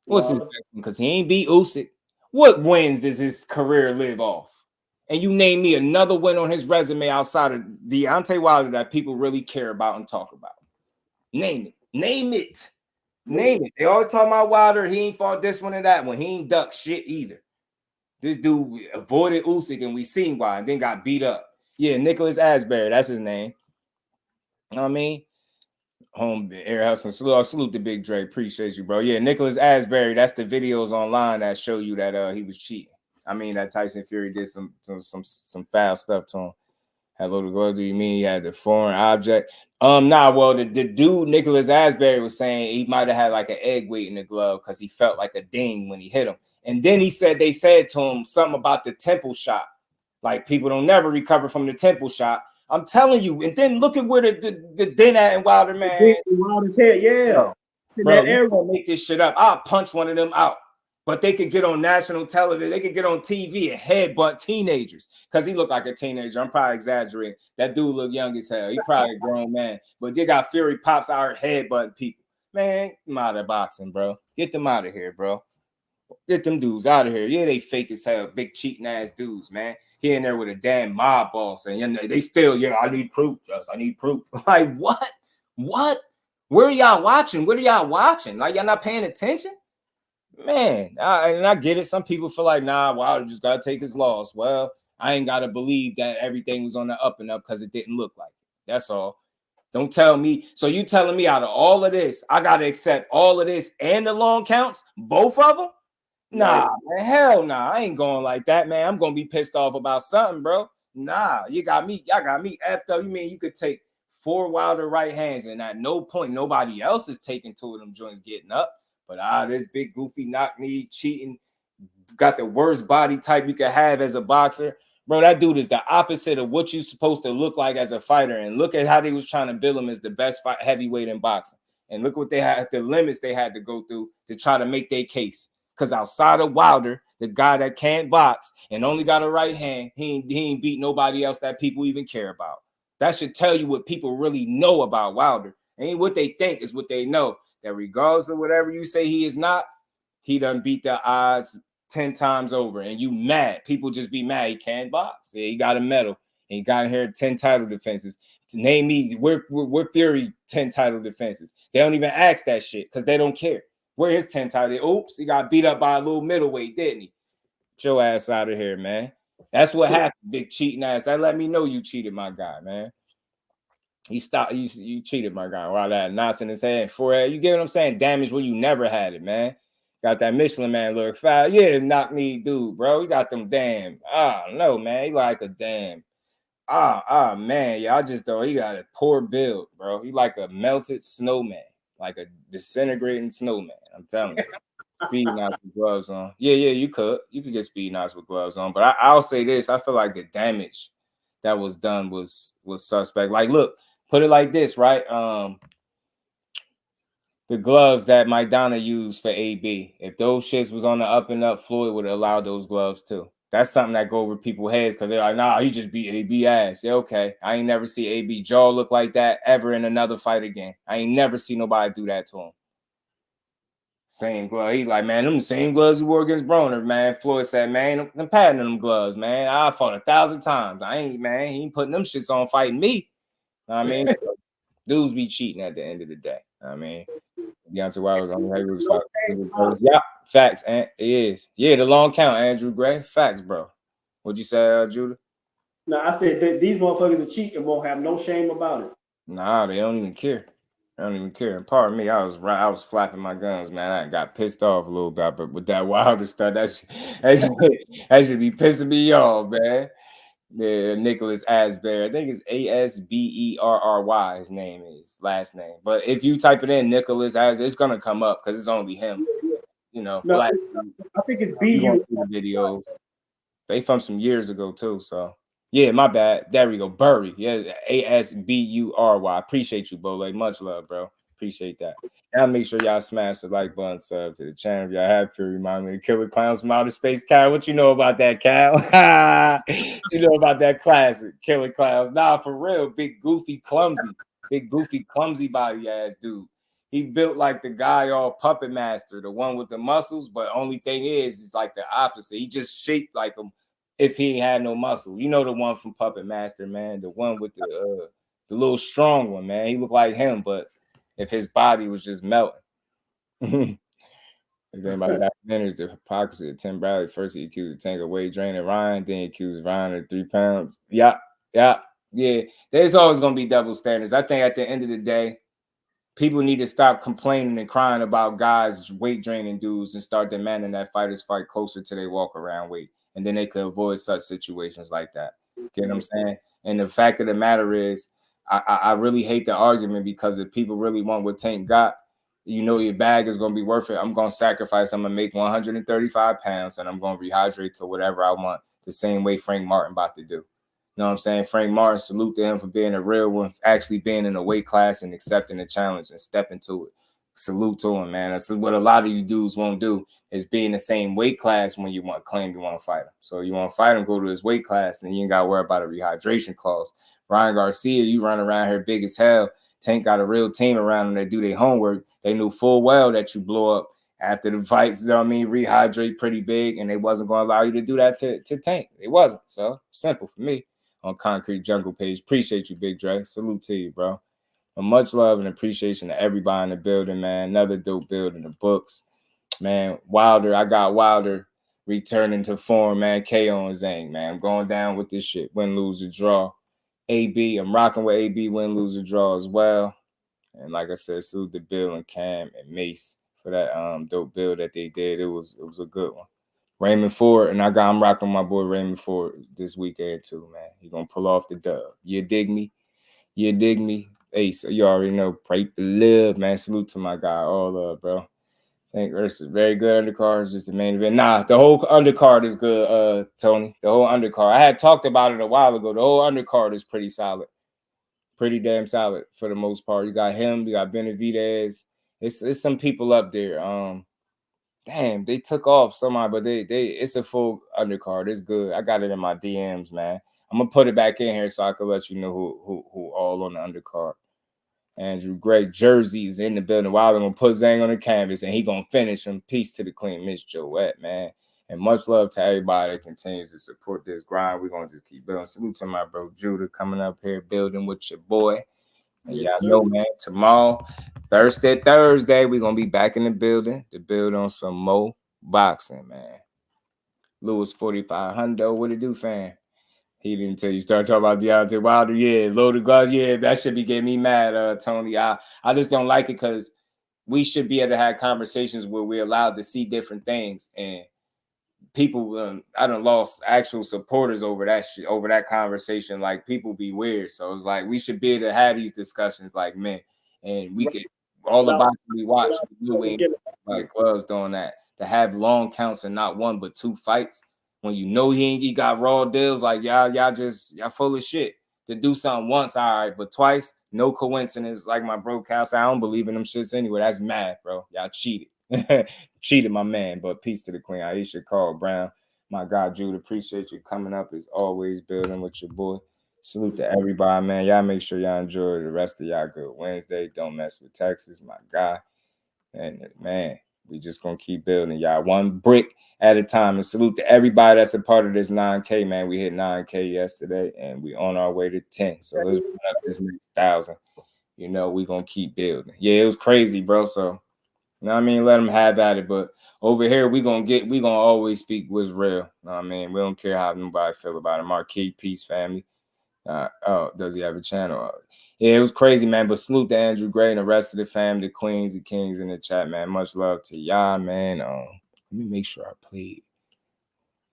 What's his best win? Because he ain't beat Usyk. What wins does his career live off? And you name me another win on his resume outside of Deontay Wilder that people really care about and talk about. Name it. Name it. Name it. They always talk about Wilder. He ain't fought this one and that one. He ain't ducked shit either. This dude avoided Usyk, and we seen why, and then got beat up. Yeah, Nicholas Asbury, that's his name. You know what I mean? Home Air Hustle. Salute to Big Dre. Appreciate you, bro. Yeah, Nicholas Asbury. That's the videos online that show you that he was cheating. I mean, that Tyson Fury did some foul stuff to him. Hello to go. Do you mean he had the foreign object? Well, the dude Nicholas Asbury was saying he might have had like an egg weight in the glove because he felt like a ding when he hit him. And then they said to him something about the temple shot. Like people don't never recover from the temple shot. I'm telling you. And then look at where the dent at in Wilder, man. Wilder's head, yeah. Bro, you gonna make this shit up. I'll punch one of them out. But they could get on national television. They could get on TV and headbutt teenagers because he looked like a teenager. I'm probably exaggerating. That dude look young as hell. He probably a grown man. But they got Fury pops out here headbutting people. Man, get them out of boxing, bro. Get them out of here, bro. Get them dudes out of here. Yeah, they fake as hell. Big cheating ass dudes, man. He in there with a damn mob boss. And you know, they still, I need proof, Just. I need proof. Like, what? What? Where are y'all watching? What are y'all watching? Like, y'all not paying attention? Man, I get it. Some people feel like, Wilder just got to take his loss. Well, I ain't got to believe that everything was on the up and up because it didn't look like it. That's all. Don't tell me. So you telling me out of all of this, I got to accept all of this and the long counts? Both of them? Nah, man, hell nah. I ain't going like that, man. I'm going to be pissed off about something, bro. Nah, y'all got me effed up. You mean you could take 4 Wilder right hands and at no point nobody else is taking 2 of them joints getting up? But this big goofy knock knee cheating, got the worst body type you could have as a boxer. Bro, that dude is the opposite of what you're supposed to look like as a fighter. And look at how they was trying to build him as the best heavyweight in boxing. And look what they had, the limits they had to go through to try to make their case. Because outside of Wilder, the guy that can't box and only got a right hand, he ain't beat nobody else that people even care about. That should tell you what people really know about Wilder. Ain't what they think, is what they know. That regardless of whatever you say he is not, he done beat the odds 10 times over. And you mad. People just be mad. He can't box. Yeah, he got a medal. And he got here 10 title defenses. Name me, where Fury 10 title defenses. They don't even ask that shit because they don't care. Where his 10 title? Oops, he got beat up by a little middleweight, didn't he? Get your ass out of here, man. That's what happened, big cheating ass. That let me know you cheated, my guy, man. He stopped. You cheated, my guy. While that knots in his head, forehead. You get what I'm saying? Damage where you never had it, man. Got that Michelin man look foul. Yeah, knock knee dude, bro. He got them damn. I don't know, man. He like a damn. Man. Yeah, I just don't. He got a poor build, bro. He like a melted snowman, like a disintegrating snowman. I'm telling you. Speed knots with gloves on. Yeah, you could get speed knots with gloves on. But I'll say this: I feel like the damage that was done was suspect. Like, look. Put it like this, right? The gloves that Maidana used for AB, if those shits was on the up and up, Floyd would allow those gloves too. That's something that go over people's heads because they're like, nah, he just beat AB ass. Yeah, okay. I ain't never see AB jaw look like that ever in another fight again. I ain't never see nobody do that to him. Same glove. He like, man, them same gloves you wore against Broner, man. Floyd said, man, I'm patting them gloves, man. I fought 1,000 times. He ain't putting them shits on fighting me. I mean, dudes be cheating at the end of the day. I mean, Deontay Wilder on the heavyweight. Yeah, facts. And it is. Yeah, the long count, Andrew Gray. Facts, bro. What'd you say, Judah? No, I said that these motherfuckers are cheating and won't have no shame about it. Nah, they don't even care. They don't even care. And pardon me, I was flapping my guns, man. I got pissed off a little bit, but with that Wilder stuff, that should be pissing me off, man. Yeah, Nicholas Asbury. I think it's Asberry. His name is last name. But if you type it in, Nicholas Asbury, it's gonna come up because it's only him. You know, no, I think it's BU. Videos. They from some years ago too. So yeah, my bad. There we go. Burry. Yeah, Asbury. Appreciate you, Bole. Much love, bro. Appreciate that. Y'all make sure y'all smash the like button, sub to the channel. If y'all have to, remind me to Killer Clowns from Outer Space. Cal, what you know about that, Cal? You know about that classic Killer Clowns? Nah, for real, big goofy clumsy body ass dude. He built like the guy all Puppet Master, the one with the muscles, but only thing is like the opposite. He just shaped like him if he ain't had no muscle. You know the one from Puppet Master, man, the one with the little strong one, man. He looked like him, but if his body was just melting. And then by that is the hypocrisy of Tim Bradley. First he accused Tank of weight draining Ryan, then he accused Ryan of 3 pounds. Yeah. There's always gonna be double standards. I think at the end of the day, people need to stop complaining and crying about guys weight draining dudes and start demanding that fighters fight closer to their walk around weight, and then they could avoid such situations like that. Get what I'm saying? And the fact of the matter is, I really hate the argument, because if people really want what Tank got, you know your bag is going to be worth it. I'm going to sacrifice. I'm going to make 135 pounds, and I'm going to rehydrate to whatever I want, the same way Frank Martin about to do. You know what I'm saying? Frank Martin, salute to him for being a real one, actually being in a weight class and accepting the challenge and stepping to it. Salute to him, man. That's what a lot of you dudes won't do, is be in the same weight class when you claim you want to fight him. So you want to fight him, go to his weight class, and you ain't got to worry about a rehydration clause. Ryan Garcia, you run around here big as hell. Tank got a real team around him that do their homework. They knew full well that you blow up after the fights, you know what I mean, rehydrate pretty big, and they wasn't going to allow you to do that to Tank. It wasn't. So simple for me. On Concrete Jungle page. Appreciate you, Big Dre. Salute to you, bro. And much love and appreciation to everybody in the building, man. Another dope build in the books. Man, Wilder, I got Wilder returning to form, man. KO and Zhang, man. I'm going down with this shit. Win, lose, or draw. AB, I'm rocking with AB, win, lose, or draw as well. And like I said, salute to Bill and Cam and Mase for that dope build that they did. It was a good one. Raymond Ford, and I'm rocking my boy Raymond Ford this weekend too, man. He gonna pull off the dub. You dig me? You dig me? Hey, so you already know, pray for love, man. Salute to my guy, all love, bro. I think there's a very good undercard. It's just the main event. Nah, the whole undercard is good, Tony. The whole undercard. I had talked about it a while ago. The whole undercard is pretty solid. Pretty damn solid for the most part. You got him, you got Benavidez. It's some people up there. Damn, they took off somebody, but they it's a full undercard. It's good. I got it in my DMs, man. I'm gonna put it back in here so I can let you know who all on the undercard. Andrew Gray, Jersey's in the building. Wilder gonna put Zhang on the canvas and he gonna finish him. Peace to the Queen, Miss Joette, man. And much love to everybody that continues to support this grind. We're gonna just keep building. Salute to my bro Judah coming up here building with your boy. And y'all know, man, tomorrow, Thursday, we're going to be back in the building to build on some more boxing, man. Lewis 45 Hundo, what it do, fam? He didn't tell you. Start talking about Deontay Wilder. Yeah, loaded gloves. Yeah, that should be getting me mad, Tony. I just don't like it because we should be able to have conversations where we're allowed to see different things. And people, I done lost actual supporters over that shit, over that conversation. Like, people be weird. So it's like we should be able to have these discussions like men, and we could all the boxing we watch, we ain't like gloves doing that. To have long counts and not one but two fights when you know he got raw deals, like y'all full of shit. To do something once, all right, but twice, no coincidence. Like my bro Cal said, I don't believe in them shits anyway. That's mad, bro. Y'all cheated. Cheated, my man. But peace to the Queen Aisha, Carl Brown, my God, Jude. Appreciate you coming up as always, building with your boy. Salute to everybody, man. Y'all make sure y'all enjoy the rest of y'all good Wednesday. Don't mess with Texas, my guy. And man, we just gonna keep building, y'all, one brick at a time. And salute to everybody that's a part of this 9K, man. We hit 9K yesterday, and we on our way to 10. So let's run up this next 1,000. You know, we gonna keep building. Yeah, it was crazy, bro. So. You know what I mean? Let them have at it. But over here, we gonna always speak what's real. You know what I mean? We don't care how nobody feel about it. Marquis, peace, family. Oh, does he have a channel? Yeah, it was crazy, man. But salute to Andrew Gray and the rest of the family, the queens, the kings in the chat, man. Much love to y'all, man. Let me make sure I played.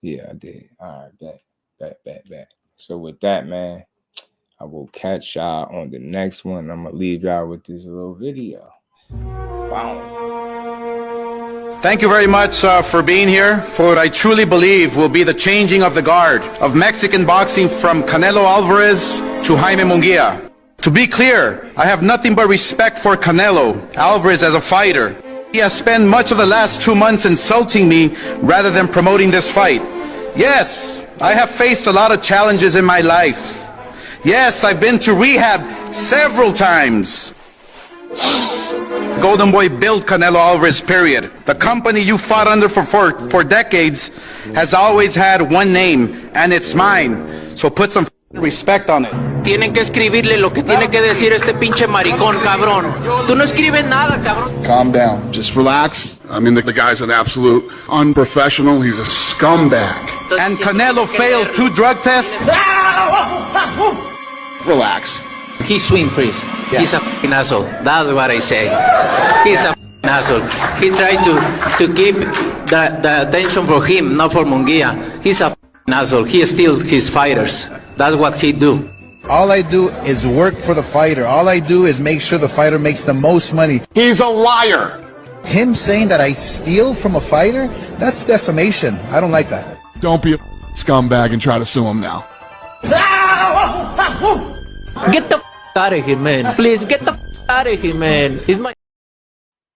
Yeah, I did. All right, back. So with that, man, I will catch y'all on the next one. I'm gonna leave y'all with this little video. Wow. Thank you very much for being here for what I truly believe will be the changing of the guard of Mexican boxing from Canelo Alvarez to Jaime Munguia. To be clear, I have nothing but respect for Canelo Alvarez as a fighter. He has spent much of the last 2 months insulting me rather than promoting this fight. Yes, I have faced a lot of challenges in my life. Yes, I've been to rehab several times. Golden Boy built Canelo Alvarez, period. The company you fought under for decades has always had one name, and it's mine. So put some respect on it. Tienen que escribirle lo que tiene que decir este pinche maricón, cabrón. Tú no escribes nada, cabrón. Calm down. Just relax. I mean, the guy's an absolute unprofessional. He's a scumbag. And Canelo failed 2 drug tests? Relax. He's swing freeze. Yeah. He's a f***ing asshole. That's what I say. He's a f***ing asshole. He tried to keep the attention for him, not for Munguia. He's a f***ing asshole. He steals his fighters. That's what he do. All I do is work for the fighter. All I do is make sure the fighter makes the most money. He's a liar. Him saying that I steal from a fighter, that's defamation. I don't like that. Don't be a scumbag and try to sue him now. Get the f*** out of here, man. Please, get the f*** out of here, man. He's my...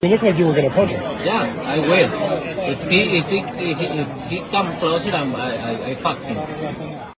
You look like you were going to punch him. Yeah, I will. If he come closer, I fuck him.